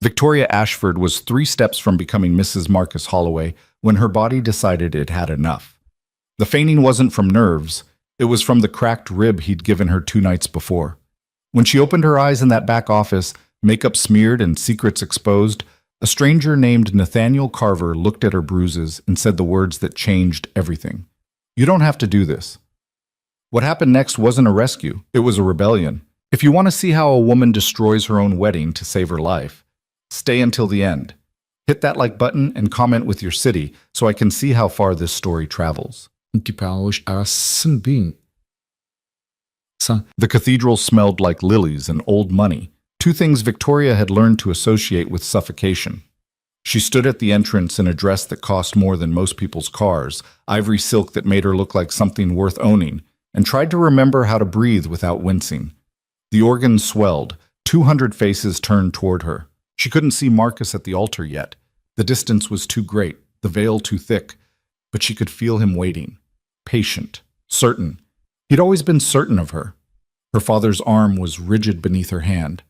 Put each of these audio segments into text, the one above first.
Victoria Ashford was 3 steps from becoming Mrs. Marcus Holloway when her body decided it had enough. The fainting wasn't from nerves, it was from the cracked rib he'd given her 2 nights before. When she opened her eyes in that back office, makeup smeared and secrets exposed, a stranger named Nathaniel Carver looked at her bruises and said the words that changed everything. "You don't have to do this." What happened next wasn't a rescue, it was a rebellion. If you want to see how a woman destroys her own wedding to save her life, stay until the end. Hit that like button and comment with your city so I can see how far this story travels. The cathedral smelled like lilies and old money, 2 things Victoria had learned to associate with suffocation. She stood at the entrance in a dress that cost more than most people's cars, ivory silk that made her look like something worth owning, and tried to remember how to breathe without wincing. The organ swelled, 200 faces turned toward her. She couldn't see Marcus at the altar yet. The distance was too great, the veil too thick, but she could feel him waiting. Patient, certain. He'd always been certain of her. Her father's arm was rigid beneath her hand.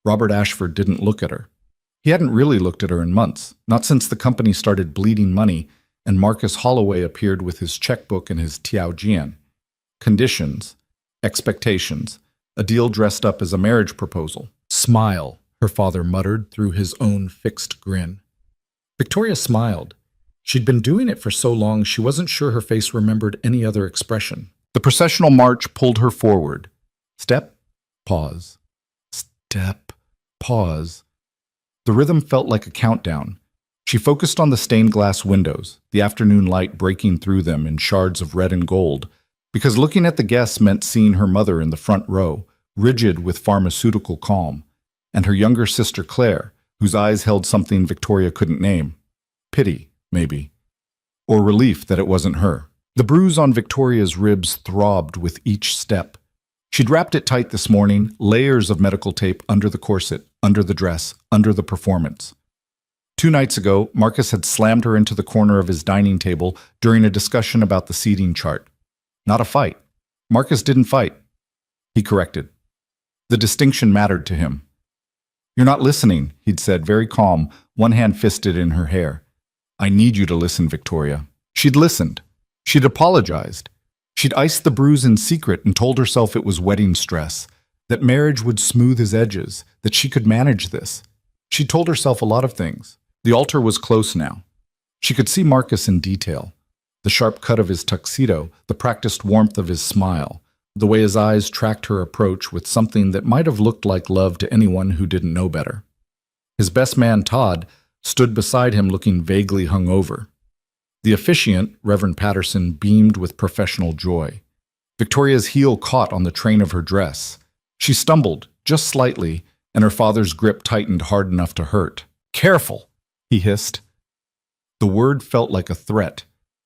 Robert Ashford didn't look at her. He hadn't really looked at her in months, not since the company started bleeding money and Marcus Holloway appeared with his checkbook and his Tiaojian. Conditions, expectations, a deal dressed up as a marriage proposal. "Smile," her father muttered through his own fixed grin. Victoria smiled. She'd been doing it for so long she wasn't sure her face remembered any other expression. The processional march pulled her forward. Step, pause. Step, pause. The rhythm felt like a countdown. She focused on the stained glass windows, the afternoon light breaking through them in shards of red and gold, because looking at the guests meant seeing her mother in the front row, rigid with pharmaceutical calm, and her younger sister Claire, whose eyes held something Victoria couldn't name. Pity, maybe. Or relief that it wasn't her. The bruise on Victoria's ribs throbbed with each step. She'd wrapped it tight this morning, layers of medical tape under the corset, under the dress, under the performance. 2 nights ago, Marcus had slammed her into the corner of his dining table during a discussion about the seating chart. Not a fight. Marcus didn't fight. He corrected. The distinction mattered to him. "You're not listening," he'd said, very calm, one hand fisted in her hair. "I need you to listen, Victoria." She'd listened. She'd apologized. She'd iced the bruise in secret and told herself it was wedding stress, that marriage would smooth his edges, that she could manage this. She told herself a lot of things. The altar was close now. She could see Marcus in detail. The sharp cut of his tuxedo, the practiced warmth of his smile, the way his eyes tracked her approach with something that might have looked like love to anyone who didn't know better. His best man, Todd, stood beside him looking vaguely hungover. The officiant, Reverend Patterson, beamed with professional joy. Victoria's heel caught on the train of her dress. She stumbled, just slightly, and her father's grip tightened hard enough to hurt. "Careful," he hissed. The word felt like a threat.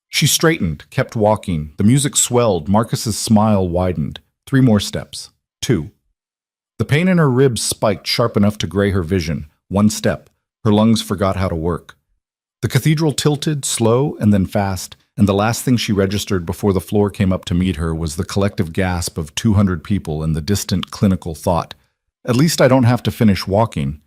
She straightened, kept walking. The music swelled. Marcus's smile widened. 3 more steps. 2. The pain in her ribs spiked sharp enough to gray her vision. 1 step. Her lungs forgot how to work. The cathedral tilted, slow and then fast, and the last thing she registered before the floor came up to meet her was the collective gasp of 200 people and the distant clinical thought, "At least I don't have to finish walking."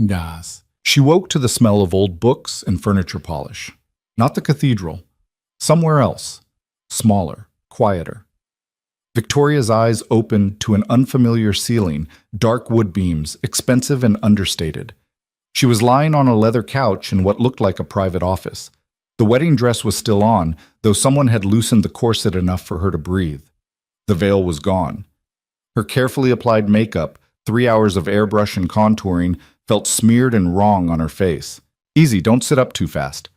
Gas. She woke to the smell of old books and furniture polish. Not the cathedral. Somewhere else. Smaller, quieter. Victoria's eyes opened to an unfamiliar ceiling, dark wood beams, expensive and understated. She was lying on a leather couch in what looked like a private office. The wedding dress was still on, though someone had loosened the corset enough for her to breathe. The veil was gone. Her carefully applied makeup, 3 hours of airbrush and contouring, felt smeared and wrong on her face. "Easy, don't sit up too fast."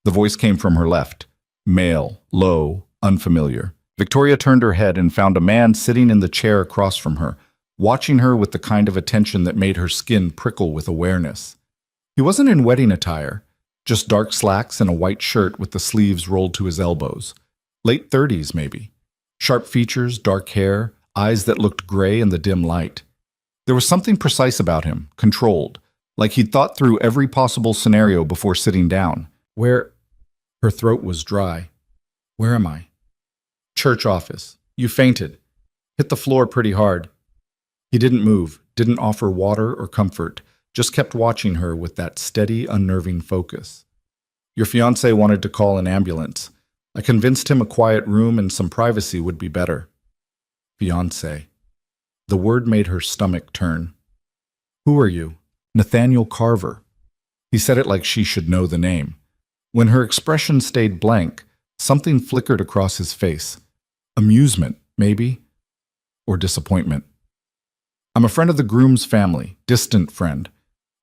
The voice came from her left. Male, low, unfamiliar. Victoria turned her head and found a man sitting in the chair across from her, watching her with the kind of attention that made her skin prickle with awareness. He wasn't in wedding attire, just dark slacks and a white shirt with the sleeves rolled to his elbows. Late 30s, maybe. Sharp features, dark hair, eyes that looked gray in the dim light. There was something precise about him, controlled, like he'd thought through every possible scenario before sitting down. Where? Her throat was dry. "Where am I?" "Church office. You fainted. Hit the floor pretty hard." He didn't move, didn't offer water or comfort, just kept watching her with that steady, unnerving focus. Your fiancé wanted to call an ambulance. I convinced him a quiet room and some privacy would be better. Fiancé. The word made her stomach turn. Who are you? Nathaniel Carver. He said it like she should know the name. When her expression stayed blank, something flickered across his face. Amusement, maybe, or disappointment. I'm a friend of the groom's family, distant friend.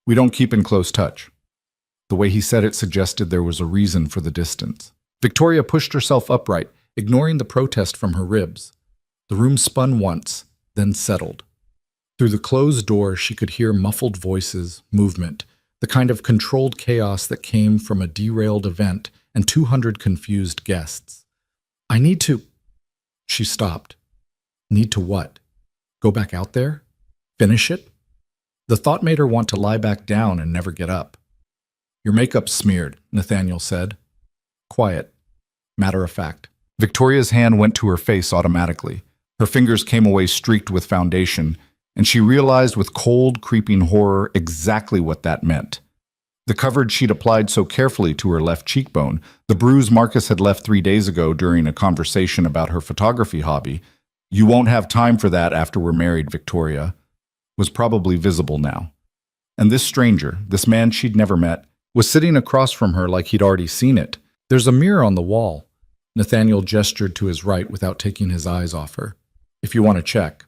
We don't keep in close touch. The way he said it suggested there was a reason for the distance. Victoria pushed herself upright, ignoring the protest from her ribs. The room spun once, then settled. Through the closed door, she could hear muffled voices, movement, the kind of controlled chaos that came from a derailed event and 200 confused guests. I need to... She stopped. Need to what? Go back out there? Finish it? The thought made her want to lie back down and never get up. Your makeup's smeared, Nathaniel said. Quiet. Matter of fact. Victoria's hand went to her face automatically. Her fingers came away streaked with foundation, and she realized with cold, creeping horror exactly what that meant. The coverage she'd applied so carefully to her left cheekbone, the bruise Marcus had left 3 days ago during a conversation about her photography hobby, "You won't have time for that after we're married, Victoria," was probably visible now. And this stranger, this man she'd never met, was sitting across from her like he'd already seen it. There's a mirror on the wall. Nathaniel gestured to his right without taking his eyes off her. If you want to check.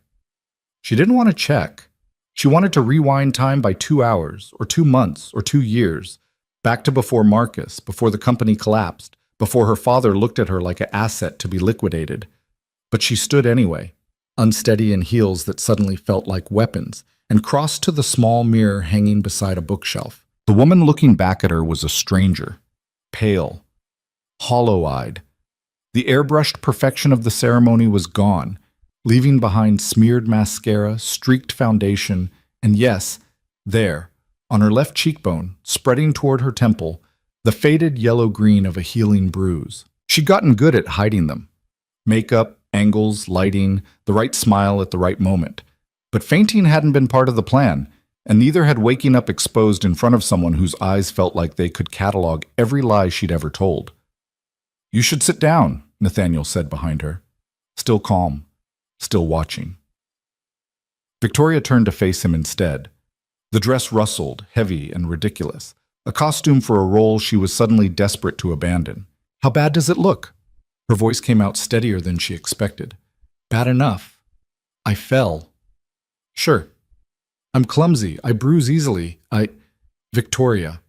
She didn't want to check. She wanted to rewind time by 2 hours, or 2 months, or 2 years, back to before Marcus, before the company collapsed, before her father looked at her like an asset to be liquidated. But she stood anyway, unsteady in heels that suddenly felt like weapons, and crossed to the small mirror hanging beside a bookshelf. The woman looking back at her was a stranger, pale, hollow-eyed. The airbrushed perfection of the ceremony was gone, leaving behind smeared mascara, streaked foundation, and yes, there, on her left cheekbone, spreading toward her temple, the faded yellow-green of a healing bruise. She'd gotten good at hiding them. Makeup, angles, lighting, the right smile at the right moment. But fainting hadn't been part of the plan, and neither had waking up exposed in front of someone whose eyes felt like they could catalog every lie she'd ever told. You should sit down, Nathaniel said behind her, still calm, still watching. Victoria turned to face him instead. The dress rustled, heavy and ridiculous, a costume for a role she was suddenly desperate to abandon. How bad does it look? Her voice came out steadier than she expected. Bad enough. I fell. Sure. I'm clumsy. I bruise easily. Victoria.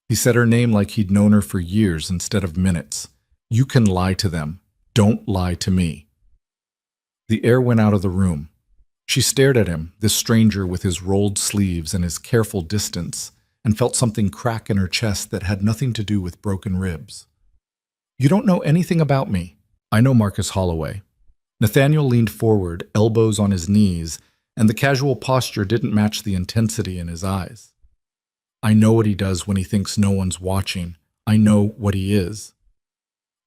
He said her name like he'd known her for years instead of minutes. You can lie to them. Don't lie to me. The air went out of the room. She stared at him, this stranger with his rolled sleeves and his careful distance, and felt something crack in her chest that had nothing to do with broken ribs. You don't know anything about me. I know Marcus Holloway. Nathaniel leaned forward, elbows on his knees, and the casual posture didn't match the intensity in his eyes. I know what he does when he thinks no one's watching. I know what he is.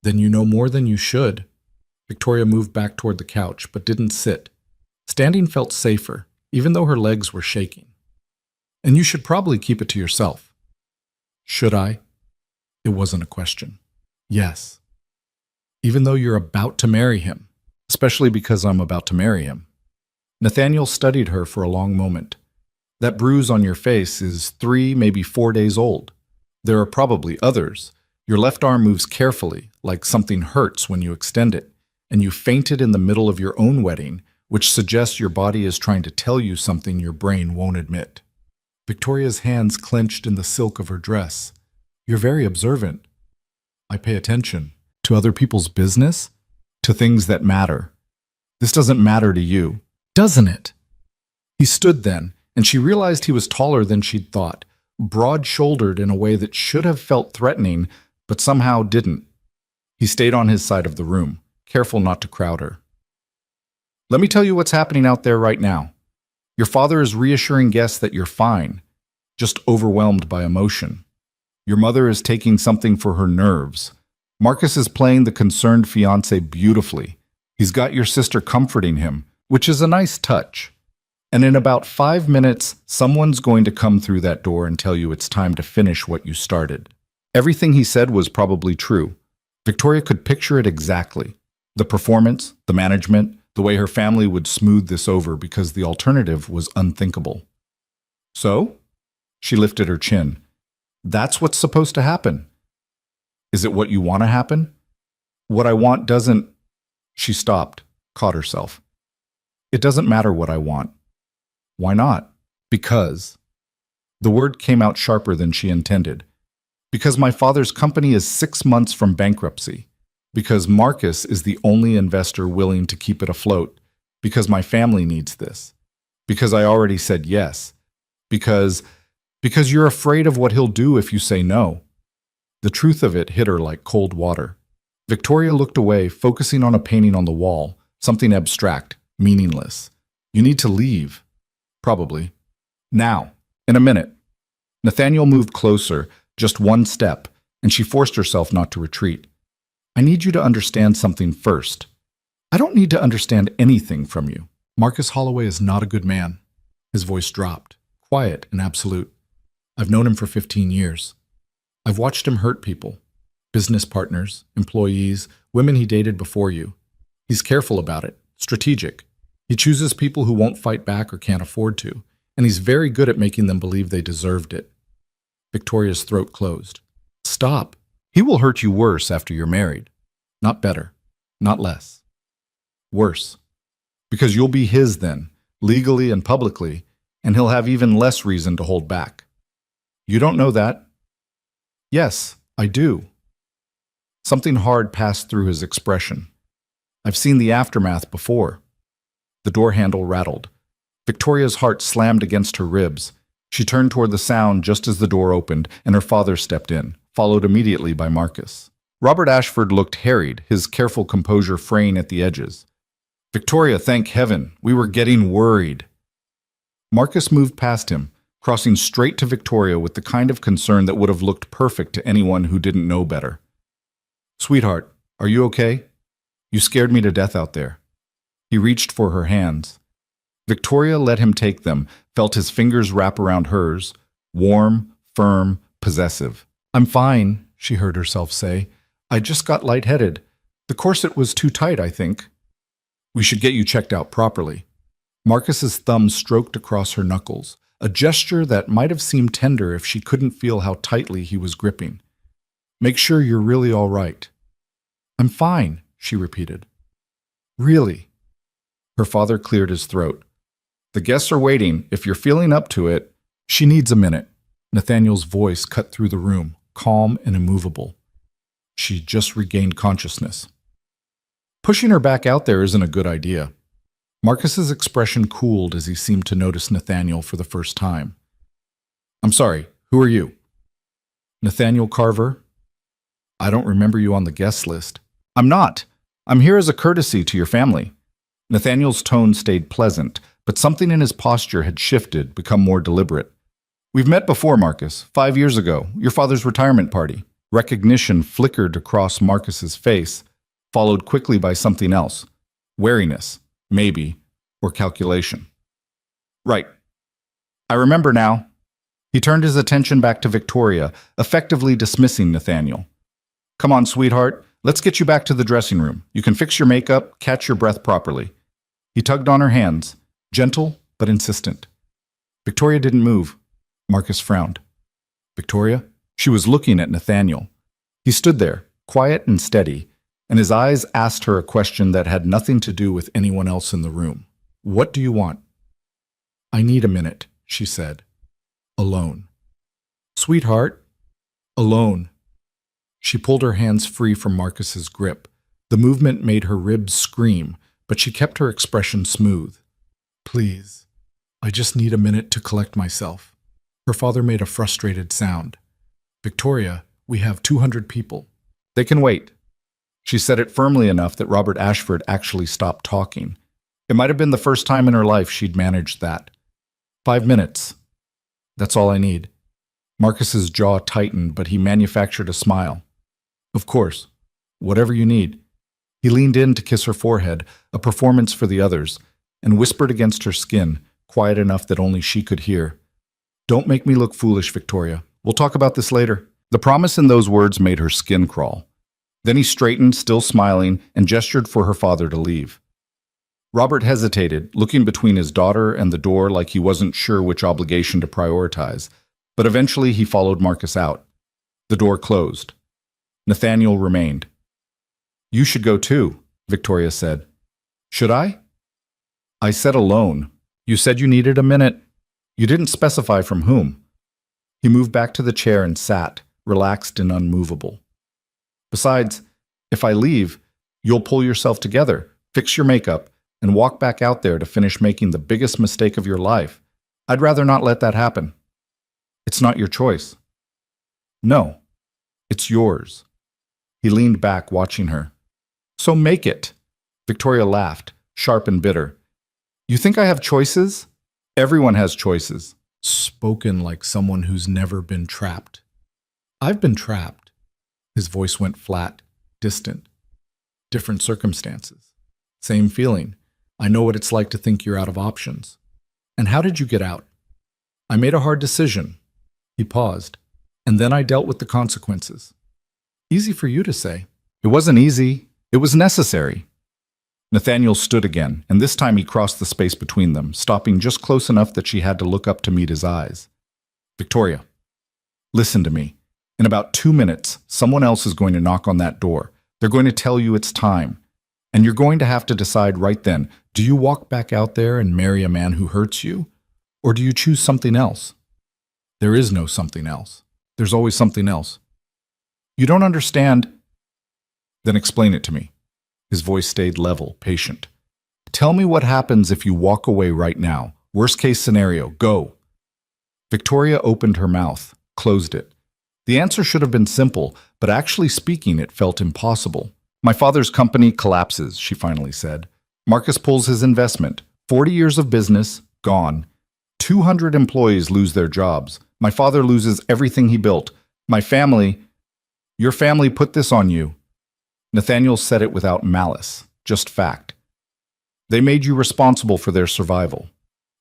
Then you know more than you should. Victoria moved back toward the couch, but didn't sit. Standing felt safer, even though her legs were shaking. And you should probably keep it to yourself. Should I? It wasn't a question. Yes. Even though you're about to marry him, especially because I'm about to marry him. Nathaniel studied her for a long moment. That bruise on your face is 3, maybe 4 days old. There are probably others. Your left arm moves carefully, like something hurts when you extend it, and you fainted in the middle of your own wedding, which suggests your body is trying to tell you something your brain won't admit. Victoria's hands clenched in the silk of her dress. You're very observant. I pay attention. To other people's business? To things that matter. This doesn't matter to you, doesn't it? He stood then, and she realized he was taller than she'd thought, broad-shouldered in a way that should have felt threatening, but somehow didn't. He stayed on his side of the room, careful not to crowd her. Let me tell you what's happening out there right now. Your father is reassuring guests that you're fine, just overwhelmed by emotion. Your mother is taking something for her nerves. Marcus is playing the concerned fiancé beautifully. He's got your sister comforting him, which is a nice touch. And in about 5 minutes, someone's going to come through that door and tell you it's time to finish what you started. Everything he said was probably true. Victoria could picture it exactly. The performance, the management, the way her family would smooth this over because the alternative was unthinkable. So? She lifted her chin. That's what's supposed to happen. Is it what you want to happen? What I want doesn't... She stopped, caught herself. It doesn't matter what I want. Why not? Because. The word came out sharper than she intended. Because my father's company is 6 months from bankruptcy. Because Marcus is the only investor willing to keep it afloat. Because my family needs this. Because I already said yes. Because you're afraid of what he'll do if you say no. The truth of it hit her like cold water. Victoria looked away, focusing on a painting on the wall, something abstract, meaningless. You need to leave. Probably. Now. In a minute. Nathaniel moved closer, just one step, and she forced herself not to retreat. I need you to understand something first. I don't need to understand anything from you. Marcus Holloway is not a good man. His voice dropped, quiet and absolute. I've known him for 15 years. I've watched him hurt people. Business partners, employees, women he dated before you. He's careful about it, strategic. He chooses people who won't fight back or can't afford to, and he's very good at making them believe they deserved it. Victoria's throat closed. Stop. He will hurt you worse after you're married. Not better. Not less. Worse. Because you'll be his then, legally and publicly, and he'll have even less reason to hold back. You don't know that? Yes, I do. Something hard passed through his expression. I've seen the aftermath before. The door handle rattled. Victoria's heart slammed against her ribs. She turned toward the sound just as the door opened, and her father stepped in, followed immediately by Marcus. Robert Ashford looked harried, his careful composure fraying at the edges. Victoria, thank heaven, we were getting worried. Marcus moved past him, crossing straight to Victoria with the kind of concern that would have looked perfect to anyone who didn't know better. Sweetheart, are you okay? You scared me to death out there. He reached for her hands. Victoria let him take them, felt his fingers wrap around hers, warm, firm, possessive. I'm fine, she heard herself say. I just got lightheaded. The corset was too tight, I think. We should get you checked out properly. Marcus's thumb stroked across her knuckles, a gesture that might have seemed tender if she couldn't feel how tightly he was gripping. Make sure you're really all right. I'm fine, she repeated. Really? Her father cleared his throat. The guests are waiting. If you're feeling up to it, she needs a minute. Nathaniel's voice cut through the room, calm and immovable. She just regained consciousness. Pushing her back out there isn't a good idea. Marcus's expression cooled as he seemed to notice Nathaniel for the first time. I'm sorry, who are you? Nathaniel Carver? I don't remember you on the guest list. I'm not. I'm here as a courtesy to your family. Nathaniel's tone stayed pleasant, but something in his posture had shifted, become more deliberate. We've met before, Marcus, 5 years ago, your father's retirement party. Recognition flickered across Marcus's face, followed quickly by something else. Wariness, maybe, or calculation. Right. I remember now. He turned his attention back to Victoria, effectively dismissing Nathaniel. Come on, sweetheart. Let's get you back to the dressing room. You can fix your makeup, catch your breath properly. He tugged on her hands, gentle but insistent. Victoria didn't move. Marcus frowned. Victoria? She was looking at Nathaniel. He stood there, quiet and steady, and his eyes asked her a question that had nothing to do with anyone else in the room. What do you want? I need a minute, she said. Alone. Sweetheart. Alone. She pulled her hands free from Marcus's grip. The movement made her ribs scream, but she kept her expression smooth. Please. I just need a minute to collect myself. Her father made a frustrated sound. Victoria, we have 200 people. They can wait. She said it firmly enough that Robert Ashford actually stopped talking. It might have been the first time in her life she'd managed that. 5 minutes. That's all I need. Marcus's jaw tightened, but he manufactured a smile. Of course. Whatever you need. He leaned in to kiss her forehead, a performance for the others, and whispered against her skin, quiet enough that only she could hear. "Don't make me look foolish, Victoria. We'll talk about this later." The promise in those words made her skin crawl. Then he straightened, still smiling, and gestured for her father to leave. Robert hesitated, looking between his daughter and the door like he wasn't sure which obligation to prioritize, but eventually he followed Marcus out. The door closed. Nathaniel remained. "You should go too," Victoria said. "Should I?" "I said alone. You said you needed a minute. You didn't specify from whom." He moved back to the chair and sat, relaxed and unmovable. "Besides, if I leave, you'll pull yourself together, fix your makeup, and walk back out there to finish making the biggest mistake of your life. I'd rather not let that happen." "It's not your choice." "No, it's yours." He leaned back, watching her. "So make it." Victoria laughed, sharp and bitter. "You think I have choices? Everyone has choices." Spoken like someone who's never been trapped. "I've been trapped." His voice went flat, distant. "Different circumstances. Same feeling. I know what it's like to think you're out of options." "And how did you get out?" "I made a hard decision." He paused. "And then I dealt with the consequences." "Easy for you to say." "It wasn't easy. It was necessary." Nathaniel stood again, and this time he crossed the space between them, stopping just close enough that she had to look up to meet his eyes. "Victoria, listen to me. In about 2 minutes, someone else is going to knock on that door. They're going to tell you it's time. And you're going to have to decide right then, do you walk back out there and marry a man who hurts you? Or do you choose something else? There is no something else. There's always something else. You don't understand? Then explain it to me." His voice stayed level, patient. "Tell me what happens if you walk away right now. Worst case scenario, go." Victoria opened her mouth, closed it. The answer should have been simple, but actually speaking, it felt impossible. "My father's company collapses," she finally said. "Marcus pulls his investment. 40 years of business, gone. 200 employees lose their jobs. My father loses everything he built. My family, your family put this on you." Nathaniel said it without malice, just fact. "They made you responsible for their survival.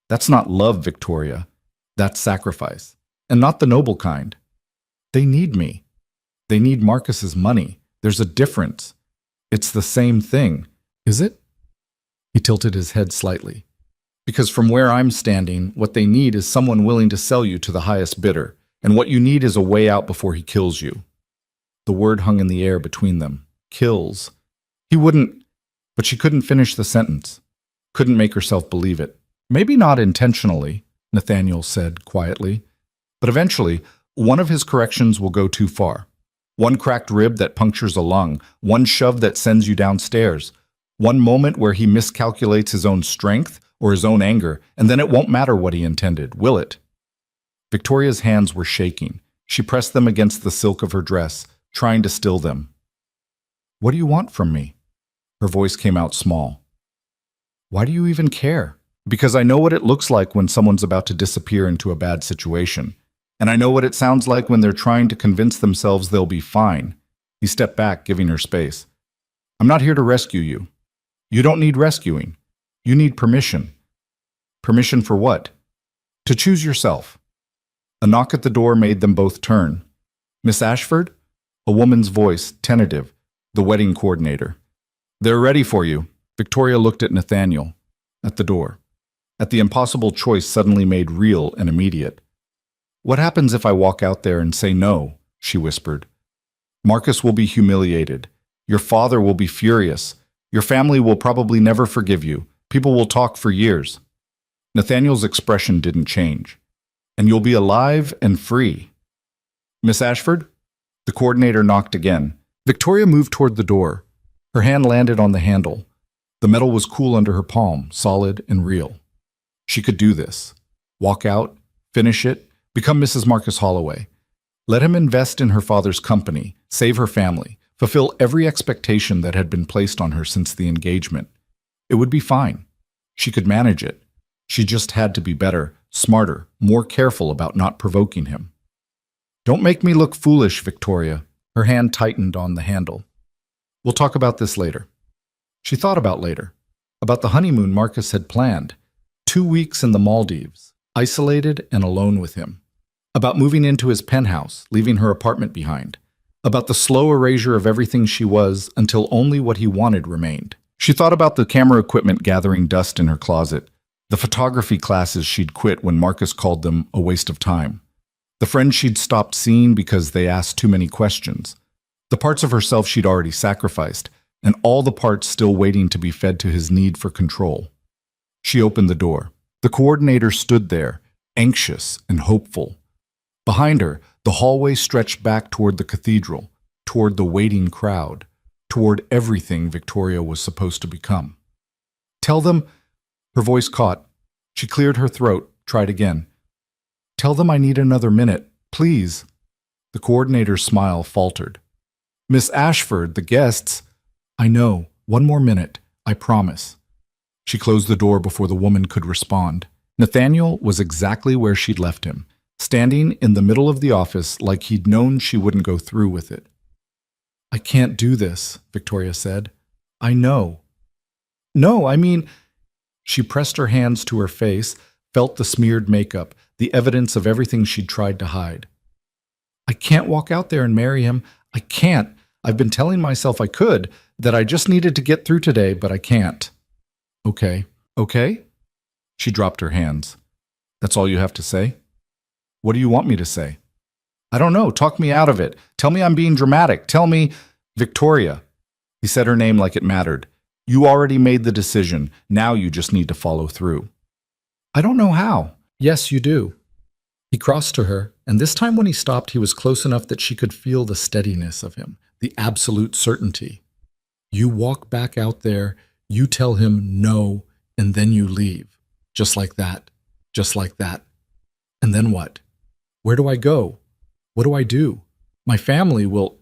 That's not love, Victoria. That's sacrifice. And not the noble kind. They need me. They need Marcus's money. There's a difference. It's the same thing. Is it?" He tilted his head slightly. "Because from where I'm standing, what they need is someone willing to sell you to the highest bidder, and what you need is a way out before he kills you." The word hung in the air between them. Kills. He wouldn't, but she couldn't finish the sentence. Couldn't make herself believe it. "Maybe not intentionally," Nathaniel said quietly, "but eventually, one of his corrections will go too far. One cracked rib that punctures a lung, one shove that sends you downstairs, one moment where he miscalculates his own strength or his own anger, and then it won't matter what he intended, will it?" Victoria's hands were shaking. She pressed them against the silk of her dress, trying to still them. "What do you want from me?" Her voice came out small. "Why do you even care?" "Because I know what it looks like when someone's about to disappear into a bad situation. And I know what it sounds like when they're trying to convince themselves they'll be fine." He stepped back, giving her space. "I'm not here to rescue you. You don't need rescuing. You need permission." "Permission for what?" "To choose yourself." A knock at the door made them both turn. "Miss Ashford?" A woman's voice, tentative, the wedding coordinator. "They're ready for you." Victoria looked at Nathaniel, at the door, at the impossible choice suddenly made real and immediate. "What happens if I walk out there and say no?" she whispered. "Marcus will be humiliated. Your father will be furious. Your family will probably never forgive you. People will talk for years." Nathaniel's expression didn't change. "And you'll be alive and free." "Miss Ashford?" The coordinator knocked again. Victoria moved toward the door. Her hand landed on the handle. The metal was cool under her palm, solid and real. She could do this. Walk out, finish it, become Mrs. Marcus Holloway. Let him invest in her father's company, save her family, fulfill every expectation that had been placed on her since the engagement. It would be fine. She could manage it. She just had to be better, smarter, more careful about not provoking him. "Don't make me look foolish, Victoria." Her hand tightened on the handle. "We'll talk about this later." She thought about later, about the honeymoon Marcus had planned, 2 weeks in the Maldives, isolated and alone with him. About moving into his penthouse, leaving her apartment behind. About the slow erasure of everything she was until only what he wanted remained. She thought about the camera equipment gathering dust in her closet, the photography classes she'd quit when Marcus called them a waste of time, the friends she'd stopped seeing because they asked too many questions, the parts of herself she'd already sacrificed, and all the parts still waiting to be fed to his need for control. She opened the door. The coordinator stood there, anxious and hopeful. Behind her, the hallway stretched back toward the cathedral, toward the waiting crowd, toward everything Victoria was supposed to become. Tell them, her voice caught. She cleared her throat, tried again. Tell them I need another minute, please. The coordinator's smile faltered. Miss Ashford, the guests. I know, 1 more minute, I promise. She closed the door before the woman could respond. Nathaniel was exactly where she'd left him, standing in the middle of the office like he'd known she wouldn't go through with it. I can't do this, Victoria said. I know. No, I mean... She pressed her hands to her face, felt the smeared makeup, the evidence of everything she'd tried to hide. I can't walk out there and marry him. I can't. I've been telling myself I could, that I just needed to get through today, but I can't. Okay. Okay? She dropped her hands. That's all you have to say? What do you want me to say? I don't know. Talk me out of it. Tell me I'm being dramatic. Tell me... Victoria. He said her name like it mattered. You already made the decision. Now you just need to follow through. I don't know how. Yes, you do. He crossed to her, and this time when he stopped, he was close enough that she could feel the steadiness of him, the absolute certainty. You walk back out there, you tell him no, and then you leave. Just like that. Just like that. And then what? Where do I go? What do I do? My family will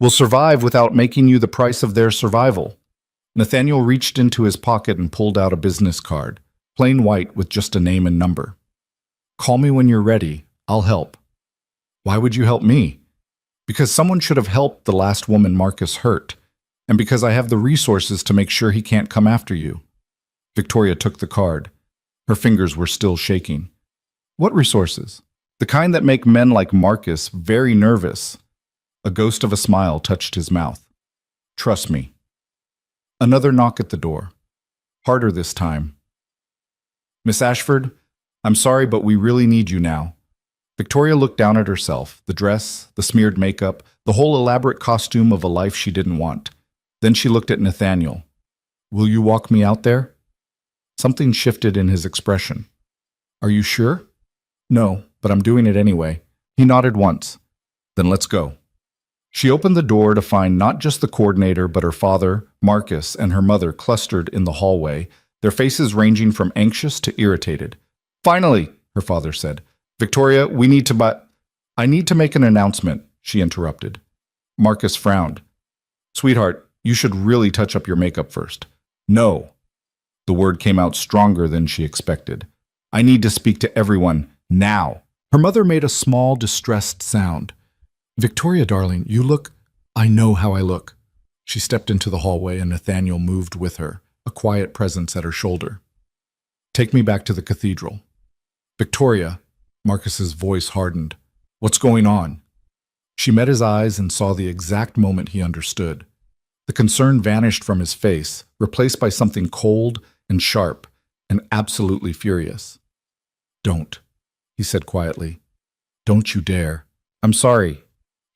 survive without making you the price of their survival. Nathaniel reached into his pocket and pulled out a business card, plain white with just a name and number. Call me when you're ready. I'll help. Why would you help me? Because someone should have helped the last woman Marcus hurt, and because I have the resources to make sure he can't come after you. Victoria took the card. Her fingers were still shaking. What resources? The kind that make men like Marcus very nervous. A ghost of a smile touched his mouth. Trust me. Another knock at the door. Harder this time. Miss Ashford, I'm sorry, but we really need you now. Victoria looked down at herself, the dress, the smeared makeup, the whole elaborate costume of a life she didn't want. Then she looked at Nathaniel. Will you walk me out there? Something shifted in his expression. Are you sure? No, but I'm doing it anyway. He nodded once. Then let's go. She opened the door to find not just the coordinator, but her father, Marcus, and her mother clustered in the hallway, their faces ranging from anxious to irritated. Finally, her father said. Victoria, I need to make an announcement, she interrupted. Marcus frowned. Sweetheart, you should really touch up your makeup first. No. The word came out stronger than she expected. I need to speak to everyone, now. Her mother made a small, distressed sound. Victoria, darling, you look... I know how I look. She stepped into the hallway and Nathaniel moved with her, a quiet presence at her shoulder. Take me back to the cathedral. Victoria, Marcus's voice hardened. What's going on? She met his eyes and saw the exact moment he understood. The concern vanished from his face, replaced by something cold and sharp and absolutely furious. Don't, he said quietly. Don't you dare. I'm sorry.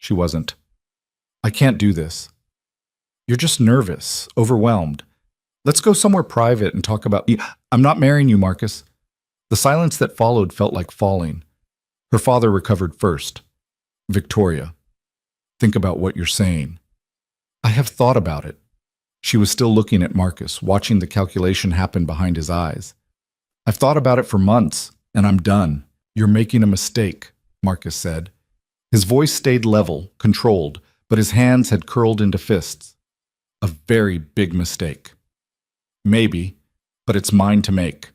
She wasn't. I can't do this. You're just nervous, overwhelmed. Let's go somewhere private and talk about... I'm not marrying you, Marcus. The silence that followed felt like falling. Her father recovered first. Victoria, think about what you're saying. I have thought about it. She was still looking at Marcus, watching the calculation happen behind his eyes. I've thought about it for months, and I'm done. You're making a mistake, Marcus said. His voice stayed level, controlled, but his hands had curled into fists. A very big mistake. Maybe, but it's mine to make.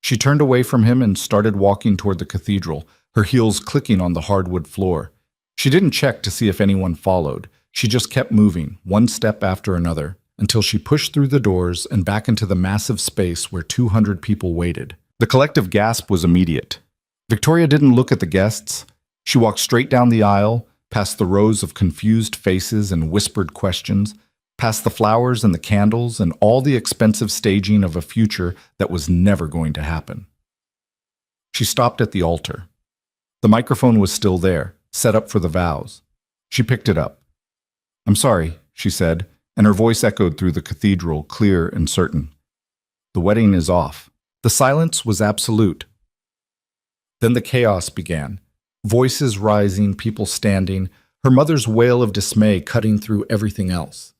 She turned away from him and started walking toward the cathedral, her heels clicking on the hardwood floor. She didn't check to see if anyone followed. She just kept moving, one step after another, until she pushed through the doors and back into the massive space where 200 people waited. The collective gasp was immediate. Victoria didn't look at the guests. She walked straight down the aisle, past the rows of confused faces and whispered questions, past the flowers and the candles and all the expensive staging of a future that was never going to happen. She stopped at the altar. The microphone was still there, set up for the vows. She picked it up. "I'm sorry," she said, and her voice echoed through the cathedral, clear and certain. "The wedding is off." The silence was absolute. Then the chaos began. Voices rising, people standing, her mother's wail of dismay cutting through everything else.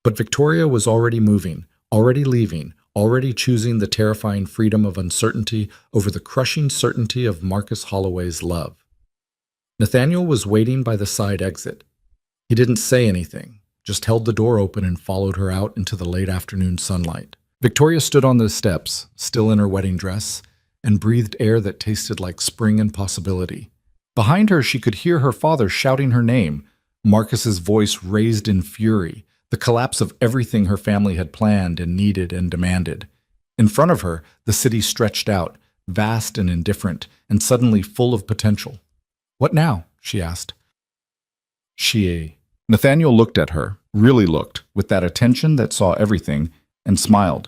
But Victoria was already moving, already leaving, already choosing the terrifying freedom of uncertainty over the crushing certainty of Marcus Holloway's love. Nathaniel was waiting by the side exit. He didn't say anything, just held the door open and followed her out into the late afternoon sunlight. Victoria stood on the steps, still in her wedding dress, and breathed air that tasted like spring and possibility. Behind her, she could hear her father shouting her name, Marcus's voice raised in fury, the collapse of everything her family had planned and needed and demanded. In front of her, the city stretched out, vast and indifferent, and suddenly full of potential. "What now?" she asked. Nathaniel looked at her, really looked, with that attention that saw everything, and smiled.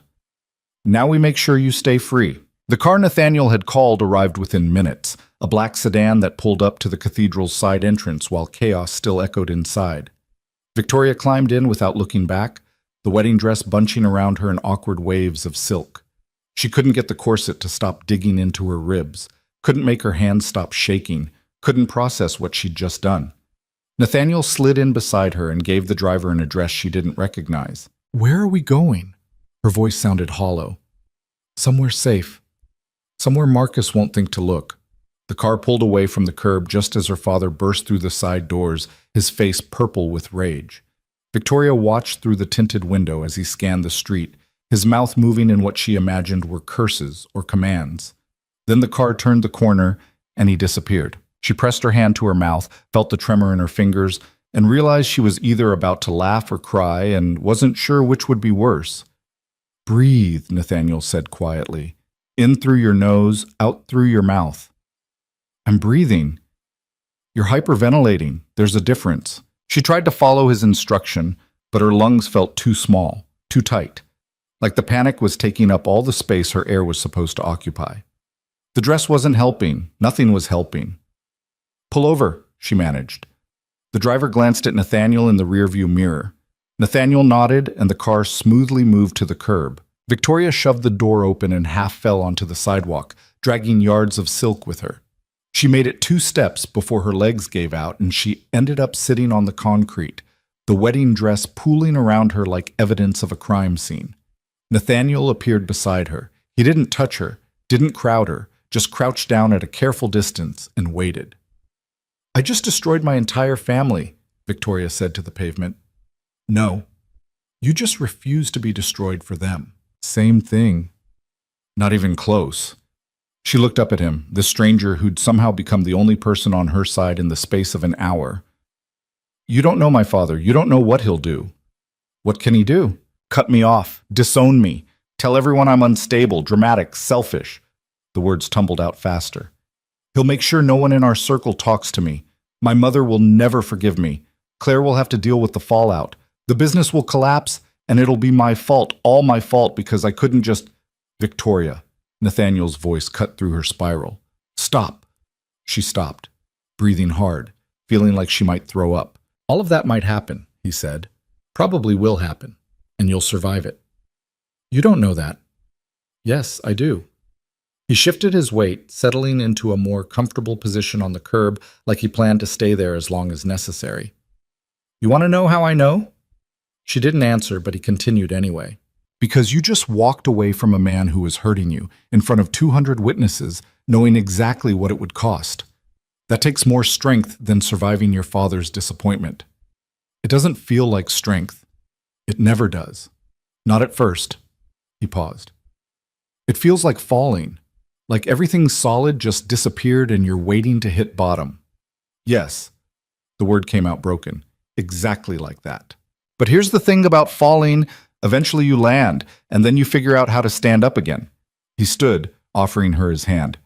"Now we make sure you stay free." The car Nathaniel had called arrived within minutes, a black sedan that pulled up to the cathedral's side entrance while chaos still echoed inside. Victoria climbed in without looking back, the wedding dress bunching around her in awkward waves of silk. She couldn't get the corset to stop digging into her ribs, couldn't make her hands stop shaking, couldn't process what she'd just done. Nathaniel slid in beside her and gave the driver an address she didn't recognize. "Where are we going?" Her voice sounded hollow. "Somewhere safe. Somewhere Marcus won't think to look." The car pulled away from the curb just as her father burst through the side doors, his face purple with rage. Victoria watched through the tinted window as he scanned the street, his mouth moving in what she imagined were curses or commands. Then the car turned the corner, and he disappeared. She pressed her hand to her mouth, felt the tremor in her fingers, and realized she was either about to laugh or cry and wasn't sure which would be worse. "Breathe," Nathaniel said quietly. "In through your nose, out through your mouth." "I'm breathing." "You're hyperventilating. There's a difference." She tried to follow his instruction, but her lungs felt too small, too tight, like the panic was taking up all the space her air was supposed to occupy. The dress wasn't helping. Nothing was helping. "Pull over," she managed. The driver glanced at Nathaniel in the rearview mirror. Nathaniel nodded, and the car smoothly moved to the curb. Victoria shoved the door open and half fell onto the sidewalk, dragging yards of silk with her. She made it 2 steps before her legs gave out, and she ended up sitting on the concrete, the wedding dress pooling around her like evidence of a crime scene. Nathaniel appeared beside her. He didn't touch her, didn't crowd her, just crouched down at a careful distance and waited. "I just destroyed my entire family," Victoria said to the pavement. "No, you just refuse to be destroyed for them." "Same thing." "Not even close." She looked up at him, this stranger who'd somehow become the only person on her side in the space of an hour. "You don't know my father. You don't know what he'll do." "What can he do?" "Cut me off, disown me, tell everyone I'm unstable, dramatic, selfish." The words tumbled out faster. "He'll make sure no one in our circle talks to me. My mother will never forgive me. Claire will have to deal with the fallout. The business will collapse, and it'll be my fault, all my fault, because I couldn't just—" "Victoria." Nathaniel's voice cut through her spiral. "Stop." She stopped, breathing hard, feeling like she might throw up. "All of that might happen," he said. "Probably will happen, and you'll survive it." "You don't know that." "Yes, I do." He shifted his weight, settling into a more comfortable position on the curb like he planned to stay there as long as necessary. "You want to know how I know?" She didn't answer, but he continued anyway. "Because you just walked away from a man who was hurting you in front of 200 witnesses, knowing exactly what it would cost. That takes more strength than surviving your father's disappointment. It doesn't feel like strength. It never does. Not at first." He paused. "It feels like falling, like everything solid just disappeared and you're waiting to hit bottom." "Yes." The word came out broken. "Exactly like that. But here's the thing about falling. Eventually you land, and then you figure out how to stand up again." He stood, offering her his hand.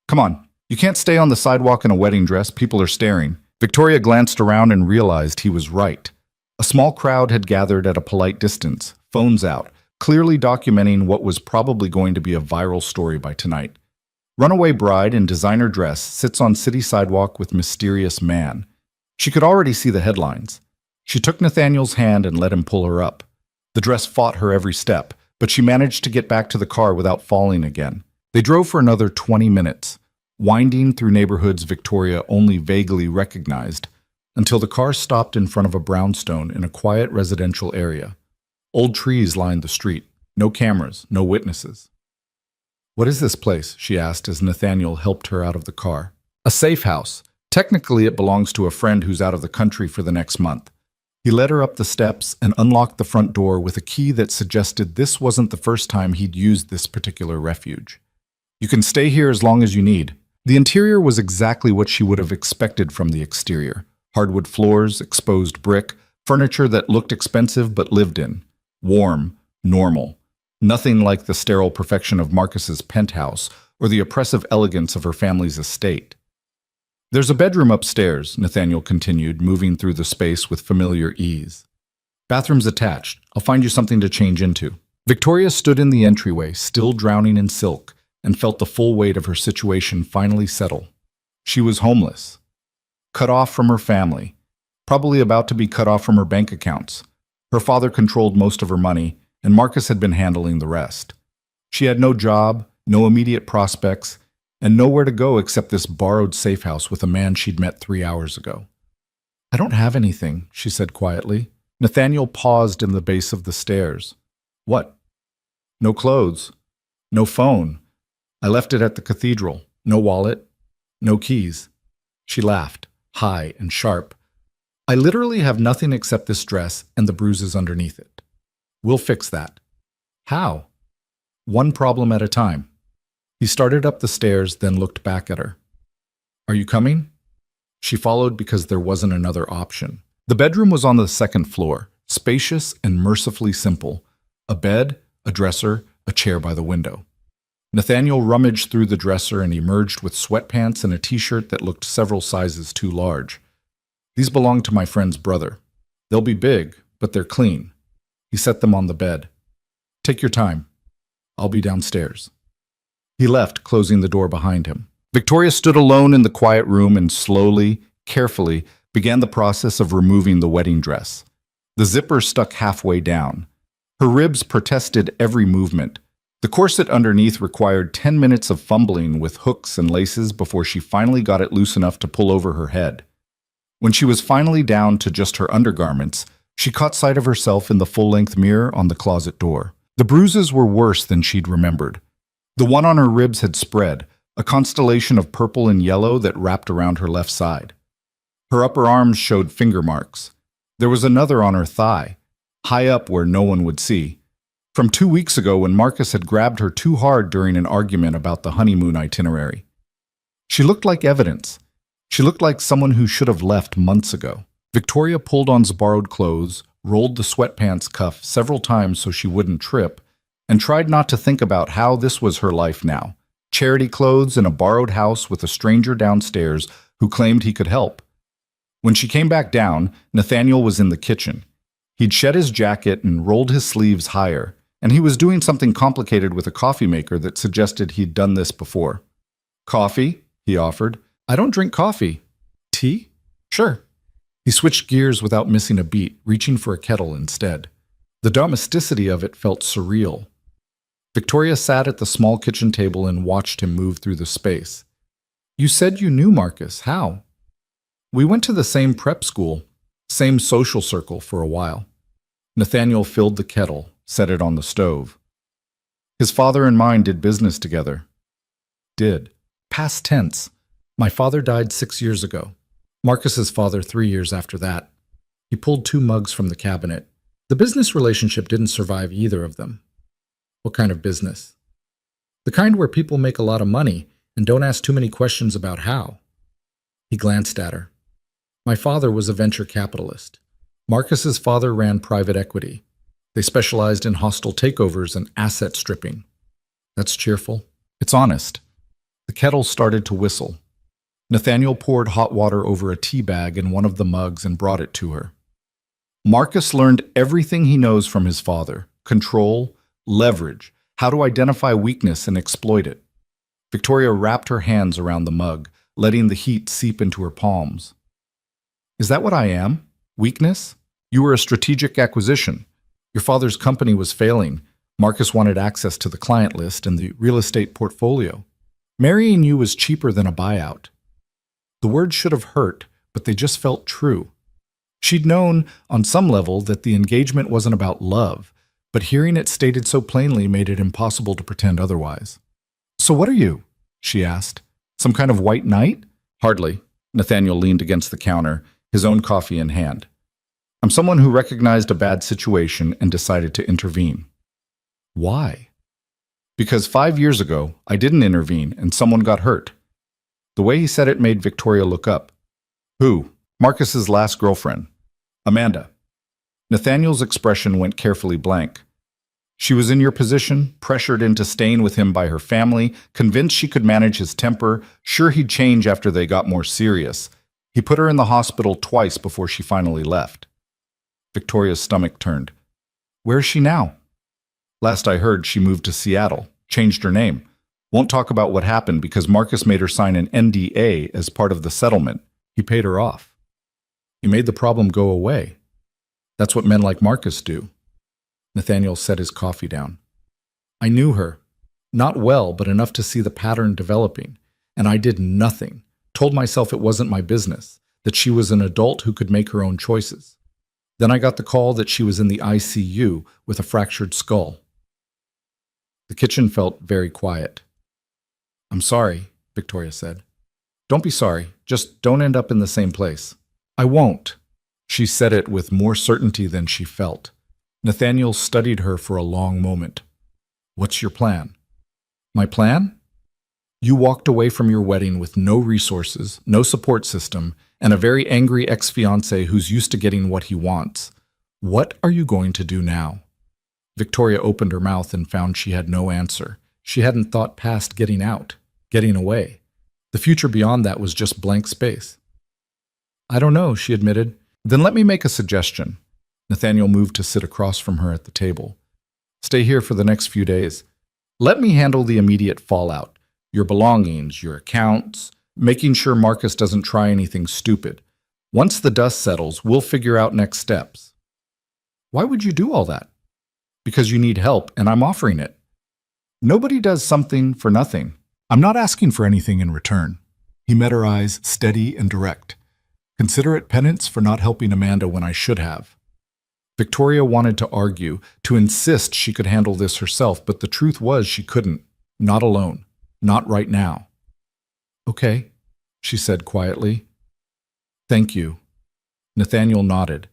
Come on, you can't stay on the sidewalk in a wedding dress. People are staring. Victoria glanced around and realized he was right. A small crowd had gathered at a polite distance, phones out, clearly documenting what was probably going to be a viral story by tonight. Runaway bride in designer dress sits on city sidewalk with mysterious man. She could already see the headlines. She took Nathaniel's hand and let him pull her up. The dress fought her every step, but she managed to get back to the car without falling again. They drove for another 20 minutes, winding through neighborhoods Victoria only vaguely recognized, until the car stopped in front of a brownstone in a quiet residential area. Old trees lined the street. No cameras, no witnesses. "What is this place?" she asked as Nathaniel helped her out of the car. "A safe house. Technically, it belongs to a friend who's out of the country for the next month." He led her up the steps and unlocked the front door with a key that suggested this wasn't the first time he'd used this particular refuge. "You can stay here as long as you need." The interior was exactly what she would have expected from the exterior. Hardwood floors, exposed brick, furniture that looked expensive but lived in. Warm, normal. Nothing like the sterile perfection of Marcus's penthouse or the oppressive elegance of her family's estate. "There's a bedroom upstairs," Nathaniel continued, moving through the space with familiar ease. "Bathroom's attached. I'll find you something to change into." Victoria stood in the entryway, still drowning in silk, and felt the full weight of her situation finally settle. She was homeless, cut off from her family, probably about to be cut off from her bank accounts. Her father controlled most of her money, and Marcus had been handling the rest. She had no job, no immediate prospects, and nowhere to go except this borrowed safe house with a man she'd met 3 hours ago. "I don't have anything," she said quietly. Nathaniel paused in the base of the stairs. "What?" "No clothes. No phone. I left it at the cathedral. No wallet. No keys." She laughed, high and sharp. "I literally have nothing except this dress and the bruises underneath it. We'll fix that." "How?" "One problem at a time." He started up the stairs, then looked back at her. "Are you coming?" She followed because there wasn't another option. The bedroom was on the second floor, spacious and mercifully simple. A bed, a dresser, a chair by the window. Nathaniel rummaged through the dresser and emerged with sweatpants and a t-shirt that looked several sizes too large. "These belong to my friend's brother. They'll be big, but they're clean." He set them on the bed. "Take your time. I'll be downstairs." He left, closing the door behind him. Victoria stood alone in the quiet room and slowly, carefully, began the process of removing the wedding dress. The zipper stuck halfway down. Her ribs protested every movement. The corset underneath required 10 minutes of fumbling with hooks and laces before she finally got it loose enough to pull over her head. When she was finally down to just her undergarments, she caught sight of herself in the full-length mirror on the closet door. The bruises were worse than she'd remembered. The one on her ribs had spread, a constellation of purple and yellow that wrapped around her left side. Her upper arms showed finger marks. There was another on her thigh, high up where no one would see, from 2 weeks ago when Marcus had grabbed her too hard during an argument about the honeymoon itinerary. She looked like evidence. She looked like someone who should have left months ago. Victoria pulled on borrowed clothes, rolled the sweatpants cuff several times so she wouldn't trip, and tried not to think about how this was her life now. Charity clothes in a borrowed house with a stranger downstairs who claimed he could help. When she came back down, Nathaniel was in the kitchen. He'd shed his jacket and rolled his sleeves higher, and he was doing something complicated with a coffee maker that suggested he'd done this before. "Coffee?" he offered. "I don't drink coffee." "Tea?" "Sure." He switched gears without missing a beat, reaching for a kettle instead. The domesticity of it felt surreal. Victoria sat at the small kitchen table and watched him move through the space. "You said you knew Marcus. How?" "We went to the same prep school, same social circle for a while." Nathaniel filled the kettle, set it on the stove. "His father and mine did business together." "Did." Past tense. "My father died 6 years ago. Marcus's father 3 years after that." He pulled 2 mugs from the cabinet. "The business relationship didn't survive either of them." "What kind of business?" "The kind where people make a lot of money and don't ask too many questions about how." He glanced at her. "My father was a venture capitalist. Marcus's father ran private equity. They specialized in hostile takeovers and asset stripping." "That's cheerful." It's honest. The kettle started to whistle. Nathaniel poured hot water over a tea bag in one of the mugs and brought it to her. Marcus learned everything he knows from his father: control, leverage, how to identify weakness and exploit it. Victoria wrapped her hands around the mug, letting the heat seep into her palms. Is that what I am? Weakness? You were a strategic acquisition. Your father's company was failing. Marcus wanted access to the client list and the real estate portfolio. Marrying you was cheaper than a buyout. The words should have hurt, but they just felt true. She'd known, on some level, that the engagement wasn't about love, but hearing it stated so plainly made it impossible to pretend otherwise. So what are you? She asked. Some kind of white knight? Hardly. Nathaniel leaned against the counter, his own coffee in hand. I'm someone who recognized a bad situation and decided to intervene. Why? Because 5 years ago, I didn't intervene and someone got hurt. The way he said it made Victoria look up. Who? Marcus's last girlfriend. Amanda. Nathaniel's expression went carefully blank. She was in your position, pressured into staying with him by her family, convinced she could manage his temper, sure he'd change after they got more serious. He put her in the hospital twice before she finally left. Victoria's stomach turned. Where is she now? Last I heard, she moved to Seattle, changed her name. Won't talk about what happened because Marcus made her sign an NDA as part of the settlement. He paid her off. He made the problem go away. That's what men like Marcus do. Nathaniel set his coffee down. I knew her. Not well, but enough to see the pattern developing. And I did nothing. Told myself it wasn't my business, that she was an adult who could make her own choices. Then I got the call that she was in the ICU with a fractured skull. The kitchen felt very quiet. I'm sorry, Victoria said. Don't be sorry. Just don't end up in the same place. I won't. She said it with more certainty than she felt. Nathaniel studied her for a long moment. What's your plan? My plan? You walked away from your wedding with no resources, no support system, and a very angry ex-fiancé who's used to getting what he wants. What are you going to do now? Victoria opened her mouth and found she had no answer. She hadn't thought past getting out, getting away. The future beyond that was just blank space. I don't know, she admitted. Then let me make a suggestion. Nathaniel moved to sit across from her at the table. Stay here for the next few days. Let me handle the immediate fallout. Your belongings, your accounts, making sure Marcus doesn't try anything stupid. Once the dust settles, we'll figure out next steps. Why would you do all that? Because you need help, and I'm offering it. Nobody does something for nothing. I'm not asking for anything in return. He met her eyes, steady and direct. Consider it penance for not helping Amanda when I should have. Victoria wanted to argue, to insist she could handle this herself, but the truth was she couldn't. Not alone. Not right now. Okay, she said quietly. Thank you. Nathaniel nodded.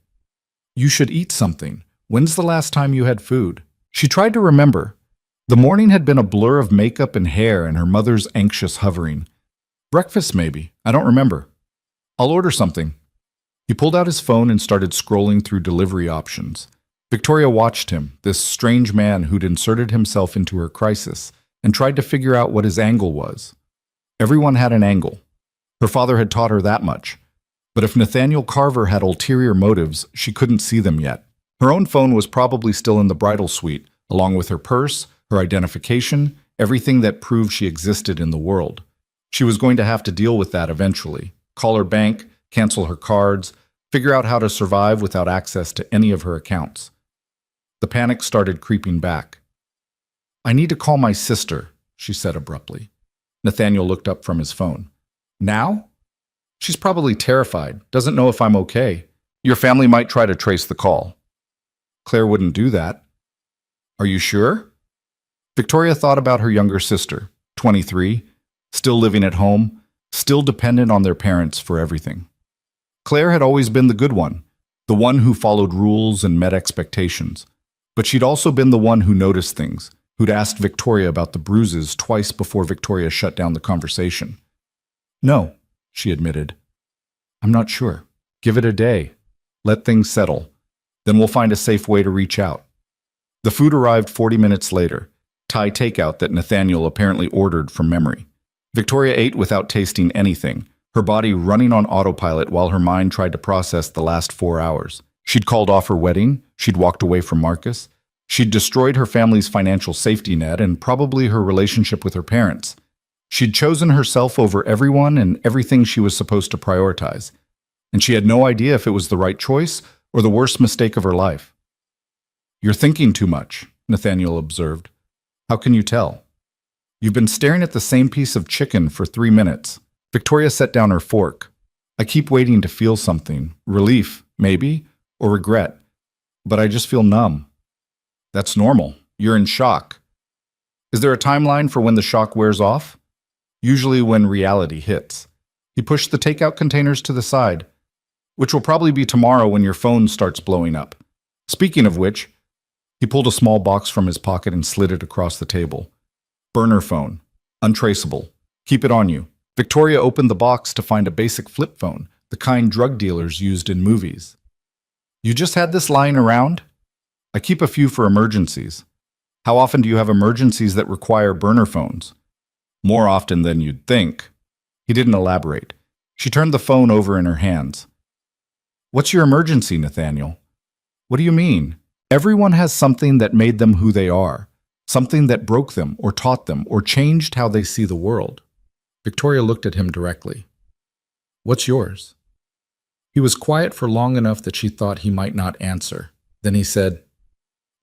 You should eat something. When's the last time you had food? She tried to remember. The morning had been a blur of makeup and hair and her mother's anxious hovering. Breakfast, maybe. I don't remember. I'll order something. He pulled out his phone and started scrolling through delivery options. Victoria watched him, this strange man who'd inserted himself into her crisis, and tried to figure out what his angle was. Everyone had an angle. Her father had taught her that much. But if Nathaniel Carver had ulterior motives, she couldn't see them yet. Her own phone was probably still in the bridal suite, along with her purse, her identification, everything that proved she existed in the world. She was going to have to deal with that eventually. Call her bank, cancel her cards, figure out how to survive without access to any of her accounts. The panic started creeping back. I need to call my sister, she said abruptly. Nathaniel looked up from his phone. Now? She's probably terrified, doesn't know if I'm okay. Your family might try to trace the call. Claire wouldn't do that. Are you sure? Victoria thought about her younger sister, 23, still living at home, still dependent on their parents for everything. Claire had always been the good one, the one who followed rules and met expectations. But she'd also been the one who noticed things, who'd asked Victoria about the bruises twice before Victoria shut down the conversation. No, she admitted. I'm not sure. Give it a day. Let things settle. Then we'll find a safe way to reach out. The food arrived 40 minutes later. Thai takeout that Nathaniel apparently ordered from memory. Victoria ate without tasting anything, her body running on autopilot while her mind tried to process the last 4 hours. She'd called off her wedding, she'd walked away from Marcus, she'd destroyed her family's financial safety net and probably her relationship with her parents. She'd chosen herself over everyone and everything she was supposed to prioritize, and she had no idea if it was the right choice or the worst mistake of her life. "You're thinking too much," Nathaniel observed. "How can you tell? You've been staring at the same piece of chicken for 3 minutes." Victoria set down her fork. "I keep waiting to feel something. Relief, maybe, or regret. But I just feel numb." "That's normal. You're in shock. Is there a timeline for when the shock wears off?" "Usually when reality hits." He pushed the takeout containers to the side. "Which will probably be tomorrow when your phone starts blowing up. Speaking of which," he pulled a small box from his pocket and slid it across the table. "Burner phone. Untraceable. Keep it on you." Victoria opened the box to find a basic flip phone, the kind drug dealers used in movies. "You just had this lying around?" "I keep a few for emergencies." "How often do you have emergencies that require burner phones?" "More often than you'd think." He didn't elaborate. She turned the phone over in her hands. "What's your emergency, Nathaniel?" "What do you mean? Everyone has something that made them who they are, something that broke them or taught them or changed how they see the world." Victoria looked at him directly. "What's yours?" He was quiet for long enough that she thought he might not answer. Then he said,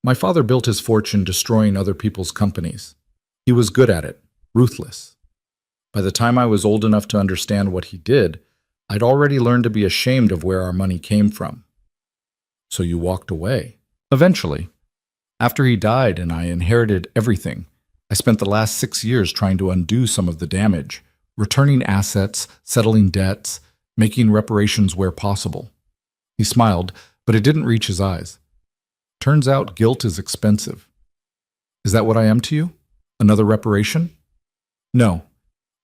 "My father built his fortune destroying other people's companies. He was good at it, ruthless. By the time I was old enough to understand what he did, I'd already learned to be ashamed of where our money came from." "So you walked away?" "Eventually. After he died and I inherited everything, I spent the last 6 years trying to undo some of the damage, returning assets, settling debts, making reparations where possible." He smiled, but it didn't reach his eyes. "Turns out guilt is expensive." "Is that what I am to you? Another reparation?" "No.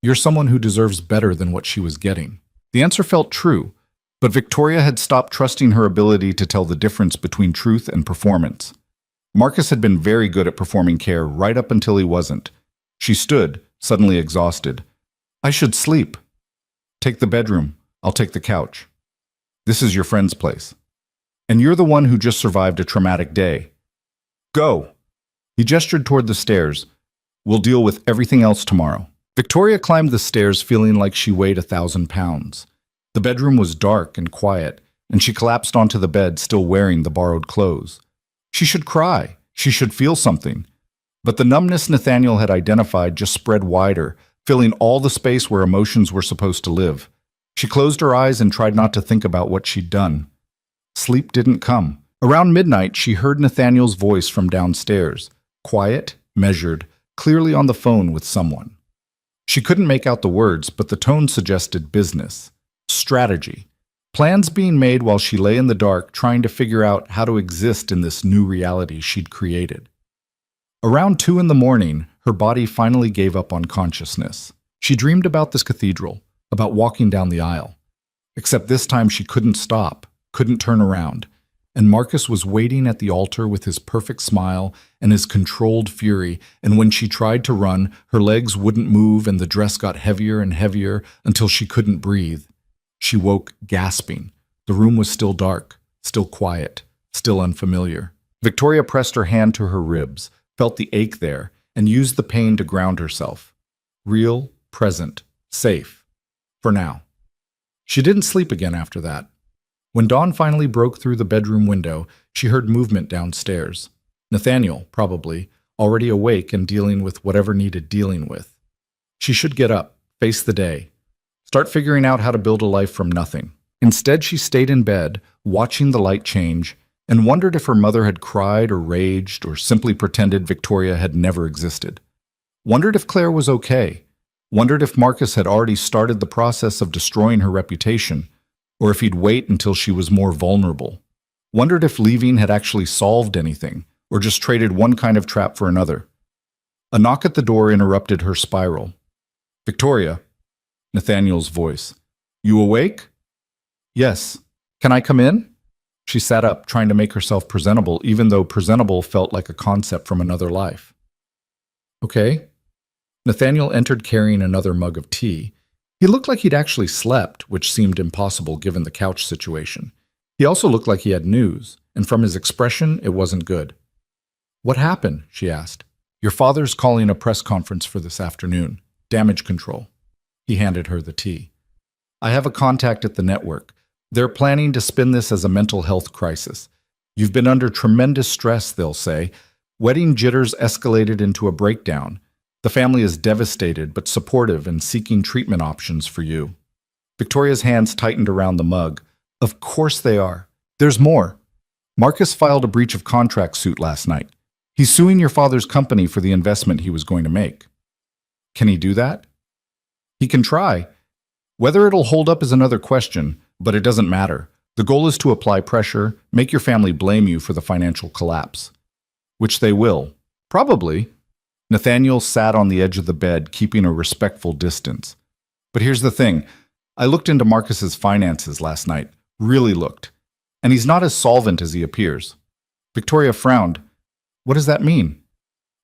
You're someone who deserves better than what she was getting." The answer felt true, but Victoria had stopped trusting her ability to tell the difference between truth and performance. Marcus had been very good at performing care right up until he wasn't. She stood, suddenly exhausted. "I should sleep." "Take the bedroom. I'll take the couch." "This is your friend's place. And you're the one who just survived a traumatic day. Go." He gestured toward the stairs. "We'll deal with everything else tomorrow." Victoria climbed the stairs feeling like she weighed 1,000 pounds. The bedroom was dark and quiet, and she collapsed onto the bed still wearing the borrowed clothes. She should cry. She should feel something. But the numbness Nathaniel had identified just spread wider, filling all the space where emotions were supposed to live. She closed her eyes and tried not to think about what she'd done. Sleep didn't come. Around midnight, she heard Nathaniel's voice from downstairs, quiet, measured, clearly on the phone with someone. She couldn't make out the words, but the tone suggested business, strategy, plans being made while she lay in the dark trying to figure out how to exist in this new reality she'd created. Around 2 in the morning, her body finally gave up on consciousness. She dreamed about this cathedral, about walking down the aisle. Except this time she couldn't stop, couldn't turn around, and Marcus was waiting at the altar with his perfect smile and his controlled fury, and when she tried to run, her legs wouldn't move and the dress got heavier and heavier until she couldn't breathe. She woke gasping. The room was still dark, still quiet, still unfamiliar. Victoria pressed her hand to her ribs, felt the ache there, and used the pain to ground herself. Real, present, safe. For now. She didn't sleep again after that. When dawn finally broke through the bedroom window, she heard movement downstairs. Nathaniel, probably, already awake and dealing with whatever needed dealing with. She should get up, face the day, start figuring out how to build a life from nothing. Instead, she stayed in bed, watching the light change, and wondered if her mother had cried or raged or simply pretended Victoria had never existed. Wondered if Claire was okay. Wondered if Marcus had already started the process of destroying her reputation, or if he'd wait until she was more vulnerable. Wondered if leaving had actually solved anything, or just traded one kind of trap for another. A knock at the door interrupted her spiral. "Victoria," Nathaniel's voice. "You awake?" "Yes. Can I come in?" She sat up, trying to make herself presentable, even though presentable felt like a concept from another life. Okay. Nathaniel entered carrying another mug of tea. He looked like he'd actually slept, which seemed impossible given the couch situation. He also looked like he had news, and from his expression, it wasn't good. What happened? She asked. Your father's calling a press conference for this afternoon. Damage control. He handed her the tea. I have a contact at the network. They're planning to spin this as a mental health crisis. You've been under tremendous stress, they'll say. Wedding jitters escalated into a breakdown. The family is devastated but supportive and seeking treatment options for you. Victoria's hands tightened around the mug. Of course they are. There's more. Marcus filed a breach of contract suit last night. He's suing your father's company for the investment he was going to make. Can he do that? He can try. Whether it'll hold up is another question, but it doesn't matter. The goal is to apply pressure, make your family blame you for the financial collapse. Which they will. Probably. Nathaniel sat on the edge of the bed, keeping a respectful distance. But here's the thing. I looked into Marcus's finances last night. Really looked. And he's not as solvent as he appears. Victoria frowned. What does that mean?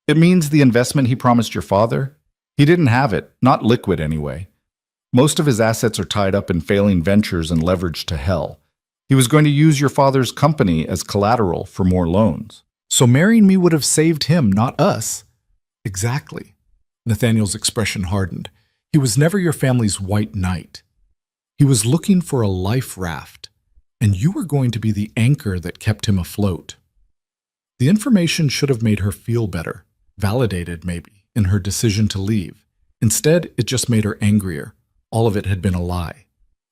It means the investment he promised your father? He didn't have it, not liquid anyway. Most of his assets are tied up in failing ventures and leveraged to hell. He was going to use your father's company as collateral for more loans. So marrying me would have saved him, not us. Exactly. Nathaniel's expression hardened. He was never your family's white knight. He was looking for a life raft, and you were going to be the anchor that kept him afloat. The information should have made her feel better, validated maybe, in her decision to leave. Instead, it just made her angrier. All of it had been a lie.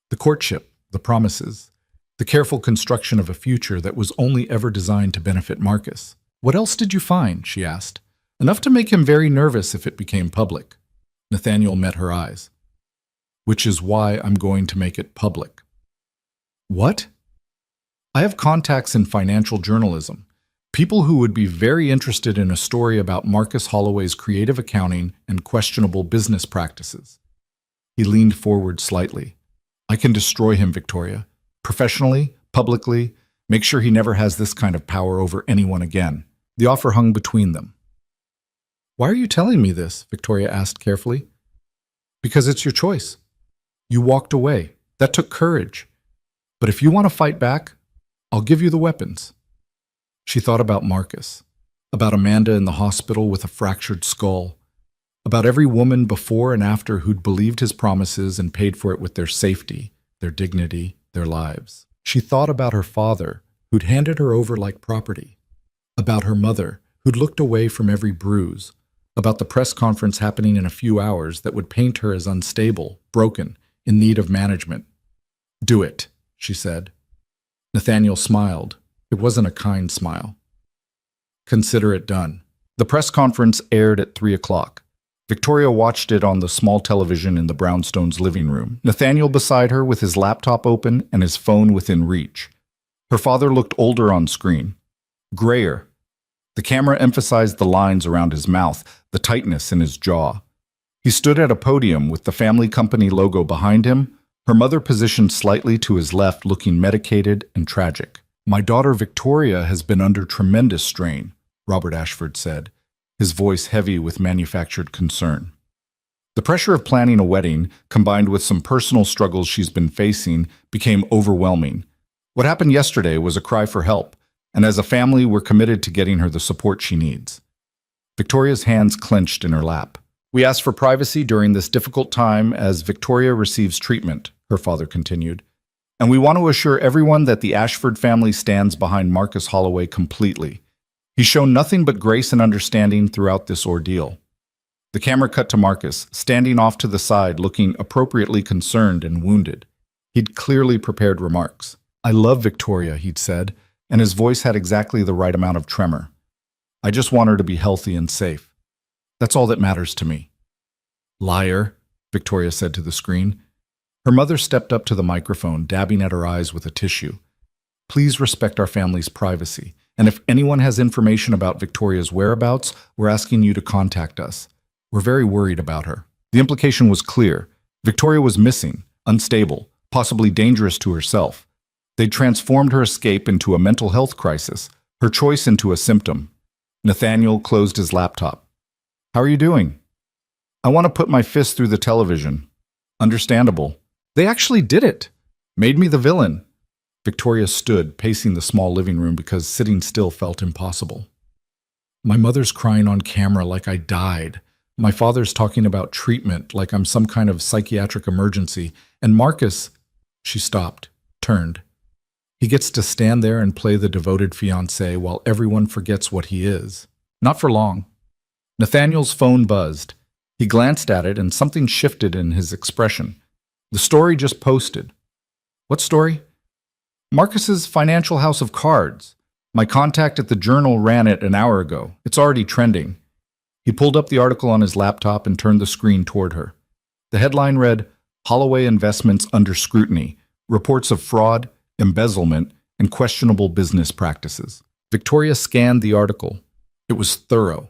The courtship, the promises, the careful construction of a future that was only ever designed to benefit Marcus. What else did you find? She asked. Enough to make him very nervous if it became public. Nathaniel met her eyes. Which is why I'm going to make it public. What? I have contacts in financial journalism. People who would be very interested in a story about Marcus Holloway's creative accounting and questionable business practices. He leaned forward slightly. I can destroy him, Victoria. Professionally, publicly, make sure he never has this kind of power over anyone again. The offer hung between them. Why are you telling me this? Victoria asked carefully. Because it's your choice. You walked away. That took courage. But if you want to fight back, I'll give you the weapons. She thought about Marcus, about Amanda in the hospital with a fractured skull, about every woman before and after who'd believed his promises and paid for it with their safety, their dignity, their lives. She thought about her father, who'd handed her over like property, about her mother, who'd looked away from every bruise, about the press conference happening in a few hours that would paint her as unstable, broken, in need of management. Do it, she said. Nathaniel smiled. It wasn't a kind smile. Consider it done. The press conference aired at 3 o'clock. Victoria watched it on the small television in the Brownstones' living room, Nathaniel beside her with his laptop open and his phone within reach. Her father looked older on screen, grayer. The camera emphasized the lines around his mouth, the tightness in his jaw. He stood at a podium with the family company logo behind him, her mother positioned slightly to his left, looking medicated and tragic. My daughter Victoria has been under tremendous strain, Robert Ashford said, his voice heavy with manufactured concern. The pressure of planning a wedding, combined with some personal struggles she's been facing, became overwhelming. What happened yesterday was a cry for help, and as a family, we're committed to getting her the support she needs. Victoria's hands clenched in her lap. We ask for privacy during this difficult time as Victoria receives treatment, her father continued. And we want to assure everyone that the Ashford family stands behind Marcus Holloway completely. He's shown nothing but grace and understanding throughout this ordeal. The camera cut to Marcus, standing off to the side, looking appropriately concerned and wounded. He'd clearly prepared remarks. I love Victoria, he'd said, and his voice had exactly the right amount of tremor. I just want her to be healthy and safe. That's all that matters to me. Liar, Victoria said to the screen. Her mother stepped up to the microphone, dabbing at her eyes with a tissue. Please respect our family's privacy, and if anyone has information about Victoria's whereabouts, we're asking you to contact us. We're very worried about her. The implication was clear. Victoria was missing, unstable, possibly dangerous to herself. They'd transformed her escape into a mental health crisis, her choice into a symptom. Nathaniel closed his laptop. How are you doing? I want to put my fist through the television. Understandable. They actually did it. Made me the villain. Victoria stood, pacing the small living room because sitting still felt impossible. My mother's crying on camera like I died. My father's talking about treatment like I'm some kind of psychiatric emergency. And Marcus, she stopped, turned. He gets to stand there and play the devoted fiancé while everyone forgets what he is. Not for long. Nathaniel's phone buzzed. He glanced at it and something shifted in his expression. The story just posted. What story? Marcus's financial house of cards. My contact at the Journal ran it an hour ago. It's already trending. He pulled up the article on his laptop and turned the screen toward her. The headline read, Holloway Investments Under Scrutiny, Reports of Fraud, Embezzlement, and Questionable Business Practices. Victoria scanned the article. It was thorough.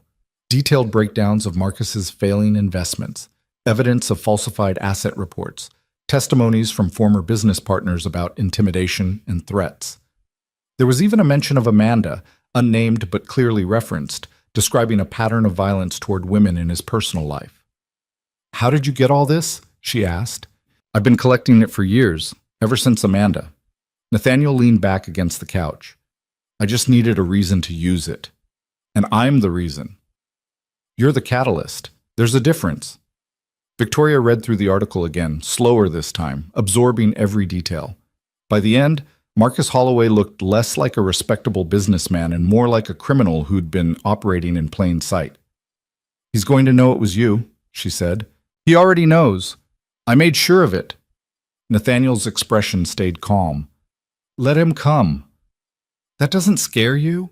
Detailed breakdowns of Marcus's failing investments, evidence of falsified asset reports, testimonies from former business partners about intimidation and threats. There was even a mention of Amanda, unnamed but clearly referenced, describing a pattern of violence toward women in his personal life. How did you get all this? She asked. I've been collecting it for years, ever since Amanda. Nathaniel leaned back against the couch. I just needed a reason to use it. And I'm the reason. You're the catalyst. There's a difference. Victoria read through the article again, slower this time, absorbing every detail. By the end, Marcus Holloway looked less like a respectable businessman and more like a criminal who'd been operating in plain sight. He's going to know it was you, she said. He already knows. I made sure of it. Nathaniel's expression stayed calm. Let him come. That doesn't scare you?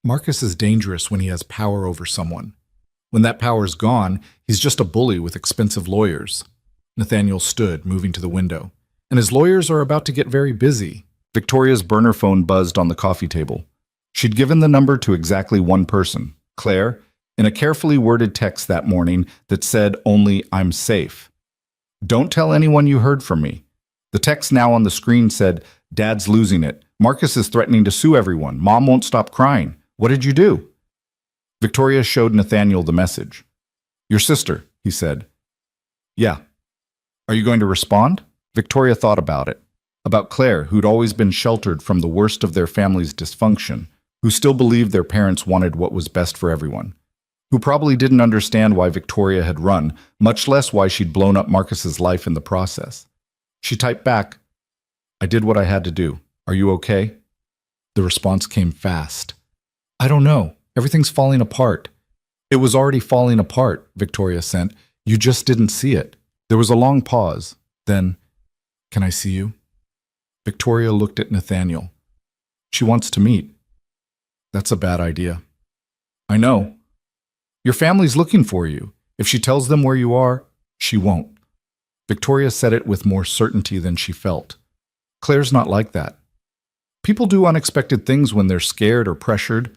Marcus is dangerous when he has power over someone. When that power's gone, he's just a bully with expensive lawyers. Nathaniel stood, moving to the window. And his lawyers are about to get very busy. Victoria's burner phone buzzed on the coffee table. She'd given the number to exactly one person, Claire, in a carefully worded text that morning that said only, I'm safe. Don't tell anyone you heard from me. The text now on the screen said, Dad's losing it. Marcus is threatening to sue everyone. Mom won't stop crying. What did you do? Victoria showed Nathaniel the message. Your sister, he said. Yeah. Are you going to respond? Victoria thought about it. About Claire, who'd always been sheltered from the worst of their family's dysfunction, who still believed their parents wanted what was best for everyone, who probably didn't understand why Victoria had run, much less why she'd blown up Marcus's life in the process. She typed back, I did what I had to do. Are you okay? The response came fast. I don't know. Everything's falling apart. It was already falling apart, Victoria sent. You just didn't see it. There was a long pause. Then, can I see you? Victoria looked at Nathaniel. She wants to meet. That's a bad idea. I know. Your family's looking for you. If she tells them where you are, she won't. Victoria said it with more certainty than she felt. Claire's not like that. People do unexpected things when they're scared or pressured.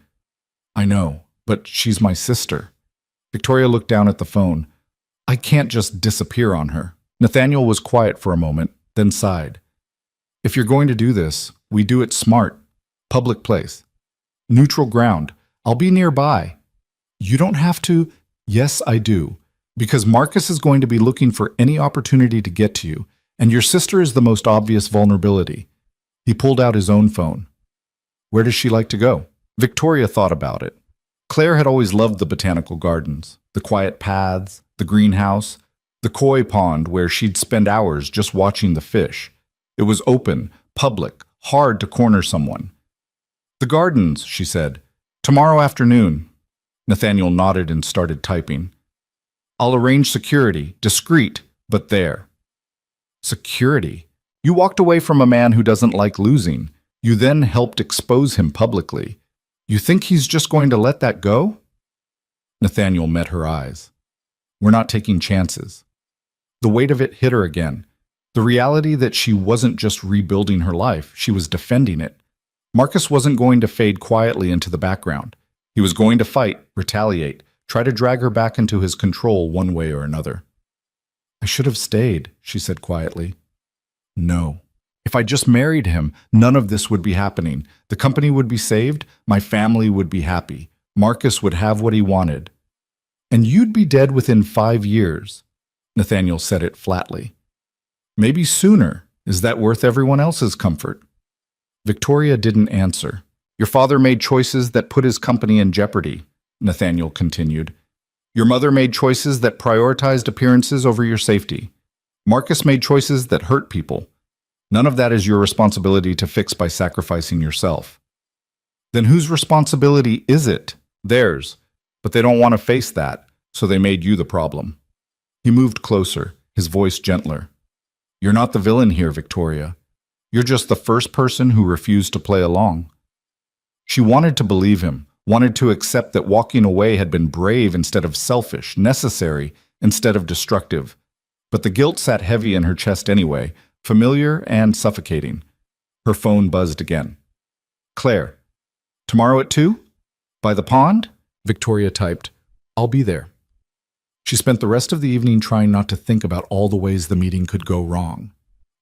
I know, but she's my sister. Victoria looked down at the phone. I can't just disappear on her. Nathaniel was quiet for a moment, then sighed. If you're going to do this, we do it smart. Public place. Neutral ground. I'll be nearby. You don't have to. Yes, I do. Because Marcus is going to be looking for any opportunity to get to you, and your sister is the most obvious vulnerability. He pulled out his own phone. Where does she like to go? Victoria thought about it. Claire had always loved the botanical gardens, the quiet paths, the greenhouse, the koi pond where she'd spend hours just watching the fish. It was open, public, hard to corner someone. The gardens, she said. Tomorrow afternoon. Nathaniel nodded and started typing. I'll arrange security, discreet, but there. Security? You walked away from a man who doesn't like losing. You then helped expose him publicly. You think he's just going to let that go? Nathaniel met her eyes. We're not taking chances. The weight of it hit her again. The reality that she wasn't just rebuilding her life, she was defending it. Marcus wasn't going to fade quietly into the background. He was going to fight, retaliate, try to drag her back into his control one way or another. I should have stayed, she said quietly. No. If I just married him, none of this would be happening. The company would be saved, my family would be happy. Marcus would have what he wanted. And you'd be dead within 5 years. Nathaniel said it flatly. Maybe sooner. Is that worth everyone else's comfort? Victoria didn't answer. Your father made choices that put his company in jeopardy, Nathaniel continued. Your mother made choices that prioritized appearances over your safety. Marcus made choices that hurt people. None of that is your responsibility to fix by sacrificing yourself. Then whose responsibility is it? Theirs. But they don't want to face that, so they made you the problem. He moved closer, his voice gentler. You're not the villain here, Victoria. You're just the first person who refused to play along. She wanted to believe him, wanted to accept that walking away had been brave instead of selfish, necessary instead of destructive. But the guilt sat heavy in her chest anyway, familiar and suffocating. Her phone buzzed again. Claire, tomorrow at 2? By the pond? Victoria typed, I'll be there. She spent the rest of the evening trying not to think about all the ways the meeting could go wrong.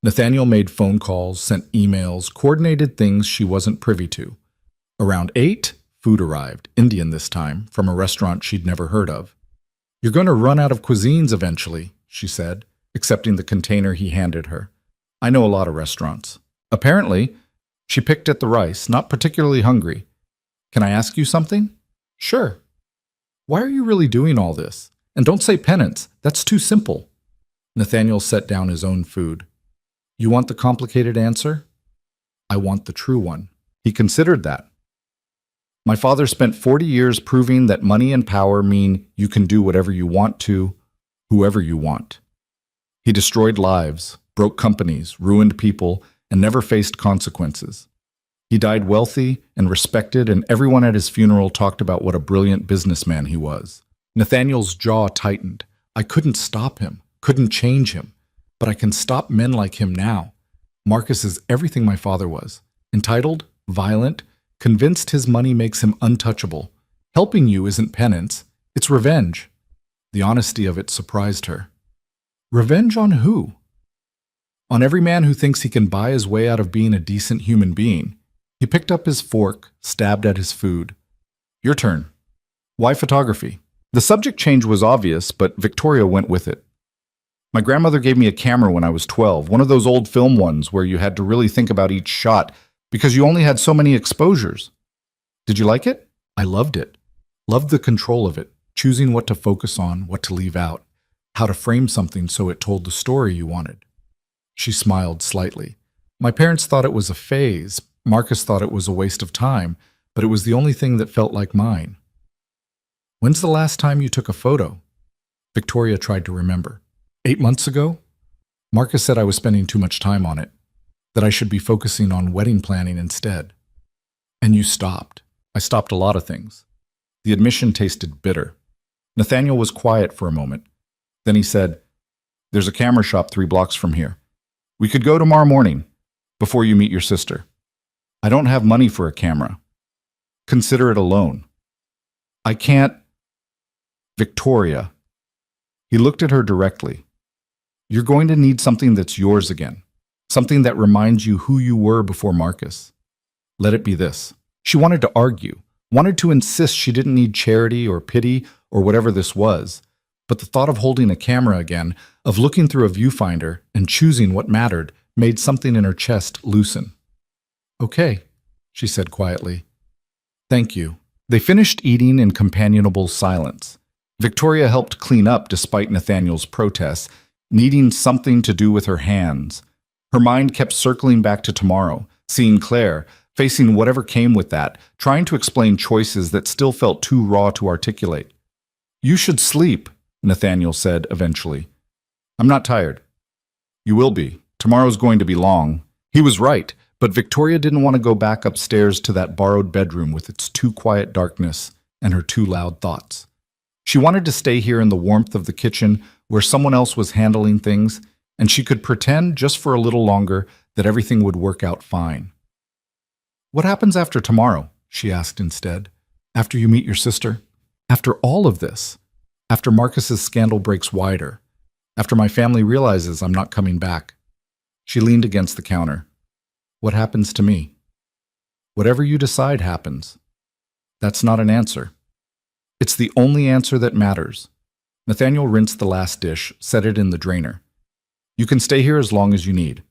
Nathaniel made phone calls, sent emails, coordinated things she wasn't privy to. Around 8, food arrived, Indian this time, from a restaurant she'd never heard of. You're going to run out of cuisines eventually, she said, accepting the container he handed her. I know a lot of restaurants. Apparently, she picked at the rice, not particularly hungry. Can I ask you something? Sure. Why are you really doing all this? And don't say penance. That's too simple. Nathaniel set down his own food. You want the complicated answer? I want the true one. He considered that. My father spent 40 years proving that money and power mean you can do whatever you want to, whoever you want. He destroyed lives, broke companies, ruined people, and never faced consequences. He died wealthy and respected, and everyone at his funeral talked about what a brilliant businessman he was. Nathaniel's jaw tightened. I couldn't stop him, couldn't change him, but I can stop men like him now. Marcus is everything my father was. Entitled, violent, convinced his money makes him untouchable. Helping you isn't penance, it's revenge. The honesty of it surprised her. Revenge on who? On every man who thinks he can buy his way out of being a decent human being. He picked up his fork, stabbed at his food. Your turn. Why photography? The subject change was obvious, but Victoria went with it. My grandmother gave me a camera when I was 12, one of those old film ones where you had to really think about each shot because you only had so many exposures. Did you like it? I loved it. Loved the control of it, choosing what to focus on, what to leave out, how to frame something so it told the story you wanted. She smiled slightly. My parents thought it was a phase. Marcus thought it was a waste of time, but it was the only thing that felt like mine. When's the last time you took a photo? Victoria tried to remember. 8 months ago? Marcus said I was spending too much time on it, that I should be focusing on wedding planning instead. And you stopped. I stopped a lot of things. The admission tasted bitter. Nathaniel was quiet for a moment. Then he said, There's a camera shop 3 blocks from here. We could go tomorrow morning, before you meet your sister. I don't have money for a camera. Consider it a loan. I can't. Victoria. He looked at her directly. You're going to need something that's yours again. Something that reminds you who you were before Marcus. Let it be this. She wanted to argue, wanted to insist she didn't need charity or pity or whatever this was. But the thought of holding a camera again, of looking through a viewfinder and choosing what mattered, made something in her chest loosen. Okay, she said quietly. Thank you. They finished eating in companionable silence. Victoria helped clean up despite Nathaniel's protests, needing something to do with her hands. Her mind kept circling back to tomorrow, seeing Claire, facing whatever came with that, trying to explain choices that still felt too raw to articulate. You should sleep, Nathaniel said eventually. I'm not tired. You will be. Tomorrow's going to be long. He was right, but Victoria didn't want to go back upstairs to that borrowed bedroom with its too quiet darkness and her too loud thoughts. She wanted to stay here in the warmth of the kitchen where someone else was handling things, and she could pretend just for a little longer that everything would work out fine. What happens after tomorrow? She asked instead. After you meet your sister? After all of this? After Marcus's scandal breaks wider? After my family realizes I'm not coming back? She leaned against the counter. What happens to me? Whatever you decide happens. That's not an answer. It's the only answer that matters. Nathaniel rinsed the last dish, set it in the drainer. You can stay here as long as you need.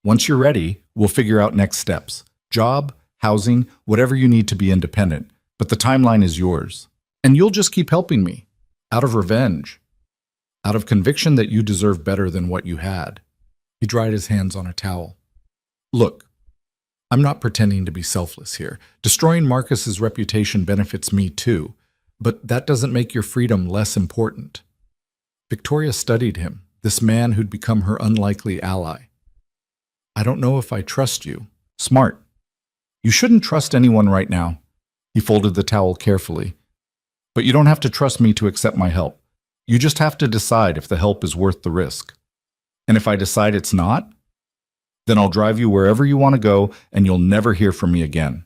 Once you're ready, we'll figure out next steps. Job, housing, whatever you need to be independent. But the timeline is yours. And you'll just keep helping me. Out of revenge. Out of conviction that you deserve better than what you had. He dried his hands on a towel. Look, I'm not pretending to be selfless here. Destroying Marcus's reputation benefits me too. But that doesn't make your freedom less important. Victoria studied him, this man who'd become her unlikely ally. I don't know if I trust you. Smart. You shouldn't trust anyone right now. He folded the towel carefully. But you don't have to trust me to accept my help. You just have to decide if the help is worth the risk. And if I decide it's not, then I'll drive you wherever you want to go and you'll never hear from me again.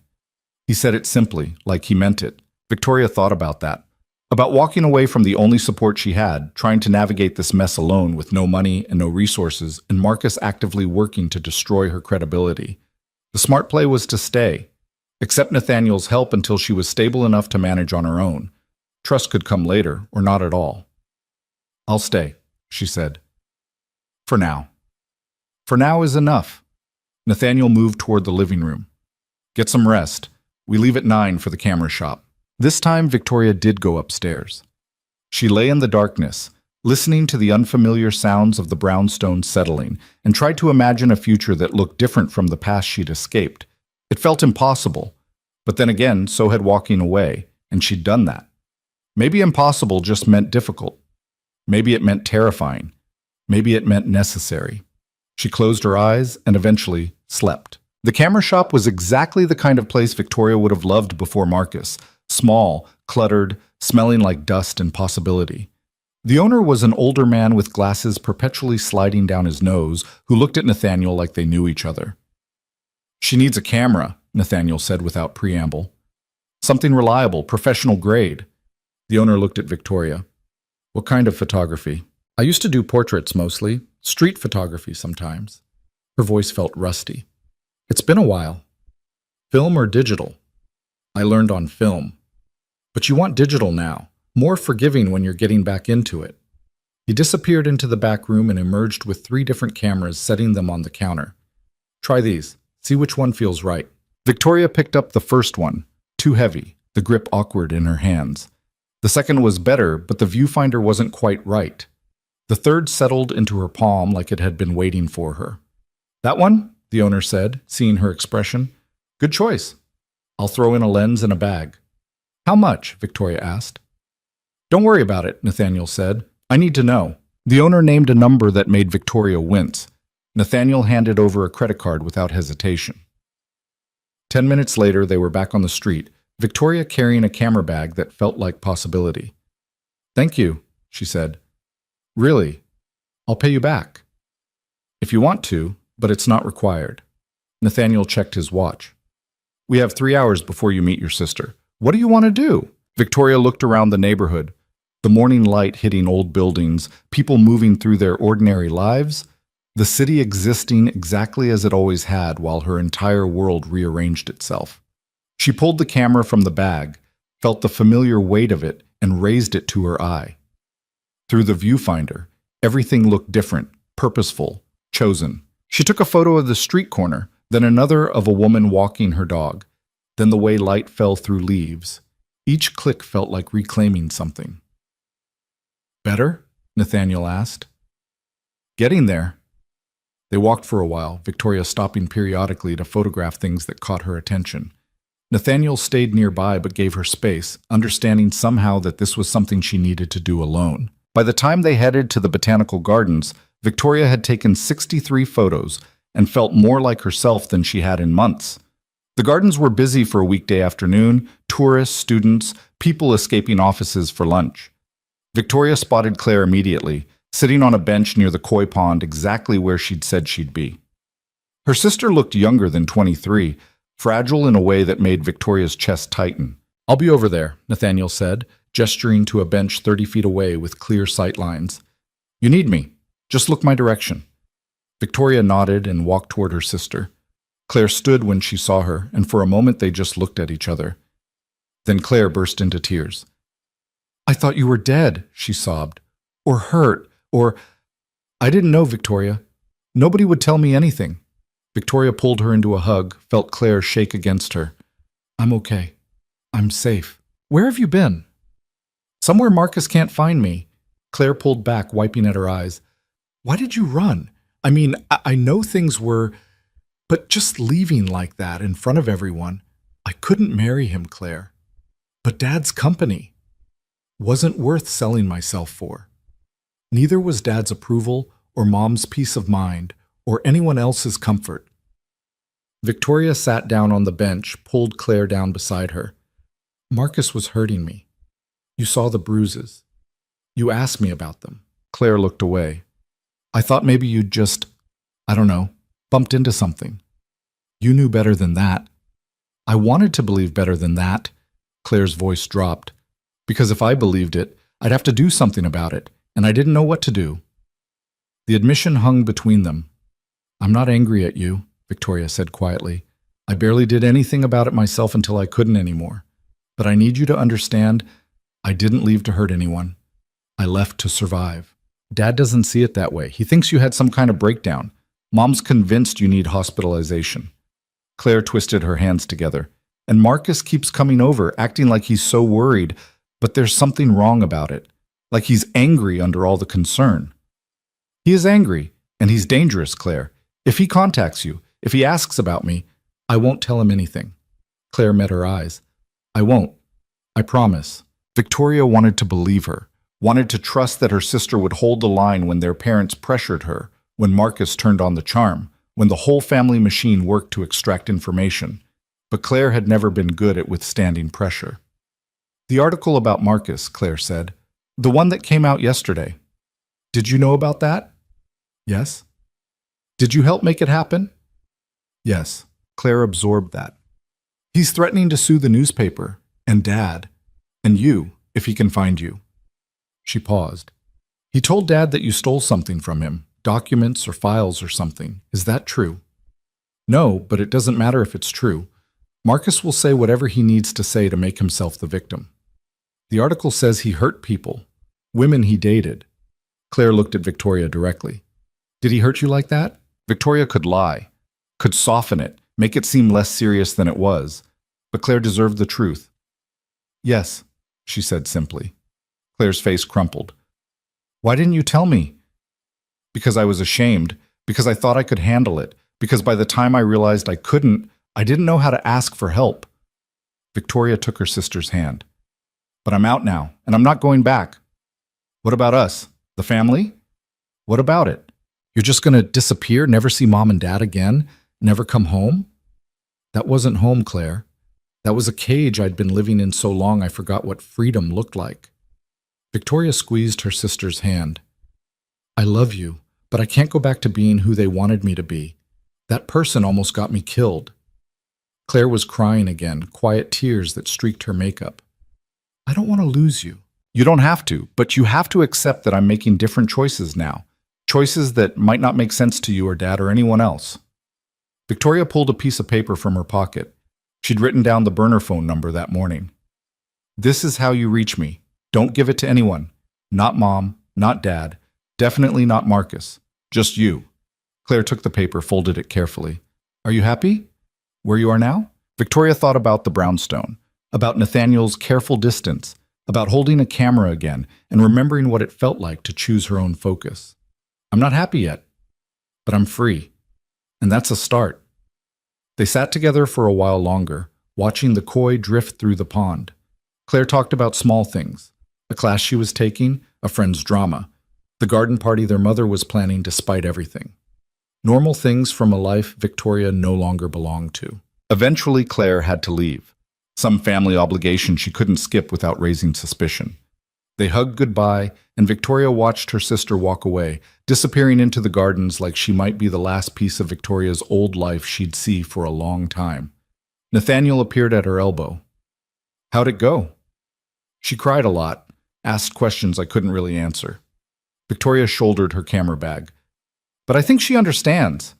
He said it simply, like he meant it. Victoria thought about that. About walking away from the only support she had, trying to navigate this mess alone with no money and no resources, and Marcus actively working to destroy her credibility. The smart play was to stay, accept Nathaniel's help until she was stable enough to manage on her own. Trust could come later, or not at all. I'll stay, she said. For now. For now is enough. Nathaniel moved toward the living room. Get some rest. We leave at 9 for the camera shop. This time, Victoria did go upstairs. She lay in the darkness, listening to the unfamiliar sounds of the brownstone settling, and tried to imagine a future that looked different from the past she'd escaped. It felt impossible, but then again, so had walking away, and she'd done that. Maybe impossible just meant difficult. Maybe it meant terrifying. Maybe it meant necessary. She closed her eyes and eventually slept. The camera shop was exactly the kind of place Victoria would have loved before Marcus. Small, cluttered, smelling like dust and possibility. The owner was an older man with glasses perpetually sliding down his nose, who looked at Nathaniel like they knew each other. She needs a camera, Nathaniel said without preamble. Something reliable, professional grade. The owner looked at Victoria. What kind of photography? I used to do portraits mostly, street photography sometimes. Her voice felt rusty. It's been a while. Film or digital? I learned on film. But you want digital now, more forgiving when you're getting back into it. He disappeared into the back room and emerged with 3 different cameras, setting them on the counter. Try these. See which one feels right. Victoria picked up the first one, too heavy, the grip awkward in her hands. The second was better, but the viewfinder wasn't quite right. The third settled into her palm like it had been waiting for her. That one? The owner said, seeing her expression. Good choice. I'll throw in a lens and a bag. How much? Victoria asked. Don't worry about it, Nathaniel said. I need to know. The owner named a number that made Victoria wince. Nathaniel handed over a credit card without hesitation. 10 minutes later, they were back on the street, Victoria carrying a camera bag that felt like possibility. Thank you, she said. Really? I'll pay you back. If you want to, but it's not required. Nathaniel checked his watch. We have 3 hours before you meet your sister. What do you want to do? Victoria looked around the neighborhood. The morning light hitting old buildings, people moving through their ordinary lives, the city existing exactly as it always had while her entire world rearranged itself. She pulled the camera from the bag, felt the familiar weight of it, and raised it to her eye. Through the viewfinder, everything looked different, purposeful, chosen. She took a photo of the street corner, then another of a woman walking her dog, then the way light fell through leaves. Each click felt like reclaiming something. Better? Nathaniel asked. Getting there. They walked for a while, Victoria stopping periodically to photograph things that caught her attention. Nathaniel stayed nearby but gave her space, understanding somehow that this was something she needed to do alone. By the time they headed to the botanical gardens, Victoria had taken 63 photos and felt more like herself than she had in months. The gardens were busy for a weekday afternoon, tourists, students, people escaping offices for lunch. Victoria spotted Claire immediately, sitting on a bench near the koi pond exactly where she'd said she'd be. Her sister looked younger than 23, fragile in a way that made Victoria's chest tighten. I'll be over there, Nathaniel said, gesturing to a bench 30 feet away with clear sight lines. You need me. Just look my direction. Victoria nodded and walked toward her sister. Claire stood when she saw her, and for a moment they just looked at each other. Then Claire burst into tears. I thought you were dead, she sobbed. Or hurt, or... I didn't know, Victoria. Nobody would tell me anything. Victoria pulled her into a hug, felt Claire shake against her. I'm okay. I'm safe. Where have you been? Somewhere Marcus can't find me. Claire pulled back, wiping at her eyes. Why did you run? I mean, I know things were... But just leaving like that in front of everyone, I couldn't marry him, Claire. But Dad's company wasn't worth selling myself for. Neither was Dad's approval or Mom's peace of mind or anyone else's comfort. Victoria sat down on the bench, pulled Claire down beside her. Marcus was hurting me. You saw the bruises. You asked me about them. Claire looked away. I thought maybe you'd just, I don't know, bumped into something. You knew better than that. I wanted to believe better than that. Claire's voice dropped. Because if I believed it, I'd have to do something about it, and I didn't know what to do. The admission hung between them. I'm not angry at you, Victoria said quietly. I barely did anything about it myself until I couldn't anymore. But I need you to understand, I didn't leave to hurt anyone. I left to survive. Dad doesn't see it that way. He thinks you had some kind of breakdown. Mom's convinced you need hospitalization. Claire twisted her hands together. And Marcus keeps coming over, acting like he's so worried, but there's something wrong about it. Like he's angry under all the concern. He is angry, and he's dangerous, Claire. If he contacts you, if he asks about me, I won't tell him anything. Claire met her eyes. I won't. I promise. Victoria wanted to believe her, wanted to trust that her sister would hold the line when their parents pressured her, when Marcus turned on the charm, when the whole family machine worked to extract information. But Claire had never been good at withstanding pressure. The article about Marcus, Claire said. The one that came out yesterday. Did you know about that? Yes. Did you help make it happen? Yes. Claire absorbed that. He's threatening to sue the newspaper, and Dad, and you, if he can find you. She paused. He told Dad that you stole something from him, documents or files or something. Is that true? No, but it doesn't matter if it's true. Marcus will say whatever he needs to say to make himself the victim. The article says he hurt people, women he dated. Claire looked at Victoria directly. Did he hurt you like that? Victoria could lie, could soften it, make it seem less serious than it was. But Claire deserved the truth. Yes, she said simply. Claire's face crumpled. Why didn't you tell me? Because I was ashamed, because I thought I could handle it, because by the time I realized I couldn't, I didn't know how to ask for help. Victoria took her sister's hand. But I'm out now, and I'm not going back. What about us? The family? What about it? You're just going to disappear, never see Mom and Dad again, never come home? That wasn't home, Claire. That was a cage I'd been living in so long I forgot what freedom looked like. Victoria squeezed her sister's hand. I love you, but I can't go back to being who they wanted me to be. That person almost got me killed. Claire was crying again, quiet tears that streaked her makeup. I don't want to lose you. You don't have to, but you have to accept that I'm making different choices now. Choices that might not make sense to you or Dad or anyone else. Victoria pulled a piece of paper from her pocket. She'd written down the burner phone number that morning. This is how you reach me. Don't give it to anyone. Not Mom, not Dad, definitely not Marcus. Just you. Claire took the paper, folded it carefully. Are you happy? Where you are now? Victoria thought about the brownstone, about Nathaniel's careful distance, about holding a camera again and remembering what it felt like to choose her own focus. I'm not happy yet, but I'm free. And that's a start. They sat together for a while longer, watching the koi drift through the pond. Claire talked about small things, a class she was taking, a friend's drama, the garden party their mother was planning despite everything. Normal things from a life Victoria no longer belonged to. Eventually, Claire had to leave. Some family obligation she couldn't skip without raising suspicion. They hugged goodbye, and Victoria watched her sister walk away, disappearing into the gardens like she might be the last piece of Victoria's old life she'd see for a long time. Nathaniel appeared at her elbow. How'd it go? She cried a lot, asked questions I couldn't really answer. Victoria shouldered her camera bag. But I think she understands.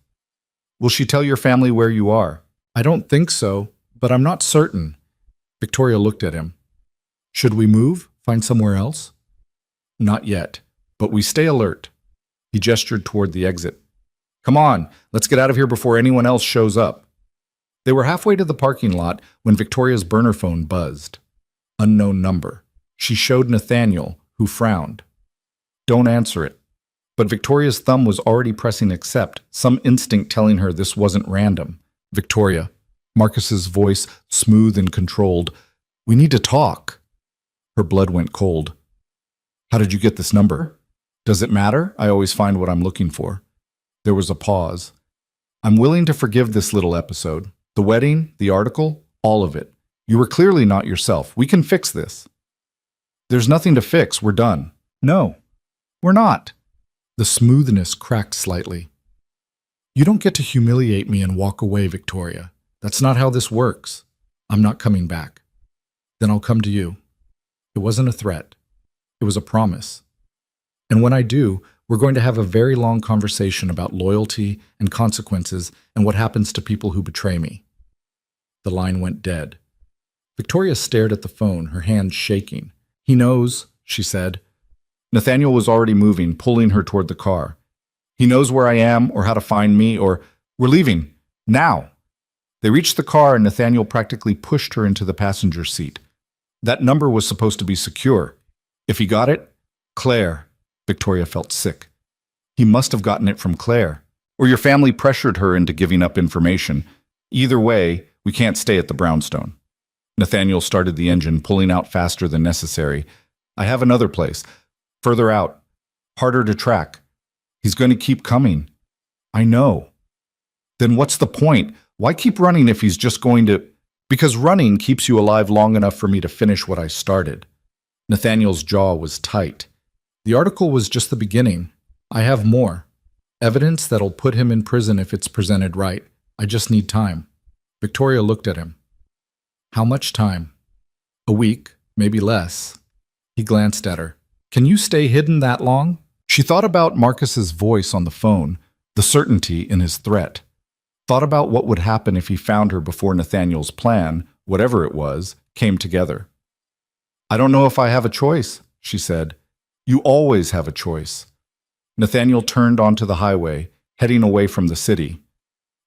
Will she tell your family where you are? I don't think so, but I'm not certain. Victoria looked at him. Should we move? Find somewhere else? Not yet, but we stay alert. He gestured toward the exit. Come on, let's get out of here before anyone else shows up. They were halfway to the parking lot when Victoria's burner phone buzzed. Unknown number. She showed Nathaniel, who frowned. Don't answer it. But Victoria's thumb was already pressing accept, some instinct telling her this wasn't random. Victoria, Marcus's voice smooth and controlled. We need to talk. Her blood went cold. How did you get this number? Does it matter? I always find what I'm looking for. There was a pause. I'm willing to forgive this little episode. The wedding, the article, all of it. You were clearly not yourself. We can fix this. There's nothing to fix. We're done. No, we're not. The smoothness cracked slightly. You don't get to humiliate me and walk away, Victoria. That's not how this works. I'm not coming back. Then I'll come to you. It wasn't a threat. It was a promise. And when I do, we're going to have a very long conversation about loyalty and consequences and what happens to people who betray me. The line went dead. Victoria stared at the phone, her hands shaking. He knows, she said. Nathaniel was already moving, pulling her toward the car. He knows where I am or how to find me or we're leaving. Now. They reached the car and Nathaniel practically pushed her into the passenger seat. That number was supposed to be secure. If he got it, Claire. Victoria felt sick. He must have gotten it from Claire. Or your family pressured her into giving up information. Either way, we can't stay at the brownstone. Nathaniel started the engine, pulling out faster than necessary. I have another place. Further out. Harder to track. He's going to keep coming. I know. Then what's the point? Why keep running if he's just going to... Because running keeps you alive long enough for me to finish what I started. Nathaniel's jaw was tight. The article was just the beginning. I have more. Evidence that'll put him in prison if it's presented right. I just need time. Victoria looked at him. How much time? A week, maybe less. He glanced at her. Can you stay hidden that long? She thought about Marcus's voice on the phone, the certainty in his threat. Thought about what would happen if he found her before Nathaniel's plan, whatever it was, came together. I don't know if I have a choice, she said. You always have a choice. Nathaniel turned onto the highway, heading away from the city.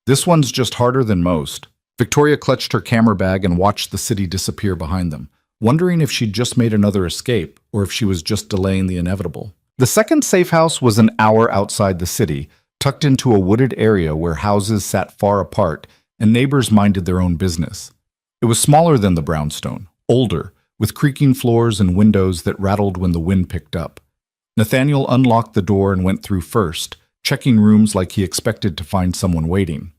This one's just harder than most. Victoria clutched her camera bag and watched the city disappear behind them, wondering if she'd just made another escape or if she was just delaying the inevitable. The second safe house was an hour outside the city, tucked into a wooded area where houses sat far apart and neighbors minded their own business. It was smaller than the brownstone, older, with creaking floors and windows that rattled when the wind picked up. Nathaniel unlocked the door and went through first, checking rooms like he expected to find someone waiting.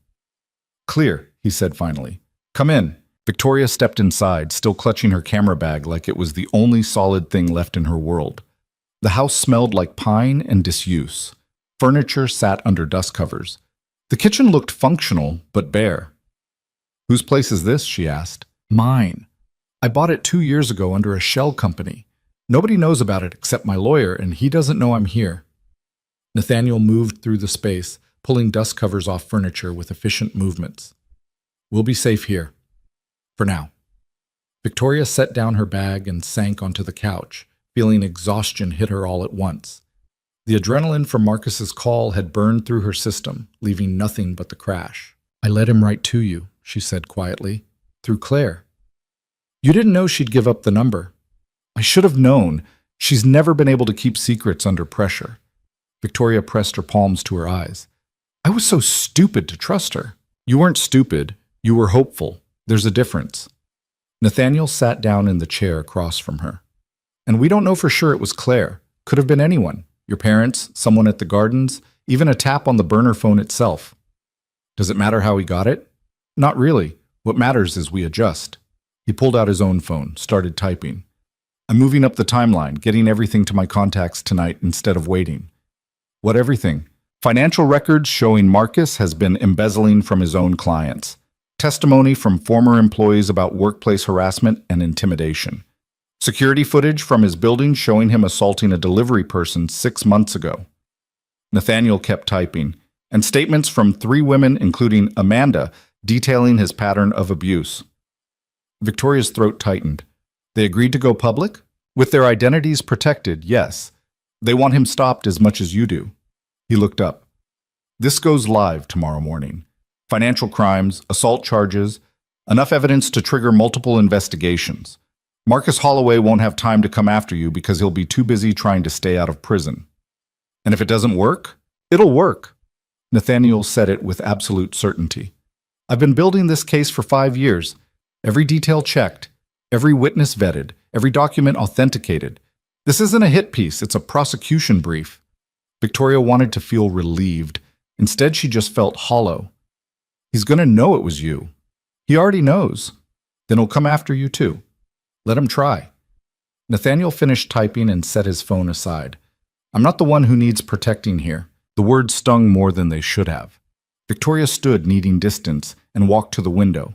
Clear, he said finally. Come in. Victoria stepped inside, still clutching her camera bag like it was the only solid thing left in her world. The house smelled like pine and disuse. Furniture sat under dust covers. The kitchen looked functional, but bare. Whose place is this? She asked. Mine. I bought it 2 years ago under a shell company. Nobody knows about it except my lawyer, and he doesn't know I'm here. Nathaniel moved through the space, pulling dust covers off furniture with efficient movements. We'll be safe here. For now. Victoria set down her bag and sank onto the couch, feeling exhaustion hit her all at once. The adrenaline from Marcus's call had burned through her system, leaving nothing but the crash. I led him right to you, she said quietly. Through Claire. You didn't know she'd give up the number. I should have known. She's never been able to keep secrets under pressure. Victoria pressed her palms to her eyes. I was so stupid to trust her. You weren't stupid. You were hopeful. There's a difference. Nathaniel sat down in the chair across from her. And we don't know for sure it was Claire. Could have been anyone. Your parents, someone at the gardens, even a tap on the burner phone itself. Does it matter how he got it? Not really. What matters is we adjust. He pulled out his own phone, started typing. I'm moving up the timeline, getting everything to my contacts tonight instead of waiting. What everything? Financial records showing Marcus has been embezzling from his own clients. Testimony from former employees about workplace harassment and intimidation. Security footage from his building showing him assaulting a delivery person 6 months ago. Nathaniel kept typing, and statements from 3 women, including Amanda, detailing his pattern of abuse. Victoria's throat tightened. They agreed to go public? With their identities protected, yes. They want him stopped as much as you do. He looked up. This goes live tomorrow morning. Financial crimes, assault charges, enough evidence to trigger multiple investigations. Marcus Holloway won't have time to come after you because he'll be too busy trying to stay out of prison. And if it doesn't work, it'll work. Nathaniel said it with absolute certainty. I've been building this case for 5 years. Every detail checked, every witness vetted, every document authenticated. This isn't a hit piece, it's a prosecution brief. Victoria wanted to feel relieved. Instead, she just felt hollow. He's going to know it was you. He already knows. Then he'll come after you too. Let him try. Nathaniel finished typing and set his phone aside. I'm not the one who needs protecting here. The words stung more than they should have. Victoria stood, needing distance, and walked to the window.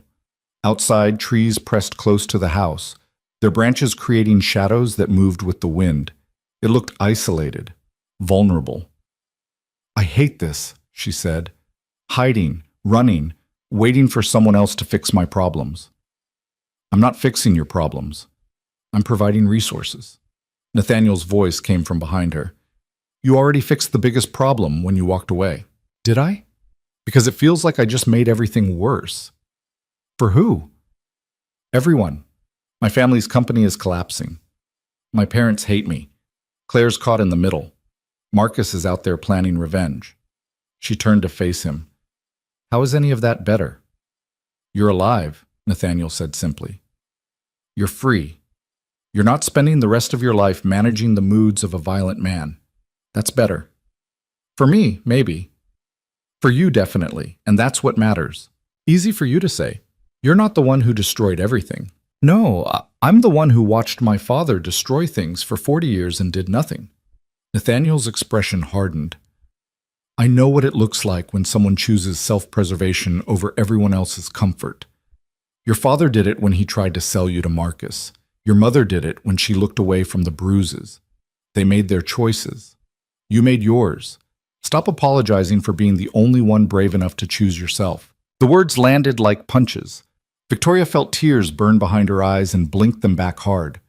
Outside, trees pressed close to the house, their branches creating shadows that moved with the wind. It looked isolated, vulnerable. I hate this, she said. Hiding, running, waiting for someone else to fix my problems. I'm not fixing your problems. I'm providing resources. Nathaniel's voice came from behind her. You already fixed the biggest problem when you walked away. Did I? Because it feels like I just made everything worse. For who? Everyone. My family's company is collapsing. My parents hate me. Claire's caught in the middle. Marcus is out there planning revenge. She turned to face him. How is any of that better? You're alive, Nathaniel said simply. You're free. You're not spending the rest of your life managing the moods of a violent man. That's better. For me, maybe. For you, definitely, and that's what matters. Easy for you to say. You're not the one who destroyed everything. No, I'm the one who watched my father destroy things for 40 years and did nothing. Nathaniel's expression hardened. I know what it looks like when someone chooses self-preservation over everyone else's comfort. Your father did it when he tried to sell you to Marcus. Your mother did it when she looked away from the bruises. They made their choices. You made yours. Stop apologizing for being the only one brave enough to choose yourself. The words landed like punches. Victoria felt tears burn behind her eyes and blinked them back hard.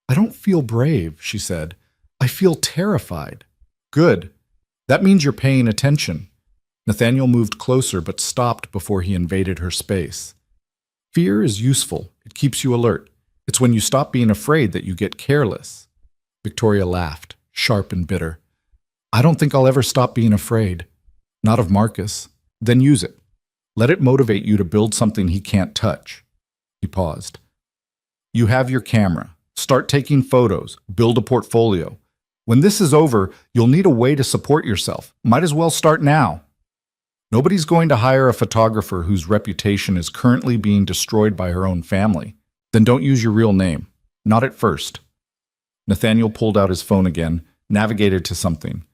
I don't feel brave, she said. I feel terrified. Good. That means you're paying attention. Nathaniel moved closer but stopped before he invaded her space. Fear is useful. It keeps you alert. It's when you stop being afraid that you get careless. Victoria laughed, sharp and bitter. I don't think I'll ever stop being afraid. Not of Marcus. Then use it. Let it motivate you to build something he can't touch. He paused. You have your camera. Start taking photos. Build a portfolio. When this is over, you'll need a way to support yourself. Might as well start now. Nobody's going to hire a photographer whose reputation is currently being destroyed by her own family. Then don't use your real name. Not at first. Nathaniel pulled out his phone again, navigated to something.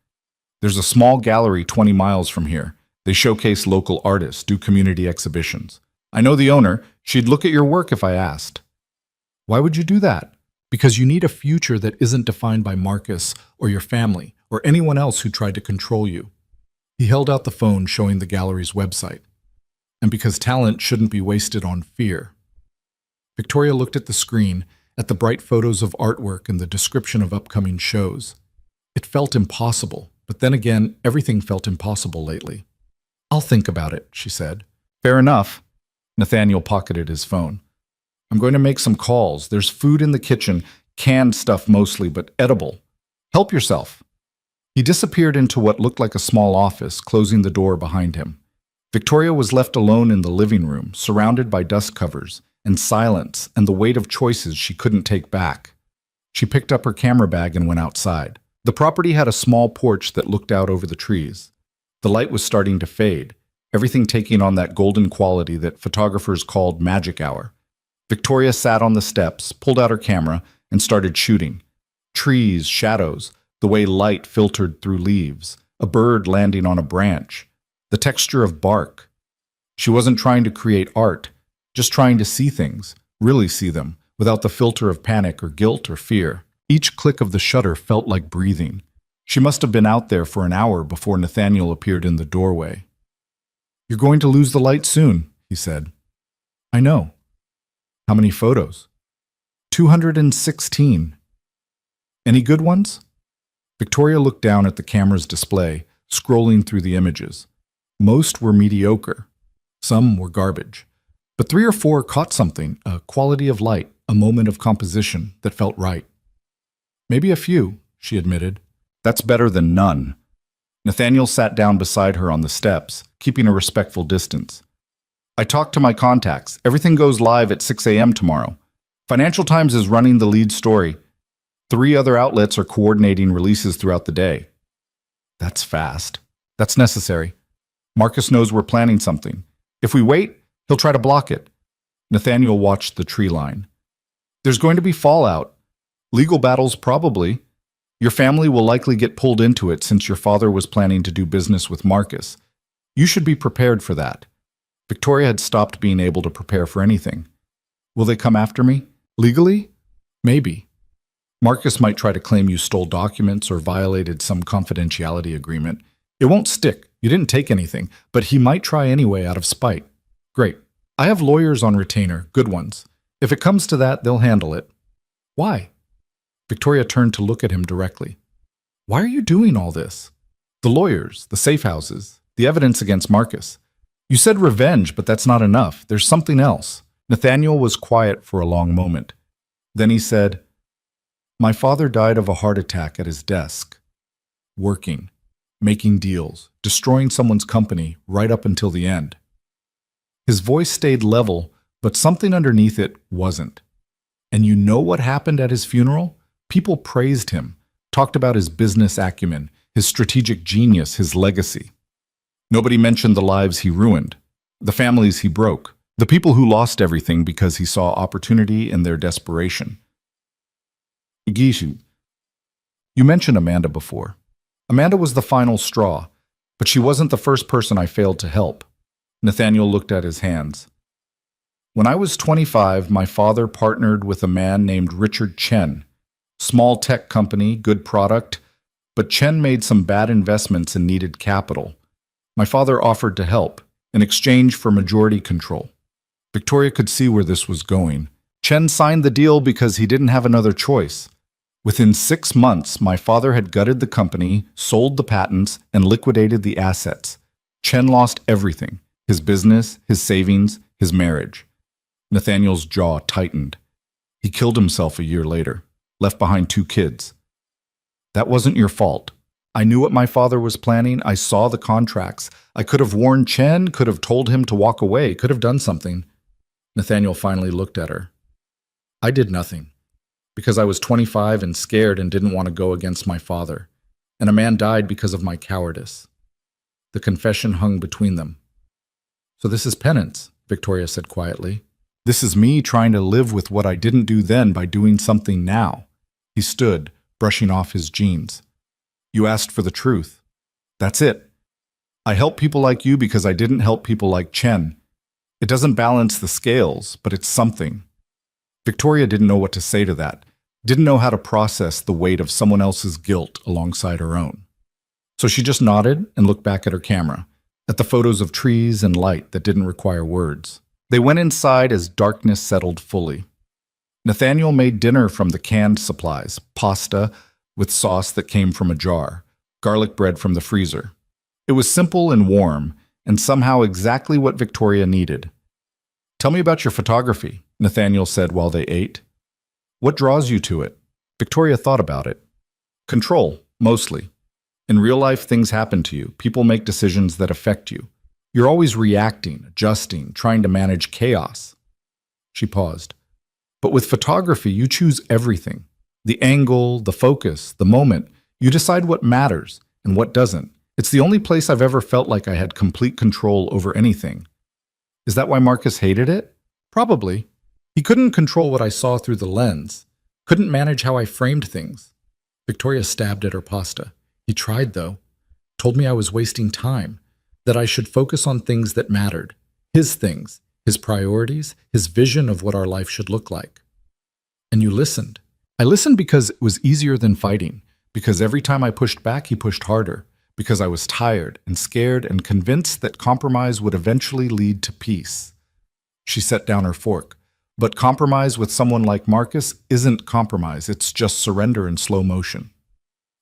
There's a small gallery 20 miles from here. They showcase local artists, do community exhibitions. I know the owner. She'd look at your work if I asked. Why would you do that? Because you need a future that isn't defined by Marcus or your family or anyone else who tried to control you. He held out the phone showing the gallery's website. And because talent shouldn't be wasted on fear. Victoria looked at the screen, at the bright photos of artwork and the description of upcoming shows. It felt impossible, but then again, everything felt impossible lately. I'll think about it, she said. Fair enough. Nathaniel pocketed his phone. I'm going to make some calls. There's food in the kitchen, canned stuff mostly, but edible. Help yourself. He disappeared into what looked like a small office, closing the door behind him. Victoria was left alone in the living room, surrounded by dust covers, and silence, and the weight of choices she couldn't take back. She picked up her camera bag and went outside. The property had a small porch that looked out over the trees. The light was starting to fade, everything taking on that golden quality that photographers called magic hour. Victoria sat on the steps, pulled out her camera, and started shooting. Trees, shadows, the way light filtered through leaves, a bird landing on a branch, the texture of bark. She wasn't trying to create art, just trying to see things, really see them, without the filter of panic or guilt or fear. Each click of the shutter felt like breathing. She must have been out there for an hour before Nathaniel appeared in the doorway. You're going to lose the light soon, he said. I know. How many photos? 216. Any good ones? Victoria looked down at the camera's display, scrolling through the images. Most were mediocre. Some were garbage. But 3 or 4 caught something, a quality of light, a moment of composition that felt right. Maybe a few, she admitted. That's better than none. Nathaniel sat down beside her on the steps, keeping a respectful distance. I talked to my contacts. Everything goes live at 6 a.m. tomorrow. Financial Times is running the lead story. 3 other outlets are coordinating releases throughout the day. That's fast. That's necessary. Marcus knows we're planning something. If we wait, he'll try to block it. Nathaniel watched the tree line. There's going to be fallout. Legal battles, probably. Your family will likely get pulled into it since your father was planning to do business with Marcus. You should be prepared for that. Victoria had stopped being able to prepare for anything. Will they come after me? Legally? Maybe. Marcus might try to claim you stole documents or violated some confidentiality agreement. It won't stick. You didn't take anything, but he might try anyway out of spite. Great. I have lawyers on retainer, good ones. If it comes to that, they'll handle it. Why? Victoria turned to look at him directly. Why are you doing all this? The lawyers, the safe houses, the evidence against Marcus. You said revenge, but that's not enough. There's something else. Nathaniel was quiet for a long moment. Then he said, My father died of a heart attack at his desk. Working, making deals, destroying someone's company right up until the end. His voice stayed level, but something underneath it wasn't. And you know what happened at his funeral? People praised him, talked about his business acumen, his strategic genius, his legacy. Nobody mentioned the lives he ruined, the families he broke, the people who lost everything because he saw opportunity in their desperation. Igishu, you mentioned Amanda before. Amanda was the final straw, but she wasn't the first person I failed to help. Nathaniel looked at his hands. When I was 25, my father partnered with a man named Richard Chen. Small tech company, good product, but Chen made some bad investments and needed capital. My father offered to help, in exchange for majority control. Victoria could see where this was going. Chen signed the deal because he didn't have another choice. Within 6 months, my father had gutted the company, sold the patents, and liquidated the assets. Chen lost everything, his business, his savings, his marriage. Nathaniel's jaw tightened. He killed himself a year later, left behind 2 kids. That wasn't your fault. I knew what my father was planning. I saw the contracts. I could have warned Chen, could have told him to walk away, could have done something. Nathaniel finally looked at her. I did nothing, because I was 25 and scared and didn't want to go against my father. And a man died because of my cowardice. The confession hung between them. So this is penance, Victoria said quietly. This is me trying to live with what I didn't do then by doing something now. He stood, brushing off his jeans. You asked for the truth. That's it. I help people like you because I didn't help people like Chen. It doesn't balance the scales, but it's something. Victoria didn't know what to say to that, didn't know how to process the weight of someone else's guilt alongside her own. So she just nodded and looked back at her camera, at the photos of trees and light that didn't require words. They went inside as darkness settled fully. Nathaniel made dinner from the canned supplies, pasta with sauce that came from a jar, garlic bread from the freezer. It was simple and warm, and somehow exactly what Victoria needed. Tell me about your photography, Nathaniel said while they ate. What draws you to it? Victoria thought about it. Control, mostly. In real life, things happen to you. People make decisions that affect you. You're always reacting, adjusting, trying to manage chaos. She paused. But with photography, you choose everything. The angle, the focus, the moment. You decide what matters and what doesn't. It's the only place I've ever felt like I had complete control over anything. Is that why Marcus hated it? Probably. He couldn't control what I saw through the lens. Couldn't manage how I framed things. Victoria stabbed at her pasta. He tried, though. Told me I was wasting time. That I should focus on things that mattered. His things. His priorities. His vision of what our life should look like. And you listened. I listened because it was easier than fighting. Because every time I pushed back, he pushed harder. Because I was tired and scared and convinced that compromise would eventually lead to peace. She set down her fork. But compromise with someone like Marcus isn't compromise, it's just surrender in slow motion.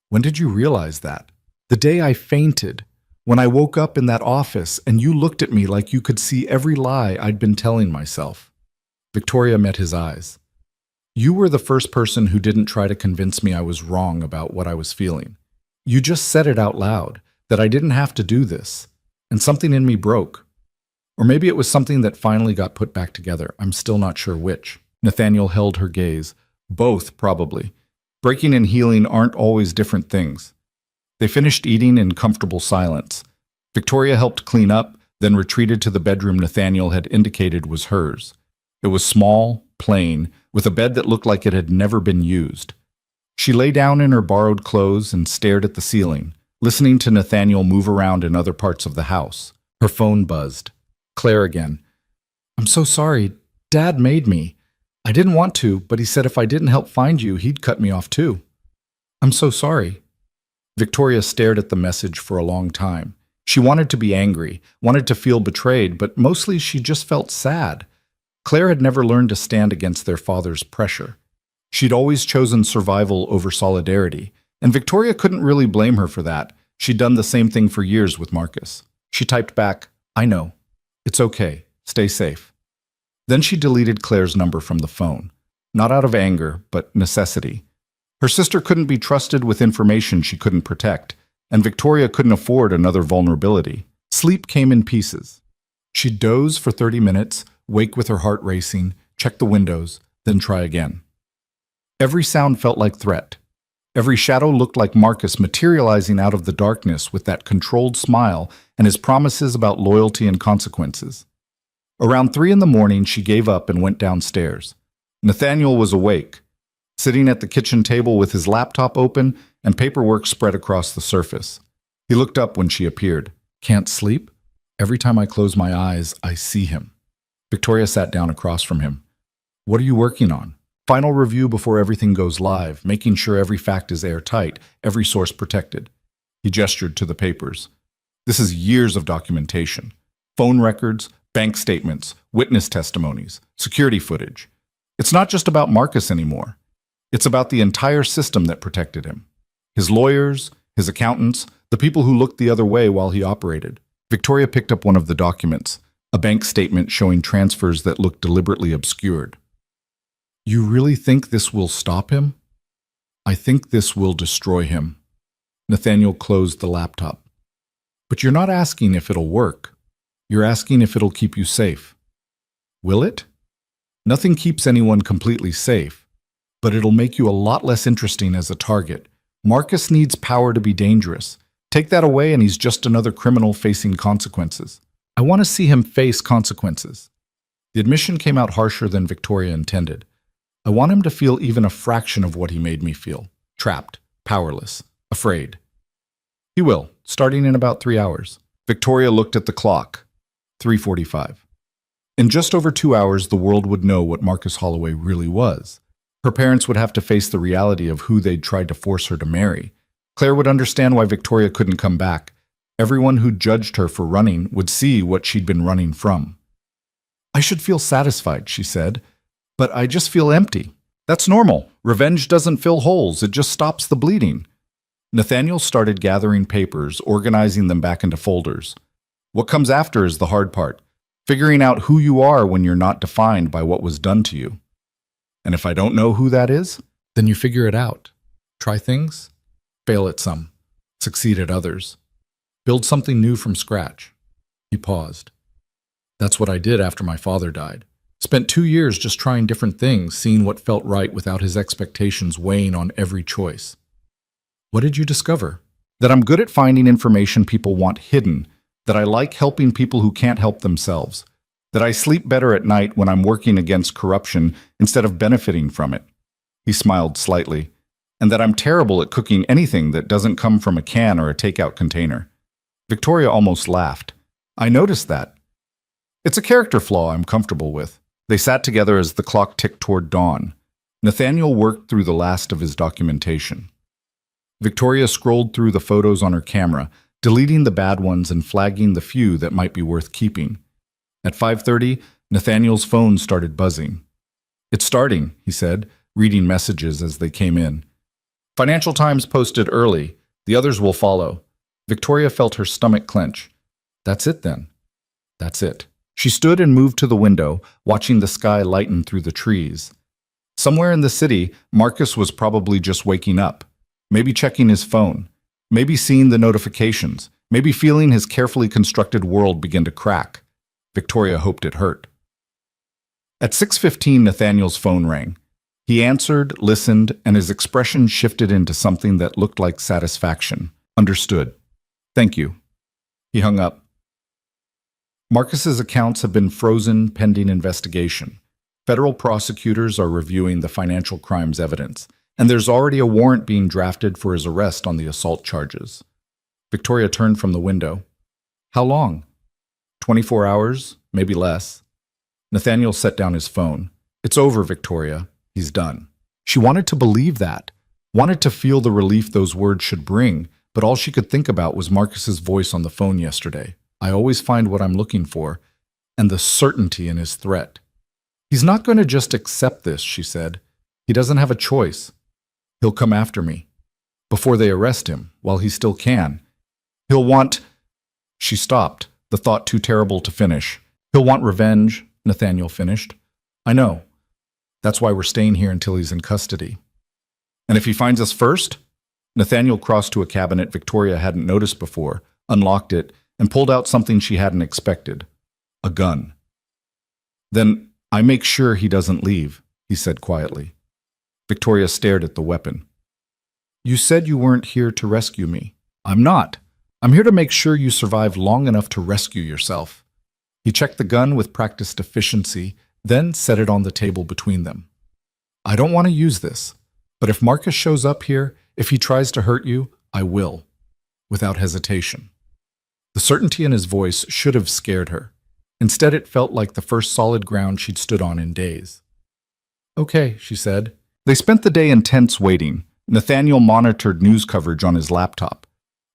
When did you realize that? The day I fainted, when I woke up in that office and you looked at me like you could see every lie I'd been telling myself. Victoria met his eyes. You were the first person who didn't try to convince me I was wrong about what I was feeling. You just said it out loud, that I didn't have to do this, and something in me broke. Or maybe it was something that finally got put back together. I'm still not sure which. Nathaniel held her gaze. Both, probably. Breaking and healing aren't always different things. They finished eating in comfortable silence. Victoria helped clean up, then retreated to the bedroom Nathaniel had indicated was hers. It was small, plain, with a bed that looked like it had never been used. She lay down in her borrowed clothes and stared at the ceiling, listening to Nathaniel move around in other parts of the house. Her phone buzzed. Claire again. I'm so sorry. Dad made me. I didn't want to, but he said if I didn't help find you, he'd cut me off too. I'm so sorry. Victoria stared at the message for a long time. She wanted to be angry, wanted to feel betrayed, but mostly she just felt sad. Claire had never learned to stand against their father's pressure. She'd always chosen survival over solidarity, and Victoria couldn't really blame her for that. She'd done the same thing for years with Marcus. She typed back, I know. It's okay. Stay safe. Then she deleted Claire's number from the phone. Not out of anger, but necessity. Her sister couldn't be trusted with information she couldn't protect, and Victoria couldn't afford another vulnerability. Sleep came in pieces. She'd doze for 30 minutes, wake with her heart racing, check the windows, then try again. Every sound felt like threat. Every shadow looked like Marcus materializing out of the darkness with that controlled smile and his promises about loyalty and consequences. Around 3 a.m, she gave up and went downstairs. Nathaniel was awake, sitting at the kitchen table with his laptop open and paperwork spread across the surface. He looked up when she appeared. Can't sleep? Every time I close my eyes, I see him. Victoria sat down across from him. What are you working on? Final review before everything goes live, making sure every fact is airtight, every source protected. He gestured to the papers. This is years of documentation. Phone records, bank statements, witness testimonies, security footage. It's not just about Marcus anymore. It's about the entire system that protected him. His lawyers, his accountants, the people who looked the other way while he operated. Victoria picked up one of the documents, a bank statement showing transfers that looked deliberately obscured. You really think this will stop him? I think this will destroy him. Nathaniel closed the laptop. But you're not asking if it'll work. You're asking if it'll keep you safe. Will it? Nothing keeps anyone completely safe, but it'll make you a lot less interesting as a target. Marcus needs power to be dangerous. Take that away and he's just another criminal facing consequences. I want to see him face consequences. The admission came out harsher than Victoria intended. I want him to feel even a fraction of what he made me feel. Trapped, powerless, afraid. He will, starting in about 3 hours. Victoria looked at the clock. 3:45. In just over 2 hours, the world would know what Marcus Holloway really was. Her parents would have to face the reality of who they'd tried to force her to marry. Claire would understand why Victoria couldn't come back. Everyone who judged her for running would see what she'd been running from. I should feel satisfied, she said, but I just feel empty. That's normal. Revenge doesn't fill holes, it just stops the bleeding. Nathaniel started gathering papers, organizing them back into folders. What comes after is the hard part, figuring out who you are when you're not defined by what was done to you. And if I don't know who that is, then you figure it out. Try things, fail at some, succeed at others. Build something new from scratch. He paused. That's what I did after my father died. Spent 2 years just trying different things, seeing what felt right without his expectations weighing on every choice. What did you discover? That I'm good at finding information people want hidden, that I like helping people who can't help themselves, that I sleep better at night when I'm working against corruption instead of benefiting from it. He smiled slightly. And that I'm terrible at cooking anything that doesn't come from a can or a takeout container. Victoria almost laughed. I noticed that. It's a character flaw I'm comfortable with. They sat together as the clock ticked toward dawn. Nathaniel worked through the last of his documentation. Victoria scrolled through the photos on her camera, deleting the bad ones and flagging the few that might be worth keeping. At 5:30, Nathaniel's phone started buzzing. It's starting, he said, reading messages as they came in. Financial Times posted early. The others will follow. Victoria felt her stomach clench. That's it then. That's it. She stood and moved to the window, watching the sky lighten through the trees. Somewhere in the city, Marcus was probably just waking up, maybe checking his phone, maybe seeing the notifications, maybe feeling his carefully constructed world begin to crack. Victoria hoped it hurt. At 6:15, Nathaniel's phone rang. He answered, listened, and his expression shifted into something that looked like satisfaction. Understood. Thank you. He hung up. Marcus's accounts have been frozen pending investigation. Federal prosecutors are reviewing the financial crimes evidence, and there's already a warrant being drafted for his arrest on the assault charges. Victoria turned from the window. How long? 24 hours, maybe less. Nathaniel set down his phone. It's over, Victoria. He's done. She wanted to believe that, wanted to feel the relief those words should bring, but all she could think about was Marcus's voice on the phone yesterday. I always find what I'm looking for, and the certainty in his threat. He's not going to just accept this, she said. He doesn't have a choice. He'll come after me. Before they arrest him, while he still can. He'll want... She stopped, the thought too terrible to finish. He'll want revenge, Nathaniel finished. I know. That's why we're staying here until he's in custody. And if he finds us first? Nathaniel crossed to a cabinet Victoria hadn't noticed before, unlocked it, and pulled out something she hadn't expected. A gun. Then I make sure he doesn't leave, he said quietly. Victoria stared at the weapon. You said you weren't here to rescue me. I'm not. I'm here to make sure you survive long enough to rescue yourself. He checked the gun with practiced efficiency, then set it on the table between them. I don't want to use this, but if Marcus shows up here, if he tries to hurt you, I will, without hesitation. The certainty in his voice should have scared her. Instead, it felt like the first solid ground she'd stood on in days. Okay, she said. They spent the day in tense waiting. Nathaniel monitored news coverage on his laptop.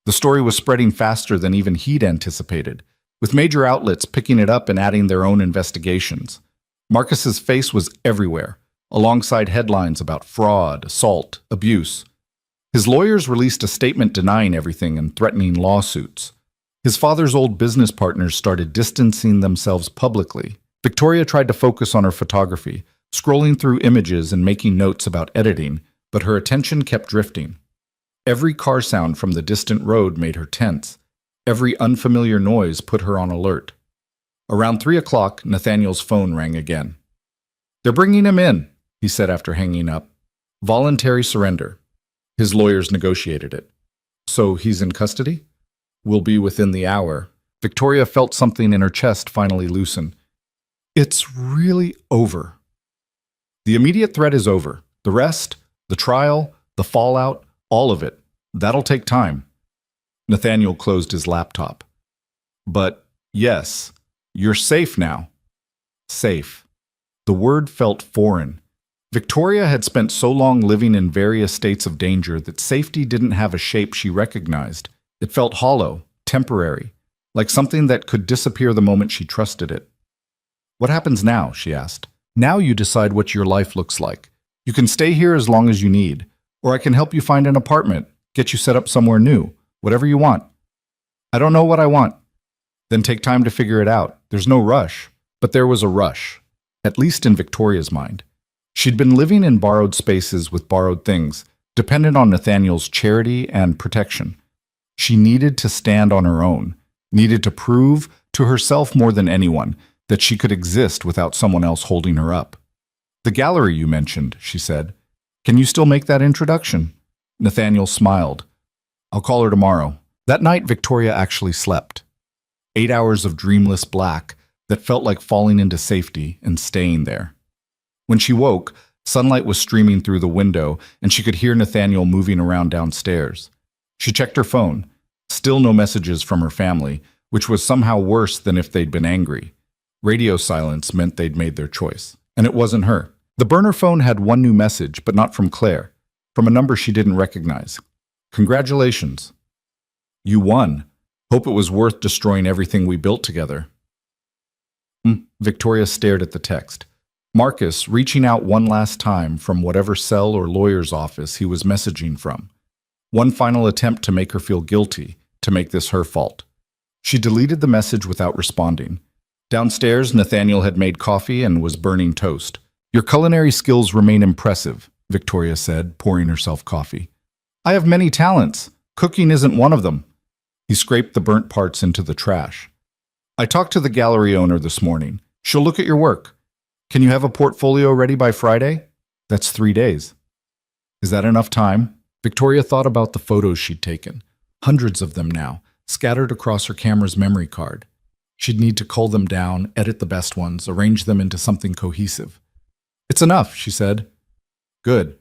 The story was spreading faster than even he'd anticipated, with major outlets picking it up and adding their own investigations. Marcus's face was everywhere, alongside headlines about fraud, assault, abuse. His lawyers released a statement denying everything and threatening lawsuits. His father's old business partners started distancing themselves publicly. Victoria tried to focus on her photography, scrolling through images and making notes about editing, but her attention kept drifting. Every car sound from the distant road made her tense. Every unfamiliar noise put her on alert. Around 3 o'clock, Nathaniel's phone rang again. They're bringing him in, he said after hanging up. Voluntary surrender. His lawyers negotiated it. So he's in custody? Will be within the hour. Victoria felt something in her chest finally loosen. It's really over. The immediate threat is over. The rest, the trial, the fallout, all of it. That'll take time. Nathaniel closed his laptop. But yes, you're safe now. Safe. The word felt foreign. Victoria had spent so long living in various states of danger that safety didn't have a shape she recognized. It felt hollow, temporary, like something that could disappear the moment she trusted it. What happens now? She asked. Now you decide what your life looks like. You can stay here as long as you need, or I can help you find an apartment, get you set up somewhere new, whatever you want. I don't know what I want. Then take time to figure it out. There's no rush. But there was a rush, at least in Victoria's mind. She'd been living in borrowed spaces with borrowed things, dependent on Nathaniel's charity and protection. She needed to stand on her own, needed to prove to herself more than anyone that she could exist without someone else holding her up. The gallery you mentioned, she said. Can you still make that introduction? Nathaniel smiled. I'll call her tomorrow. That night, Victoria actually slept. 8 hours of dreamless black that felt like falling into safety and staying there. When she woke, sunlight was streaming through the window and she could hear Nathaniel moving around downstairs. She checked her phone. Still no messages from her family, which was somehow worse than if they'd been angry. Radio silence meant they'd made their choice. And it wasn't her. The burner phone had one new message, but not from Claire, from a number she didn't recognize. Congratulations. You won. Hope it was worth destroying everything we built together. Victoria stared at the text. Marcus reaching out one last time from whatever cell or lawyer's office he was messaging from. One final attempt to make her feel guilty, to make this her fault. She deleted the message without responding. Downstairs, Nathaniel had made coffee and was burning toast. "Your culinary skills remain impressive," Victoria said, pouring herself coffee. "I have many talents. Cooking isn't one of them." He scraped the burnt parts into the trash. "I talked to the gallery owner this morning. She'll look at your work. Can you have a portfolio ready by Friday?" "That's 3 days." "Is that enough time?" Victoria thought about the photos she'd taken. Hundreds of them now, scattered across her camera's memory card. She'd need to cull them down, edit the best ones, arrange them into something cohesive. "It's enough," she said. "Good.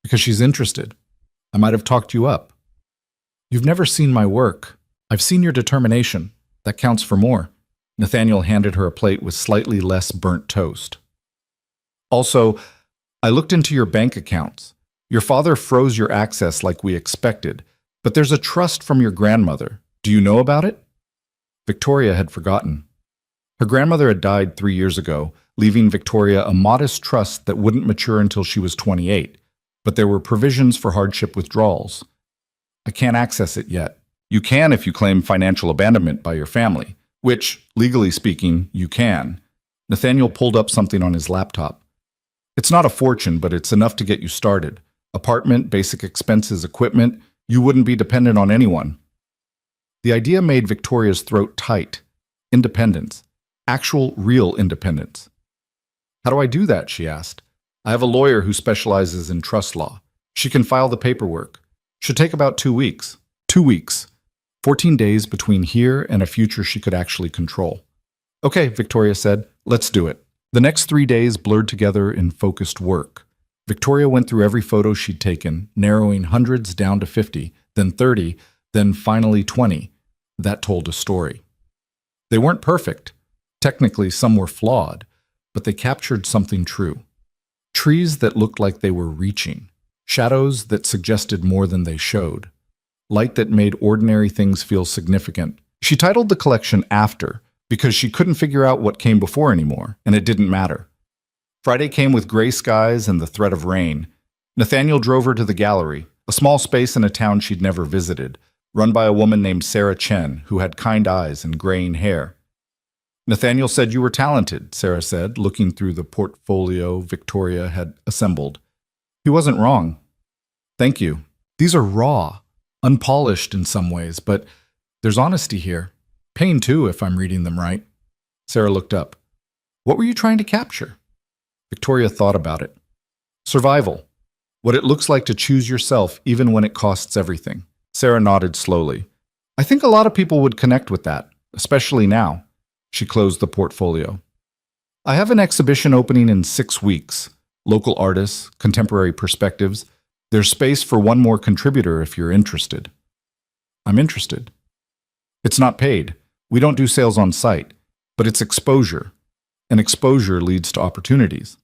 Because she's interested. I might have talked you up." "You've never seen my work. I've seen your determination. That counts for more." Nathaniel handed her a plate with slightly less burnt toast. "Also, I looked into your bank accounts. Your father froze your access like we expected, but there's a trust from your grandmother. Do you know about it?" Victoria had forgotten. Her grandmother had died 3 years ago, leaving Victoria a modest trust that wouldn't mature until she was 28, but there were provisions for hardship withdrawals. "I can't access it yet." "You can if you claim financial abandonment by your family, which, legally speaking, you can." Nathaniel pulled up something on his laptop. "It's not a fortune, but it's enough to get you started. Apartment, basic expenses, equipment. You wouldn't be dependent on anyone." The idea made Victoria's throat tight. Independence. Actual, real independence. "How do I do that?" she asked. "I have a lawyer who specializes in trust law. She can file the paperwork. Should take about 2 weeks." 2 weeks. 14 days between here and a future she could actually control. "Okay," Victoria said. "Let's do it." The next 3 days blurred together in focused work. Victoria went through every photo she'd taken, narrowing hundreds down to 50, then 30, then finally 20. That told a story. They weren't perfect. Technically, some were flawed, but they captured something true. Trees that looked like they were reaching. Shadows that suggested more than they showed. Light that made ordinary things feel significant. She titled the collection After, because she couldn't figure out what came before anymore, and it didn't matter. Friday came with gray skies and the threat of rain. Nathaniel drove her to the gallery, a small space in a town she'd never visited, run by a woman named Sarah Chen, who had kind eyes and graying hair. "Nathaniel said you were talented," Sarah said, looking through the portfolio Victoria had assembled. "He wasn't wrong." "Thank you. These are raw, unpolished in some ways, but there's honesty here. Pain, too, if I'm reading them right." Sarah looked up. "What were you trying to capture?" Victoria thought about it. "Survival. What it looks like to choose yourself even when it costs everything." Sarah nodded slowly. "I think a lot of people would connect with that, especially now." She closed the portfolio. "I have an exhibition opening in 6 weeks. Local artists, contemporary perspectives. There's space for one more contributor if you're interested." "I'm interested." "It's not paid. We don't do sales on site, but it's exposure. And exposure leads to opportunities."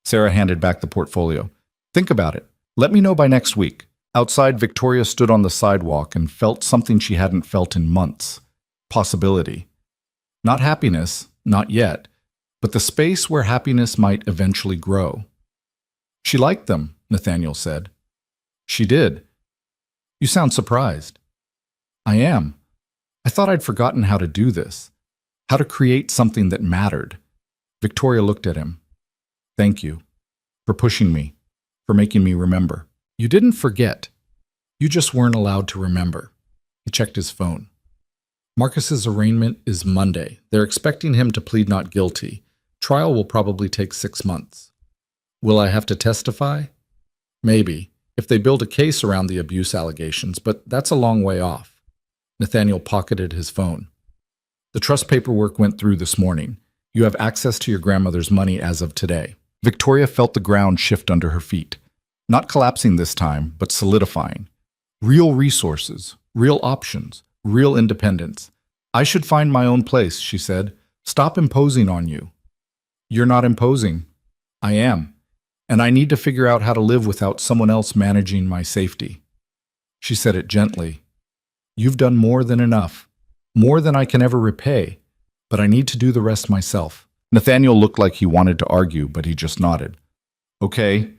Sarah handed back the portfolio. "Think about it. Let me know by next week." Outside, Victoria stood on the sidewalk and felt something she hadn't felt in months. Possibility. Not happiness, not yet, but the space where happiness might eventually grow. "She liked them," Nathaniel said. "She did. You sound surprised." "I am. I thought I'd forgotten how to do this, how to create something that mattered." Victoria looked at him. "Thank you for pushing me, for making me remember." "You didn't forget. You just weren't allowed to remember." He checked his phone. "Marcus's arraignment is Monday. They're expecting him to plead not guilty. Trial will probably take 6 months. Will I have to testify? Maybe, if they build a case around the abuse allegations, but that's a long way off." Nathaniel pocketed his phone. "The trust paperwork went through this morning. You have access to your grandmother's money as of today." Victoria felt the ground shift under her feet. Not collapsing this time, but solidifying. Real resources, real options, real independence. "I should find my own place," she said. "Stop imposing on you." "You're not imposing. I am. And I need to figure out how to live without someone else managing my safety." She said it gently. "You've done more than enough, more than I can ever repay, but I need to do the rest myself." Nathaniel looked like he wanted to argue, but he just nodded. Okay,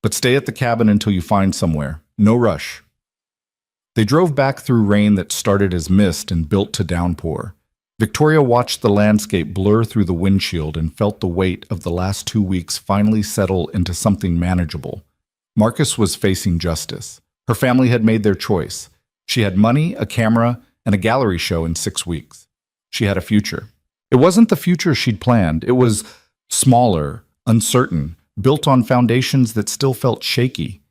but stay at the cabin until you find somewhere. No rush. They drove back through rain that started as mist and built to downpour. Victoria watched the landscape blur through the windshield and felt the weight of the last 2 weeks finally settle into something manageable. Marcus was facing justice. Her family had made their choice. She had money, a camera, and a gallery show in 6 weeks. She had a future. It wasn't the future she'd planned. It was smaller, uncertain, built on foundations that still felt shaky.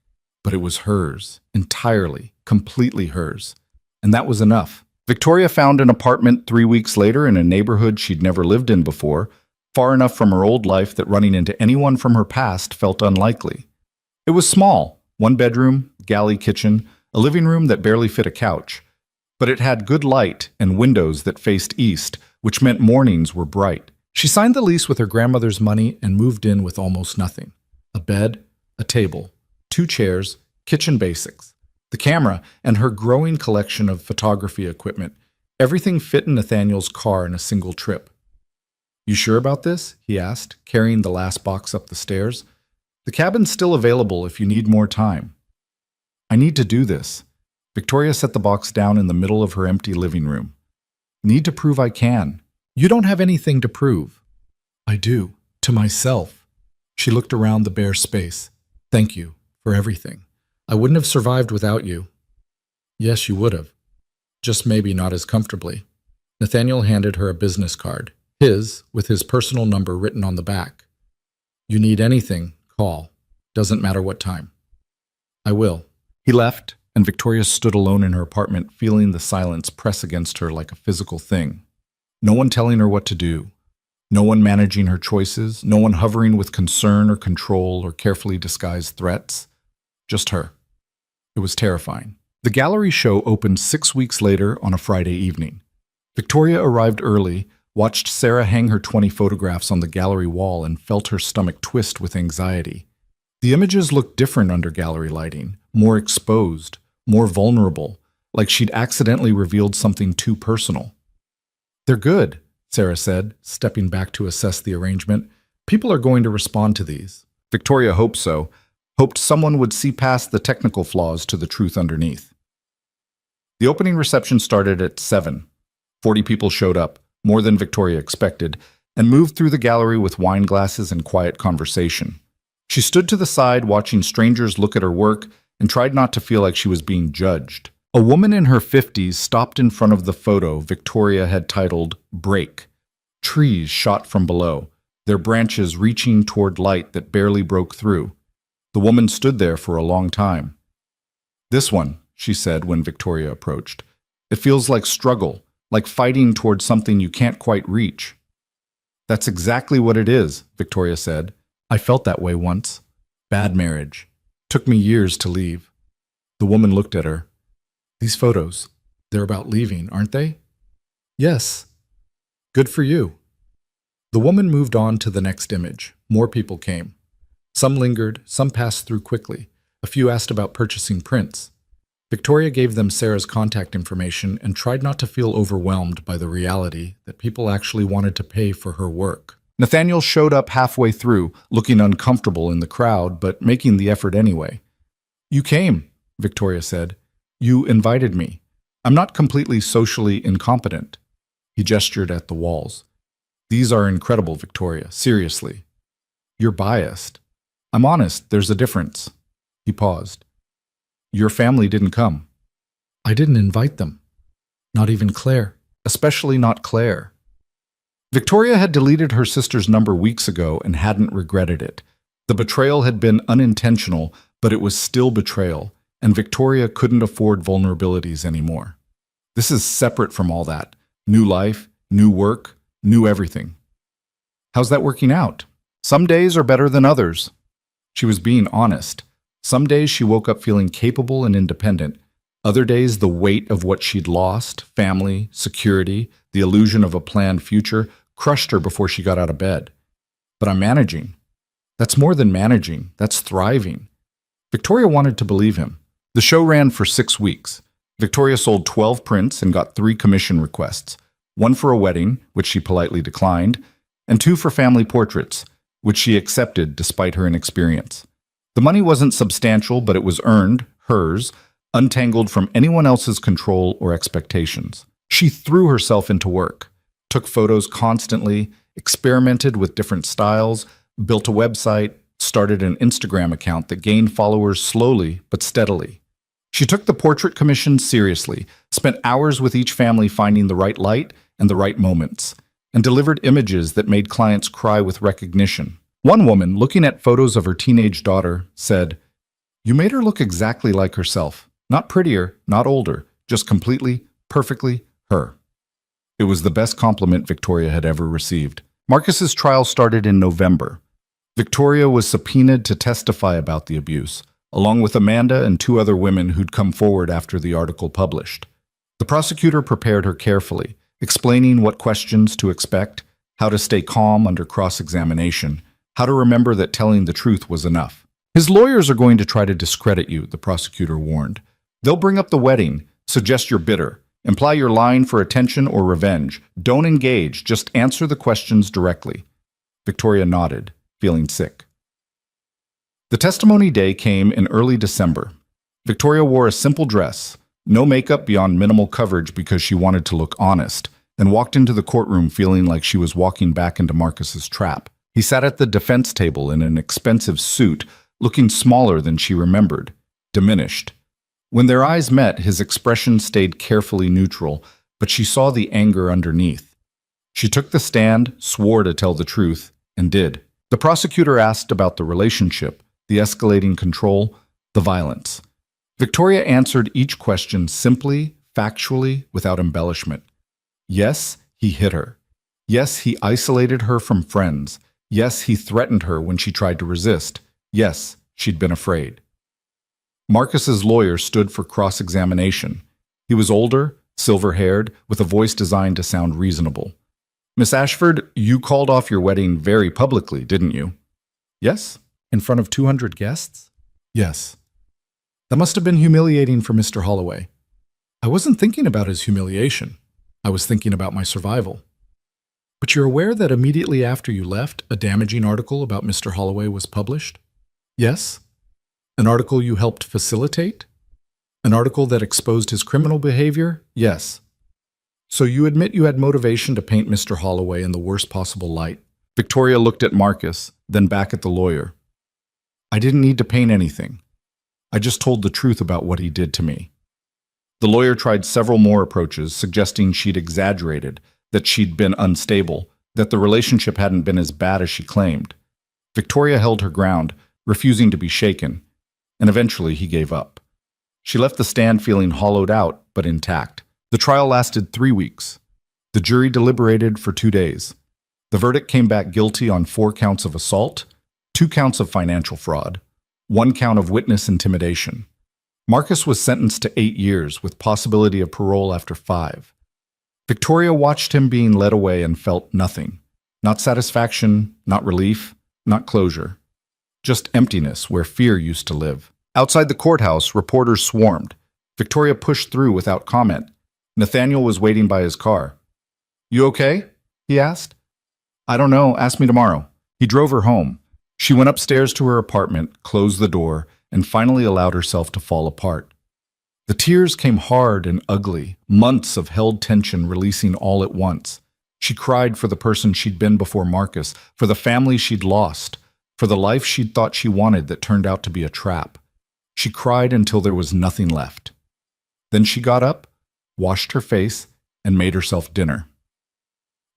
But it was hers, entirely, completely hers. And that was enough. Victoria found an apartment 3 weeks later in a neighborhood she'd never lived in before, far enough from her old life that running into anyone from her past felt unlikely. It was small, 1 bedroom, galley kitchen, a living room that barely fit a couch. But it had good light and windows that faced east, which meant mornings were bright. She signed the lease with her grandmother's money and moved in with almost nothing. A bed, a table, 2 chairs, kitchen basics. The camera and her growing collection of photography equipment. Everything fit in Nathaniel's car in a single trip. You sure about this? He asked, carrying the last box up the stairs. The cabin's still available if you need more time. I need to do this. Victoria set the box down in the middle of her empty living room. Need to prove I can. You don't have anything to prove. I do. To myself. She looked around the bare space. Thank you for everything. I wouldn't have survived without you. Yes, you would have. Just maybe not as comfortably. Nathaniel handed her a business card. His, with his personal number written on the back. You need anything, call. Doesn't matter what time. I will. He left, and Victoria stood alone in her apartment, feeling the silence press against her like a physical thing. No one telling her what to do. No one managing her choices. No one hovering with concern or control or carefully disguised threats. Just her. It was terrifying. The gallery show opened 6 weeks later on a Friday evening. Victoria arrived early, watched Sarah hang her 20 photographs on the gallery wall, and felt her stomach twist with anxiety. The images looked different under gallery lighting, more exposed, more vulnerable, like she'd accidentally revealed something too personal. They're good, Sarah said, stepping back to assess the arrangement. People are going to respond to these. Victoria hoped so, hoped someone would see past the technical flaws to the truth underneath. The opening reception started at 7. 40 people showed up, more than Victoria expected, and moved through the gallery with wine glasses and quiet conversation. She stood to the side, watching strangers look at her work, and tried not to feel like she was being judged. A woman in her 50s stopped in front of the photo Victoria had titled Break. Trees shot from below, their branches reaching toward light that barely broke through. The woman stood there for a long time. This one, she said when Victoria approached. It feels like struggle, like fighting toward something you can't quite reach. That's exactly what it is, Victoria said. I felt that way once. Bad marriage. Took me years to leave. The woman looked at her. These photos, they're about leaving, aren't they? Yes. Good for you. The woman moved on to the next image. More people came. Some lingered, some passed through quickly. A few asked about purchasing prints. Victoria gave them Sarah's contact information and tried not to feel overwhelmed by the reality that people actually wanted to pay for her work. Nathaniel showed up halfway through, looking uncomfortable in the crowd, but making the effort anyway. You came, Victoria said. You invited me. I'm not completely socially incompetent. He gestured at the walls. These are incredible, Victoria, seriously. You're biased. I'm honest, there's a difference. He paused. Your family didn't come. I didn't invite them. Not even Claire. Especially not Claire. Victoria had deleted her sister's number weeks ago and hadn't regretted it. The betrayal had been unintentional, but it was still betrayal, and Victoria couldn't afford vulnerabilities anymore. This is separate from all that. New life, new work, new everything. How's that working out? Some days are better than others. She was being honest. Some days she woke up feeling capable and independent. Other days, the weight of what she'd lost, family, security, the illusion of a planned future, crushed her before she got out of bed. But I'm managing. That's more than managing. That's thriving. Victoria wanted to believe him. The show ran for 6 weeks. Victoria sold 12 prints and got 3 commission requests. One for a wedding, which she politely declined, and 2 for family portraits, which she accepted despite her inexperience. The money wasn't substantial, but it was earned, hers, untangled from anyone else's control or expectations. She threw herself into work, took photos constantly, experimented with different styles, built a website, started an Instagram account that gained followers slowly but steadily. She took the portrait commission seriously, spent hours with each family finding the right light and the right moments, and delivered images that made clients cry with recognition. One woman, looking at photos of her teenage daughter, said, "You made her look exactly like herself. Not prettier, not older, just completely, perfectly her." It was the best compliment Victoria had ever received. Marcus's trial started in November. Victoria was subpoenaed to testify about the abuse, along with Amanda and 2 other women who'd come forward after the article published. The prosecutor prepared her carefully, explaining what questions to expect, how to stay calm under cross-examination, how to remember that telling the truth was enough. "His lawyers are going to try to discredit you," the prosecutor warned. "They'll bring up the wedding, suggest you're bitter, imply you're lying for attention or revenge. Don't engage, just answer the questions directly." Victoria nodded, feeling sick. The testimony day came in early December. Victoria wore a simple dress, no makeup beyond minimal coverage because she wanted to look honest, and walked into the courtroom feeling like she was walking back into Marcus's trap. He sat at the defense table in an expensive suit, looking smaller than she remembered, diminished. When their eyes met, his expression stayed carefully neutral, but she saw the anger underneath. She took the stand, swore to tell the truth, and did. The prosecutor asked about the relationship, the escalating control, the violence. Victoria answered each question simply, factually, without embellishment. Yes, he hit her. Yes, he isolated her from friends. Yes, he threatened her when she tried to resist. Yes, she'd been afraid. Marcus's lawyer stood for cross-examination. He was older, silver-haired, with a voice designed to sound reasonable. "Miss Ashford, you called off your wedding very publicly, didn't you?" "Yes." "In front of 200 guests?" "Yes." "That must have been humiliating for Mr. Holloway." "I wasn't thinking about his humiliation. I was thinking about my survival." "But you're aware that immediately after you left, a damaging article about Mr. Holloway was published?" "Yes." "An article you helped facilitate? An article that exposed his criminal behavior?" "Yes." "So you admit you had motivation to paint Mr. Holloway in the worst possible light?" Victoria looked at Marcus, then back at the lawyer. "I didn't need to paint anything. I just told the truth about what he did to me." The lawyer tried several more approaches, suggesting she'd exaggerated, that she'd been unstable, that the relationship hadn't been as bad as she claimed. Victoria held her ground, refusing to be shaken, and eventually he gave up. She left the stand feeling hollowed out, but intact. The trial lasted 3 weeks. The jury deliberated for 2 days. The verdict came back guilty on 4 counts of assault, 2 counts of financial fraud, 1 count of witness intimidation. Marcus was sentenced to 8 years, with possibility of parole after 5. Victoria watched him being led away and felt nothing. Not satisfaction, not relief, not closure. Just emptiness where fear used to live. Outside the courthouse, reporters swarmed. Victoria pushed through without comment. Nathaniel was waiting by his car. "You okay?" he asked. "I don't know. Ask me tomorrow." He drove her home. She went upstairs to her apartment, closed the door, and finally allowed herself to fall apart. The tears came hard and ugly, months of held tension releasing all at once. She cried for the person she'd been before Marcus, for the family she'd lost, for the life she'd thought she wanted that turned out to be a trap. She cried until there was nothing left. Then she got up, washed her face, and made herself dinner.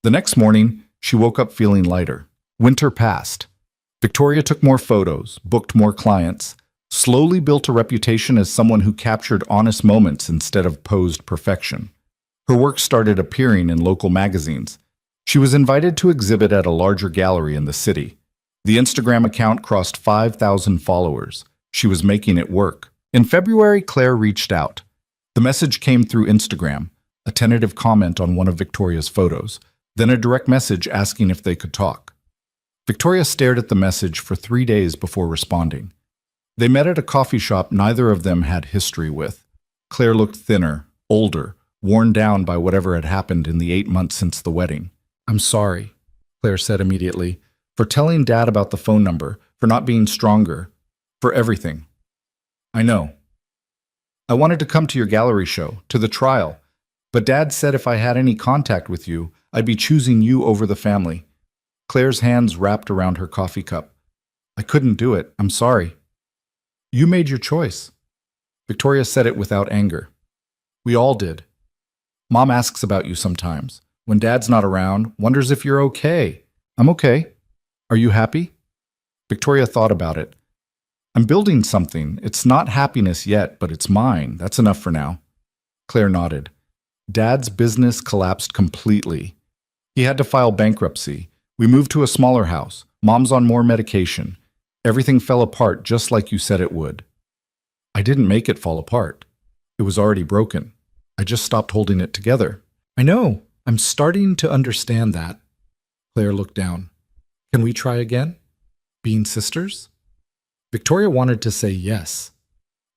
The next morning, she woke up feeling lighter. Winter passed. Victoria took more photos, booked more clients, slowly built a reputation as someone who captured honest moments instead of posed perfection. Her work started appearing in local magazines. She was invited to exhibit at a larger gallery in the city. The Instagram account crossed 5,000 followers. She was making it work. In February, Claire reached out. The message came through Instagram, a tentative comment on one of Victoria's photos, then a direct message asking if they could talk. Victoria stared at the message for 3 days before responding. They met at a coffee shop neither of them had history with. Claire looked thinner, older, worn down by whatever had happened in the 8 months since the wedding. "I'm sorry," Claire said immediately. For telling Dad about the phone number, for not being stronger, for everything. I know. I wanted to come to your gallery show, to the trial, but Dad said if I had any contact with you, I'd be choosing you over the family. Claire's hands wrapped around her coffee cup. I couldn't do it. I'm sorry. You made your choice. Victoria said it without anger. We all did. Mom asks about you sometimes. When Dad's not around, wonders if you're okay. I'm okay. Are you happy? Victoria thought about it. I'm building something. It's not happiness yet, but it's mine. That's enough for now. Claire nodded. Dad's business collapsed completely. He had to file bankruptcy. We moved to a smaller house. Mom's on more medication. Everything fell apart just like you said it would. I didn't make it fall apart. It was already broken. I just stopped holding it together. I know. I'm starting to understand that. Claire looked down. Can we try again? Being sisters? Victoria wanted to say yes.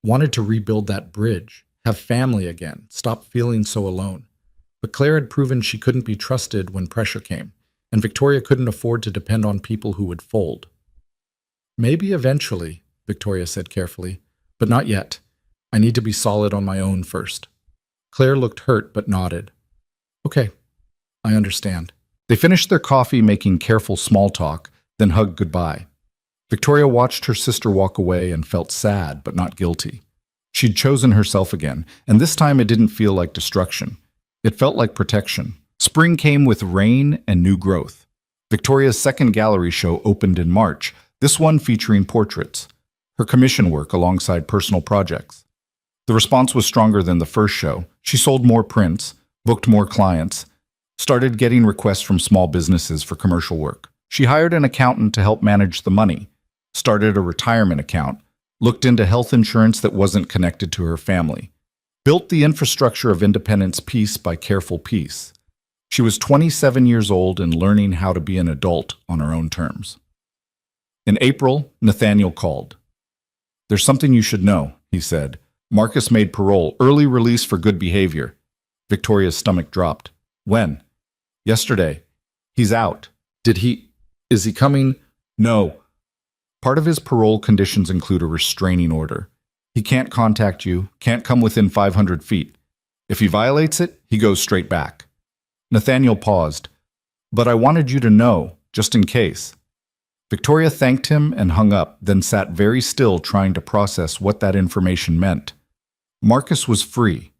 Wanted to rebuild that bridge, have family again, stop feeling so alone. But Claire had proven she couldn't be trusted when pressure came, and Victoria couldn't afford to depend on people who would fold. Maybe eventually, Victoria said carefully, but not yet. I need to be solid on my own first. Claire looked hurt but nodded. Okay, I understand. They finished their coffee making careful small talk, then hugged goodbye. Victoria watched her sister walk away and felt sad but not guilty. She'd chosen herself again, and this time it didn't feel like destruction. It felt like protection. Spring came with rain and new growth. Victoria's second gallery show opened in March, this one featuring portraits, her commission work alongside personal projects. The response was stronger than the first show. She sold more prints, booked more clients, started getting requests from small businesses for commercial work. She hired an accountant to help manage the money, started a retirement account, looked into health insurance that wasn't connected to her family, built the infrastructure of independence piece by careful piece. She was 27 years old and learning how to be an adult on her own terms. In April, Nathaniel called. There's something you should know, he said. Marcus made parole, early release for good behavior. Victoria's stomach dropped. When? Yesterday. He's out. Is he coming? No. Part of his parole conditions include a restraining order. He can't contact you, can't come within 500 feet. If he violates it, he goes straight back. Nathaniel paused. But I wanted you to know, just in case. Victoria thanked him and hung up, then sat very still trying to process what that information meant. Marcus was free.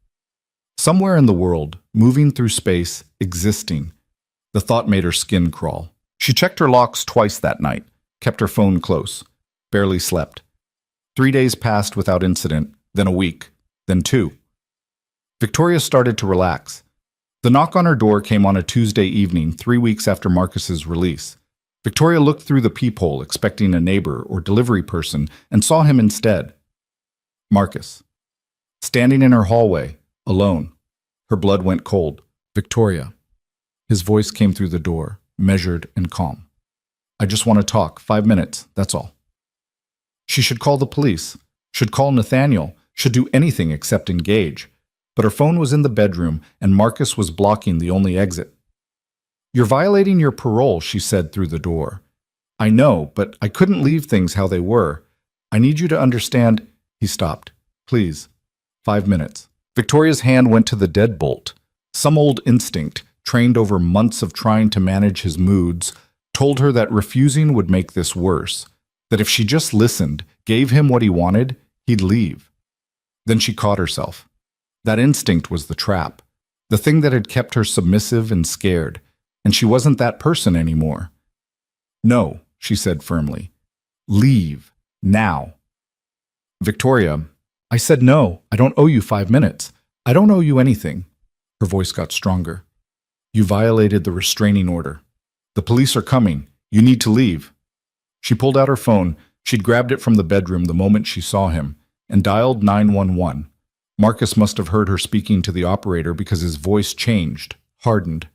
Somewhere in the world, moving through space, existing. The thought made her skin crawl. She checked her locks twice that night, kept her phone close, barely slept. 3 days passed without incident, then a week, then 2. Victoria started to relax. The knock on her door came on a Tuesday evening, 3 weeks after Marcus's release. Victoria looked through the peephole, expecting a neighbor or delivery person, and saw him instead. Marcus. Standing in her hallway, alone. Her blood went cold. Victoria. His voice came through the door, measured and calm. I just want to talk, 5 minutes, that's all. She should call the police, should call Nathaniel, should do anything except engage. But her phone was in the bedroom, and Marcus was blocking the only exit. You're violating your parole, she said through the door. I know, but I couldn't leave things how they were. I need you to understand. He stopped. Please. 5 minutes. Victoria's hand went to the deadbolt. Some old instinct, trained over months of trying to manage his moods, told her that refusing would make this worse, that if she just listened, gave him what he wanted, he'd leave. Then she caught herself. That instinct was the trap, the thing that had kept her submissive and scared, and she wasn't that person anymore. No, she said firmly. Leave. Now. Victoria, I said no. I don't owe you 5 minutes. I don't owe you anything. Her voice got stronger. You violated the restraining order. The police are coming. You need to leave. She pulled out her phone. She'd grabbed it from the bedroom the moment she saw him and dialed 911. Marcus must have heard her speaking to the operator because his voice changed, hardened.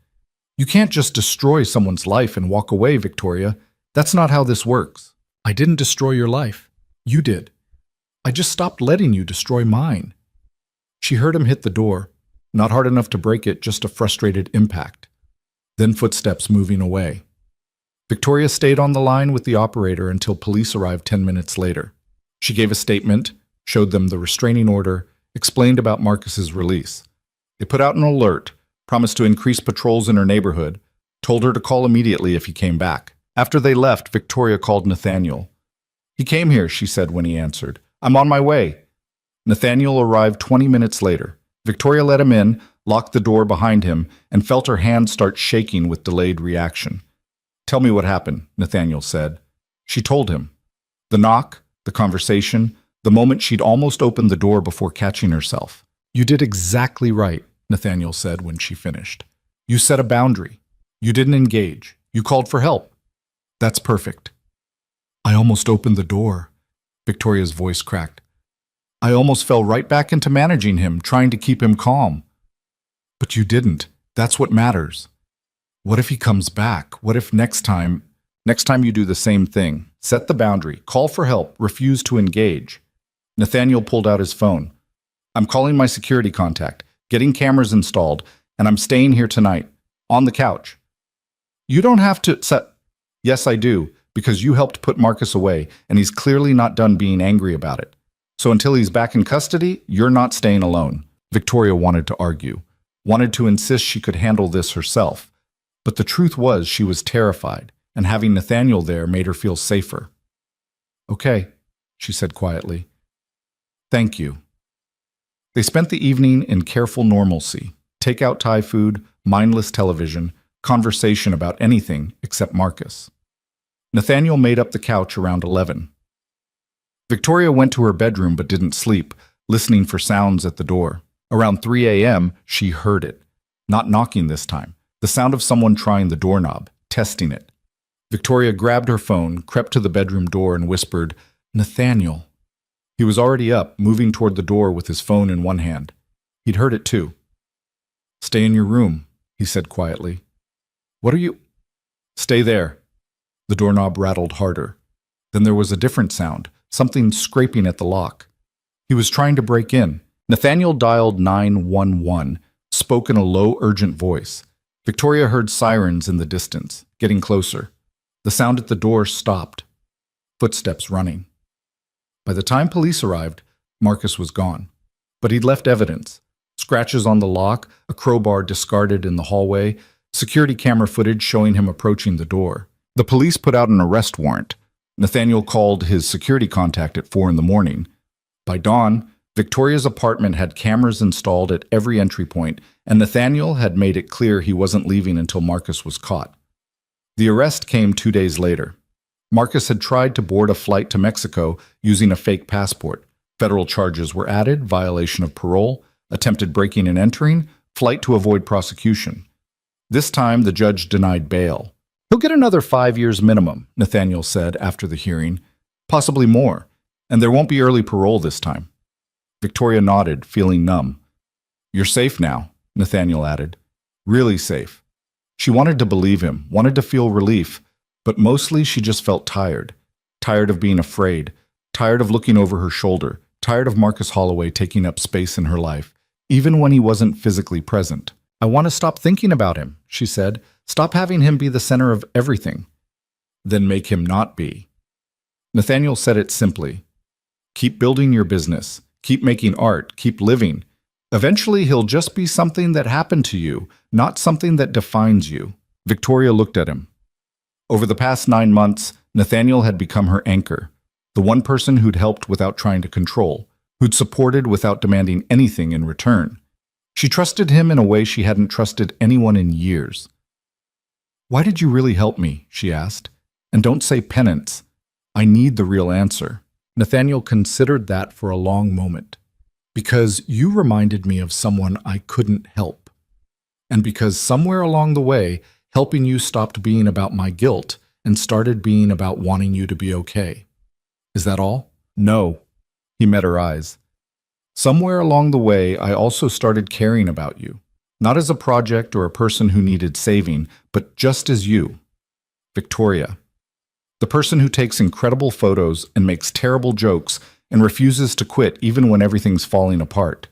You can't just destroy someone's life and walk away, Victoria. That's not how this works. I didn't destroy your life. You did. I just stopped letting you destroy mine. She heard him hit the door, not hard enough to break it, just a frustrated impact. Then footsteps moving away. Victoria stayed on the line with the operator until police arrived 10 minutes later. She gave a statement, showed them the restraining order, explained about Marcus's release. They put out an alert, promised to increase patrols in her neighborhood, told her to call immediately if he came back. After they left, Victoria called Nathaniel. "He came here," she said when he answered. "I'm on my way." Nathaniel arrived 20 minutes later. Victoria let him in, locked the door behind him, and felt her hand start shaking with delayed reaction. "Tell me what happened," Nathaniel said. She told him. The knock, the conversation, the moment she'd almost opened the door before catching herself. "You did exactly right," Nathaniel said when she finished. "You set a boundary. You didn't engage. You called for help. That's perfect." "I almost opened the door," Victoria's voice cracked. "I almost fell right back into managing him, trying to keep him calm." "But you didn't. That's what matters. What if he comes back? What if next time you do the same thing? Set the boundary, call for help, refuse to engage." Nathaniel pulled out his phone. "I'm calling my security contact, getting cameras installed, and I'm staying here tonight, on the couch." "You don't have to set—" "Yes, I do, because you helped put Marcus away, and he's clearly not done being angry about it. So until he's back in custody, you're not staying alone." Victoria wanted to argue, wanted to insist she could handle this herself. But the truth was she was terrified, and having Nathaniel there made her feel safer. "Okay," she said quietly. "Thank you." They spent the evening in careful normalcy, take-out Thai food, mindless television, conversation about anything except Marcus. Nathaniel made up the couch around 11. Victoria went to her bedroom but didn't sleep, listening for sounds at the door. Around 3 a.m., she heard it. Not knocking this time. The sound of someone trying the doorknob, testing it. Victoria grabbed her phone, crept to the bedroom door, and whispered, "Nathaniel." He was already up, moving toward the door with his phone in one hand. He'd heard it too. "Stay in your room," he said quietly. "What are you—" "Stay there." The doorknob rattled harder. Then there was a different sound, something scraping at the lock. He was trying to break in. Nathaniel dialed 911, spoke in a low, urgent voice. Victoria heard sirens in the distance, getting closer. The sound at the door stopped. Footsteps running. By the time police arrived, Marcus was gone. But he'd left evidence. Scratches on the lock, a crowbar discarded in the hallway, security camera footage showing him approaching the door. The police put out an arrest warrant. Nathaniel called his security contact at 4 in the morning. By dawn, Victoria's apartment had cameras installed at every entry point, and Nathaniel had made it clear he wasn't leaving until Marcus was caught. The arrest came 2 days later. Marcus had tried to board a flight to Mexico using a fake passport. Federal charges were added: violation of parole, attempted breaking and entering, flight to avoid prosecution. This time, the judge denied bail. "He'll get another 5 years minimum," Nathaniel said after the hearing. "Possibly more. And there won't be early parole this time." Victoria nodded, feeling numb. "You're safe now," Nathaniel added. "Really safe." She wanted to believe him, wanted to feel relief, but mostly she just felt tired. Tired of being afraid, tired of looking over her shoulder, tired of Marcus Holloway taking up space in her life, even when he wasn't physically present. "I want to stop thinking about him," she said. "Stop having him be the center of everything." "Then make him not be." Nathaniel said it simply. "Keep building your business. Keep making art. Keep living. Eventually, he'll just be something that happened to you, not something that defines you." Victoria looked at him. Over the past 9 months, Nathaniel had become her anchor, the one person who'd helped without trying to control, who'd supported without demanding anything in return. She trusted him in a way she hadn't trusted anyone in years. "Why did you really help me?" she asked. "And don't say penance. I need the real answer." Nathaniel considered that for a long moment. "Because you reminded me of someone I couldn't help. And because somewhere along the way, helping you stopped being about my guilt and started being about wanting you to be okay. Is that all?" "No." He met her eyes. "Somewhere along the way, I also started caring about you. Not as a project or a person who needed saving, but just as you. Victoria. The person who takes incredible photos and makes terrible jokes and refuses to quit even when everything's falling apart."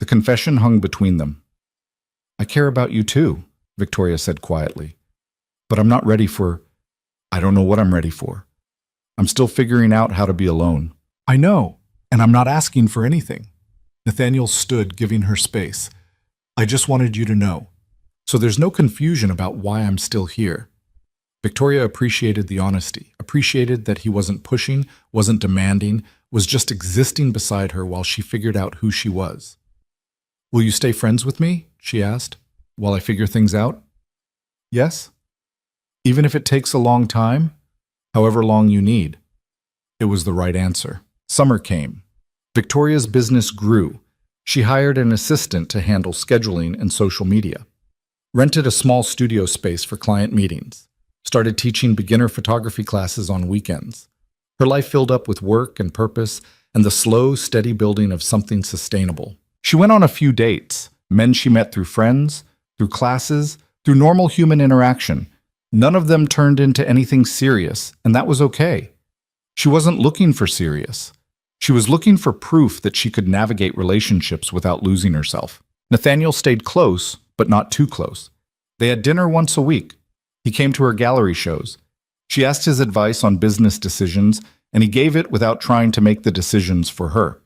The confession hung between them. "I care about you too," Victoria said quietly. "But I'm not ready for—" I don't know what I'm ready for. I'm still figuring out how to be alone. I know, and I'm not asking for anything. Nathaniel stood, giving her space. I just wanted you to know. So there's no confusion about why I'm still here. Victoria appreciated the honesty, appreciated that he wasn't pushing, wasn't demanding, was just existing beside her while she figured out who she was. Will you stay friends with me? She asked, while I figure things out. Yes? Even if it takes a long time? However long you need. It was the right answer. Summer came. Victoria's business grew. She hired an assistant to handle scheduling and social media. Rented a small studio space for client meetings. Started teaching beginner photography classes on weekends. Her life filled up with work and purpose and the slow, steady building of something sustainable. She went on a few dates, men she met through friends, through classes, through normal human interaction. None of them turned into anything serious, and that was okay. She wasn't looking for serious. She was looking for proof that she could navigate relationships without losing herself. Nathaniel stayed close, but not too close. They had dinner once a week. He came to her gallery shows. She asked his advice on business decisions, and he gave it without trying to make the decisions for her.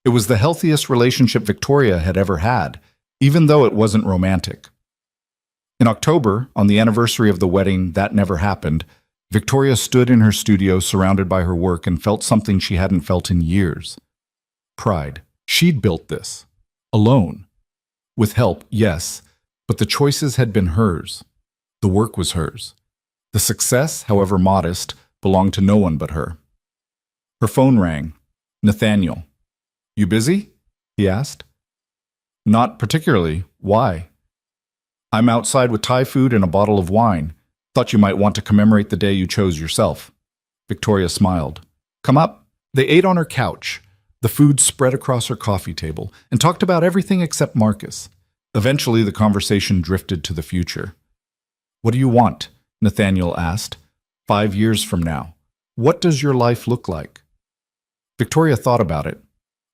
It was the healthiest relationship Victoria had ever had, even though it wasn't romantic. In October, on the anniversary of the wedding that never happened, Victoria stood in her studio surrounded by her work and felt something she hadn't felt in years. Pride. She'd built this. Alone. With help, yes, but the choices had been hers. The work was hers. The success, however modest, belonged to no one but her. Her phone rang. Nathaniel. You busy? He asked. Not particularly. Why? I'm outside with Thai food and a bottle of wine. Thought you might want to commemorate the day you chose yourself. Victoria smiled. Come up. They ate on her couch. The food spread across her coffee table and talked about everything except Marcus. Eventually, the conversation drifted to the future. What do you want? Nathaniel asked. 5 years from now. What does your life look like? Victoria thought about it.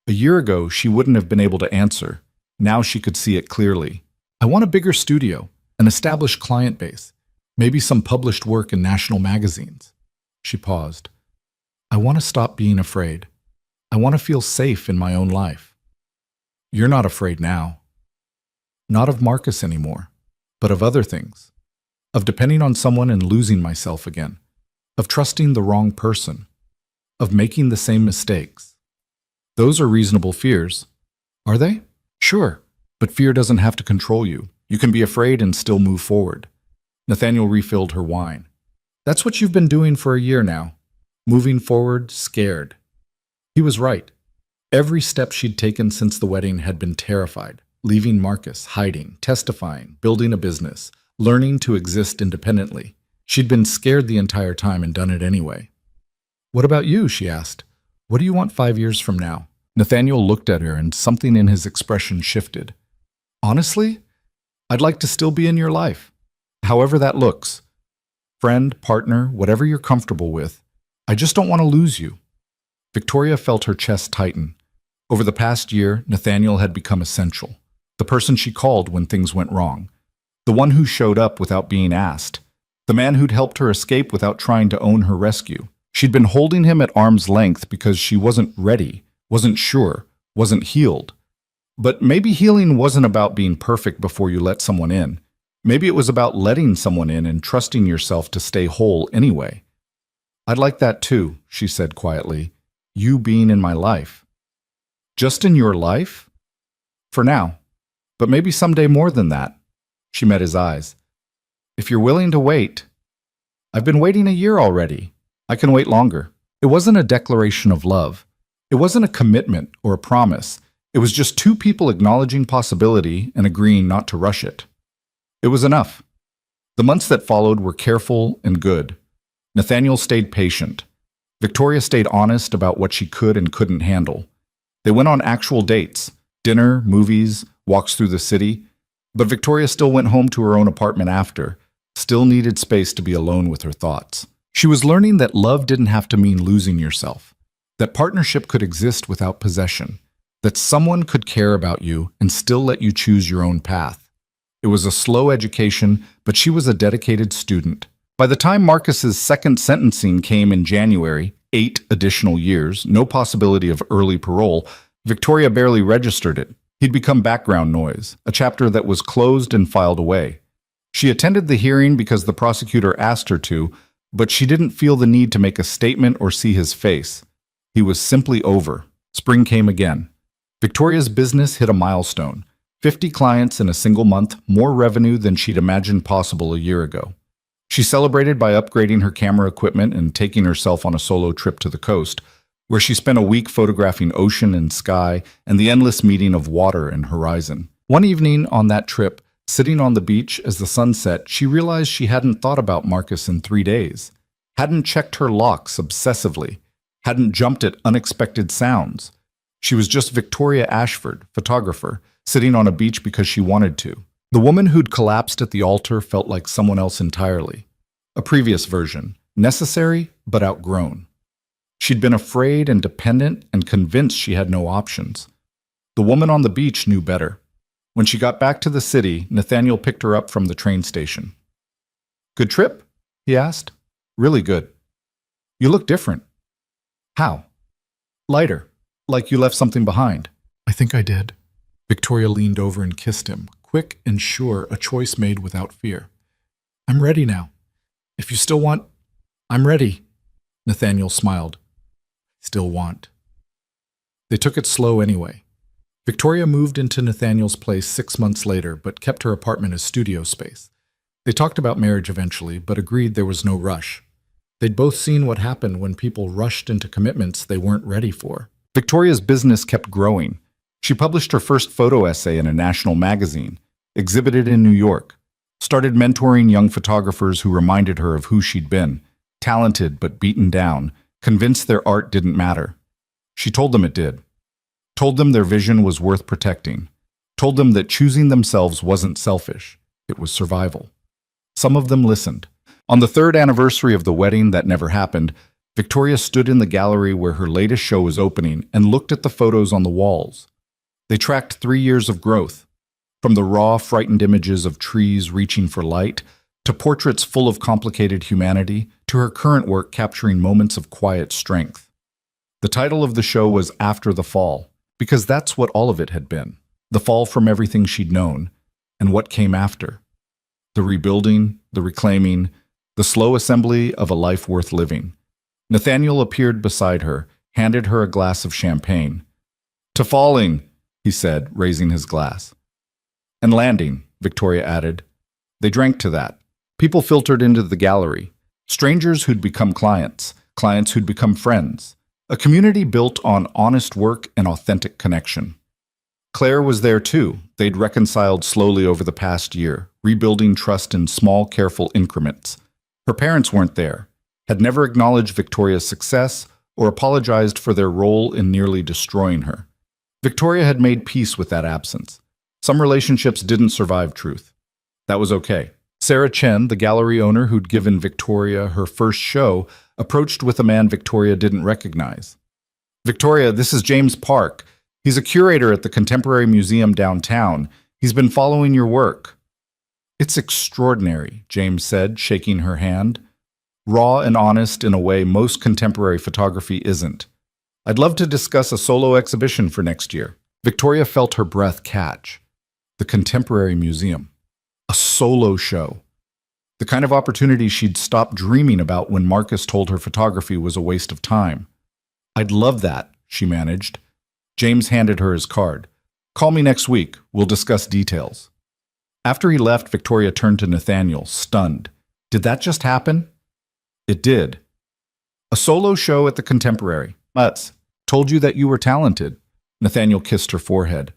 A year ago, she wouldn't have been able to answer. Now she could see it clearly. I want a bigger studio, an established client base, maybe some published work in national magazines. She paused. I want to stop being afraid. I want to feel safe in my own life. You're not afraid now. Not of Marcus anymore, but of other things. Of depending on someone and losing myself again. Of trusting the wrong person. Of making the same mistakes. Those are reasonable fears. Are they? Sure. But fear doesn't have to control you. You can be afraid and still move forward. Nathaniel refilled her wine. That's what you've been doing for a year now. Moving forward, scared. He was right. Every step she'd taken since the wedding had been terrified. Leaving Marcus, hiding, testifying, building a business, learning to exist independently. She'd been scared the entire time and done it anyway. What about you? She asked. What do you want 5 years from now? Nathaniel looked at her and something in his expression shifted. Honestly, I'd like to still be in your life, however that looks. Friend, partner, whatever you're comfortable with. I just don't want to lose you. Victoria felt her chest tighten. Over the past year, Nathaniel had become essential. The person she called when things went wrong. The one who showed up without being asked. The man who'd helped her escape without trying to own her rescue. She'd been holding him at arm's length because she wasn't ready, wasn't sure, wasn't healed. But maybe healing wasn't about being perfect before you let someone in. Maybe it was about letting someone in and trusting yourself to stay whole anyway. I'd like that too, she said quietly. You being in my life. Just in your life? For now. But maybe someday more than that. She met his eyes. If you're willing to wait. I've been waiting a year already. I can wait longer. It wasn't a declaration of love. It wasn't a commitment or a promise. It was just two people acknowledging possibility and agreeing not to rush it. It was enough. The months that followed were careful and good. Nathaniel stayed patient. Victoria stayed honest about what she could and couldn't handle. They went on actual dates, dinner, movies, walks through the city. But Victoria still went home to her own apartment after, still needed space to be alone with her thoughts. She was learning that love didn't have to mean losing yourself, that partnership could exist without possession, that someone could care about you and still let you choose your own path. It was a slow education, but she was a dedicated student. By the time Marcus's second sentencing came in January, 8 additional years, no possibility of early parole, Victoria barely registered it. He'd become background noise, a chapter that was closed and filed away. She attended the hearing because the prosecutor asked her to, but she didn't feel the need to make a statement or see his face. He was simply over. Spring came again. Victoria's business hit a milestone. 50 clients in a single month, more revenue than she'd imagined possible a year ago. She celebrated by upgrading her camera equipment and taking herself on a solo trip to the coast, where she spent a week photographing ocean and sky and the endless meeting of water and horizon. One evening on that trip, sitting on the beach as the sun set, she realized she hadn't thought about Marcus in 3 days, hadn't checked her locks obsessively, hadn't jumped at unexpected sounds. She was just Victoria Ashford, photographer, sitting on a beach because she wanted to. The woman who'd collapsed at the altar felt like someone else entirely. A previous version, necessary but outgrown. She'd been afraid and dependent and convinced she had no options. The woman on the beach knew better. When she got back to the city, Nathaniel picked her up from the train station. "Good trip?" he asked. "Really good. You look different." "How?" "Lighter, like you left something behind." I think I did. Victoria leaned over and kissed him, quick and sure, a choice made without fear. "I'm ready now. If you still want, I'm ready." Nathaniel smiled. "Still want." They took it slow anyway. Victoria moved into Nathaniel's place 6 months later, but kept her apartment as studio space. They talked about marriage eventually, but agreed there was no rush. They'd both seen what happened when people rushed into commitments they weren't ready for. Victoria's business kept growing. She published her first photo essay in a national magazine, exhibited in New York, started mentoring young photographers who reminded her of who she'd been, talented but beaten down, convinced their art didn't matter. She told them it did. Told them their vision was worth protecting. Told them that choosing themselves wasn't selfish. It was survival. Some of them listened. On the 3rd anniversary of the wedding that never happened, Victoria stood in the gallery where her latest show was opening and looked at the photos on the walls. They tracked 3 years of growth, from the raw, frightened images of trees reaching for light, to portraits full of complicated humanity, to her current work capturing moments of quiet strength. The title of the show was After the Fall, because that's what all of it had been. The fall from everything she'd known, and what came after. The rebuilding, the reclaiming, the slow assembly of a life worth living. Nathaniel appeared beside her, handed her a glass of champagne. "To falling," he said, raising his glass. "And landing," Victoria added. They drank to that. People filtered into the gallery. Strangers who'd become clients, clients who'd become friends. A community built on honest work and authentic connection. Claire was there too. They'd reconciled slowly over the past year, rebuilding trust in small, careful increments. Her parents weren't there, had never acknowledged Victoria's success or apologized for their role in nearly destroying her. Victoria had made peace with that absence. Some relationships didn't survive truth. That was okay. Sarah Chen, the gallery owner who'd given Victoria her first show, approached with a man Victoria didn't recognize. "Victoria, this is James Park. He's a curator at the Contemporary Museum downtown. He's been following your work." "It's extraordinary," James said, shaking her hand. "Raw and honest in a way most contemporary photography isn't. I'd love to discuss a solo exhibition for next year." Victoria felt her breath catch. The Contemporary Museum. A solo show. The kind of opportunity she'd stopped dreaming about when Marcus told her photography was a waste of time. "I'd love that," she managed. James handed her his card. "Call me next week. We'll discuss details." After he left, Victoria turned to Nathaniel, stunned. "Did that just happen?" "It did. A solo show at the Contemporary. Mutz. Told you that you were talented." Nathaniel kissed her forehead.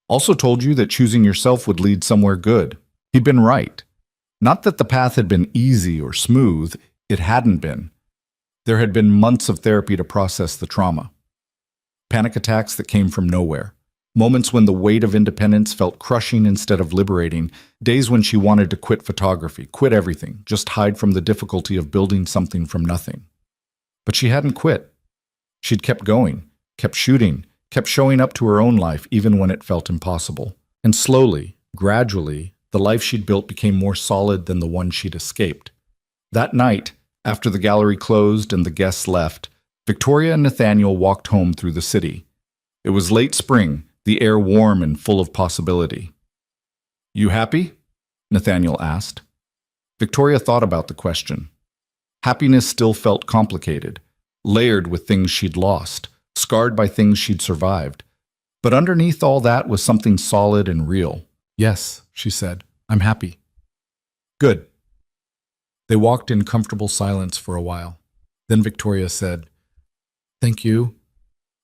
"Also told you that choosing yourself would lead somewhere good." He'd been right. Not that the path had been easy or smooth, it hadn't been. There had been months of therapy to process the trauma. Panic attacks that came from nowhere. Moments when the weight of independence felt crushing instead of liberating. Days when she wanted to quit photography, quit everything, just hide from the difficulty of building something from nothing. But she hadn't quit. She'd kept going, kept shooting, kept showing up to her own life even when it felt impossible. And slowly, gradually, the life she'd built became more solid than the one she'd escaped. That night, after the gallery closed and the guests left, Victoria and Nathaniel walked home through the city. It was late spring, the air warm and full of possibility. "You happy?" Nathaniel asked. Victoria thought about the question. Happiness still felt complicated, layered with things she'd lost, scarred by things she'd survived. But underneath all that was something solid and real. "Yes," she said. "I'm happy." "Good." They walked in comfortable silence for a while. Then Victoria said, "Thank you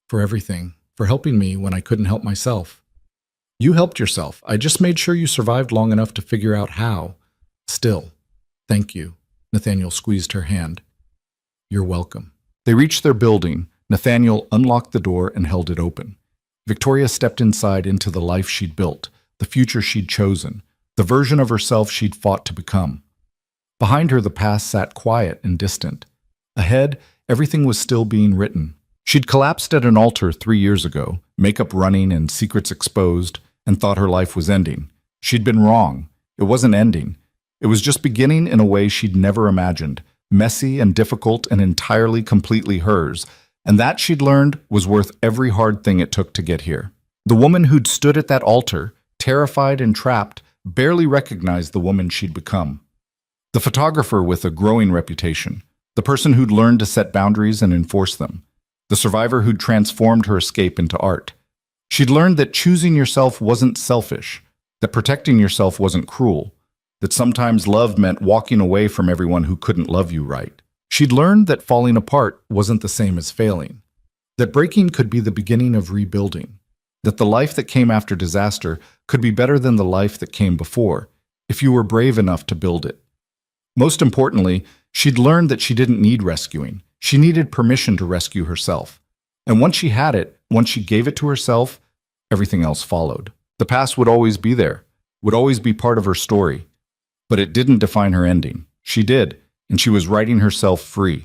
for everything, for helping me when I couldn't help myself." "You helped yourself. I just made sure you survived long enough to figure out how. Still, thank you." Nathaniel squeezed her hand. "You're welcome." They reached their building. Nathaniel unlocked the door and held it open. Victoria stepped inside into the life she'd built, the future she'd chosen, the version of herself she'd fought to become. Behind her, the past sat quiet and distant. Ahead, everything was still being written. She'd collapsed at an altar 3 years ago, makeup running and secrets exposed, and thought her life was ending. She'd been wrong. It wasn't ending. It was just beginning in a way she'd never imagined, messy and difficult and entirely, completely hers. And that, she'd learned, was worth every hard thing it took to get here. The woman who'd stood at that altar, terrified and trapped, barely recognized the woman she'd become. The photographer with a growing reputation, the person who'd learned to set boundaries and enforce them, the survivor who'd transformed her escape into art. She'd learned that choosing yourself wasn't selfish, that protecting yourself wasn't cruel, that sometimes love meant walking away from everyone who couldn't love you right. She'd learned that falling apart wasn't the same as failing, that breaking could be the beginning of rebuilding, that the life that came after disaster could be better than the life that came before, if you were brave enough to build it. Most importantly, she'd learned that she didn't need rescuing. She needed permission to rescue herself. And once she had it, once she gave it to herself, everything else followed. The past would always be there, would always be part of her story. But it didn't define her ending. She did, and she was writing herself free.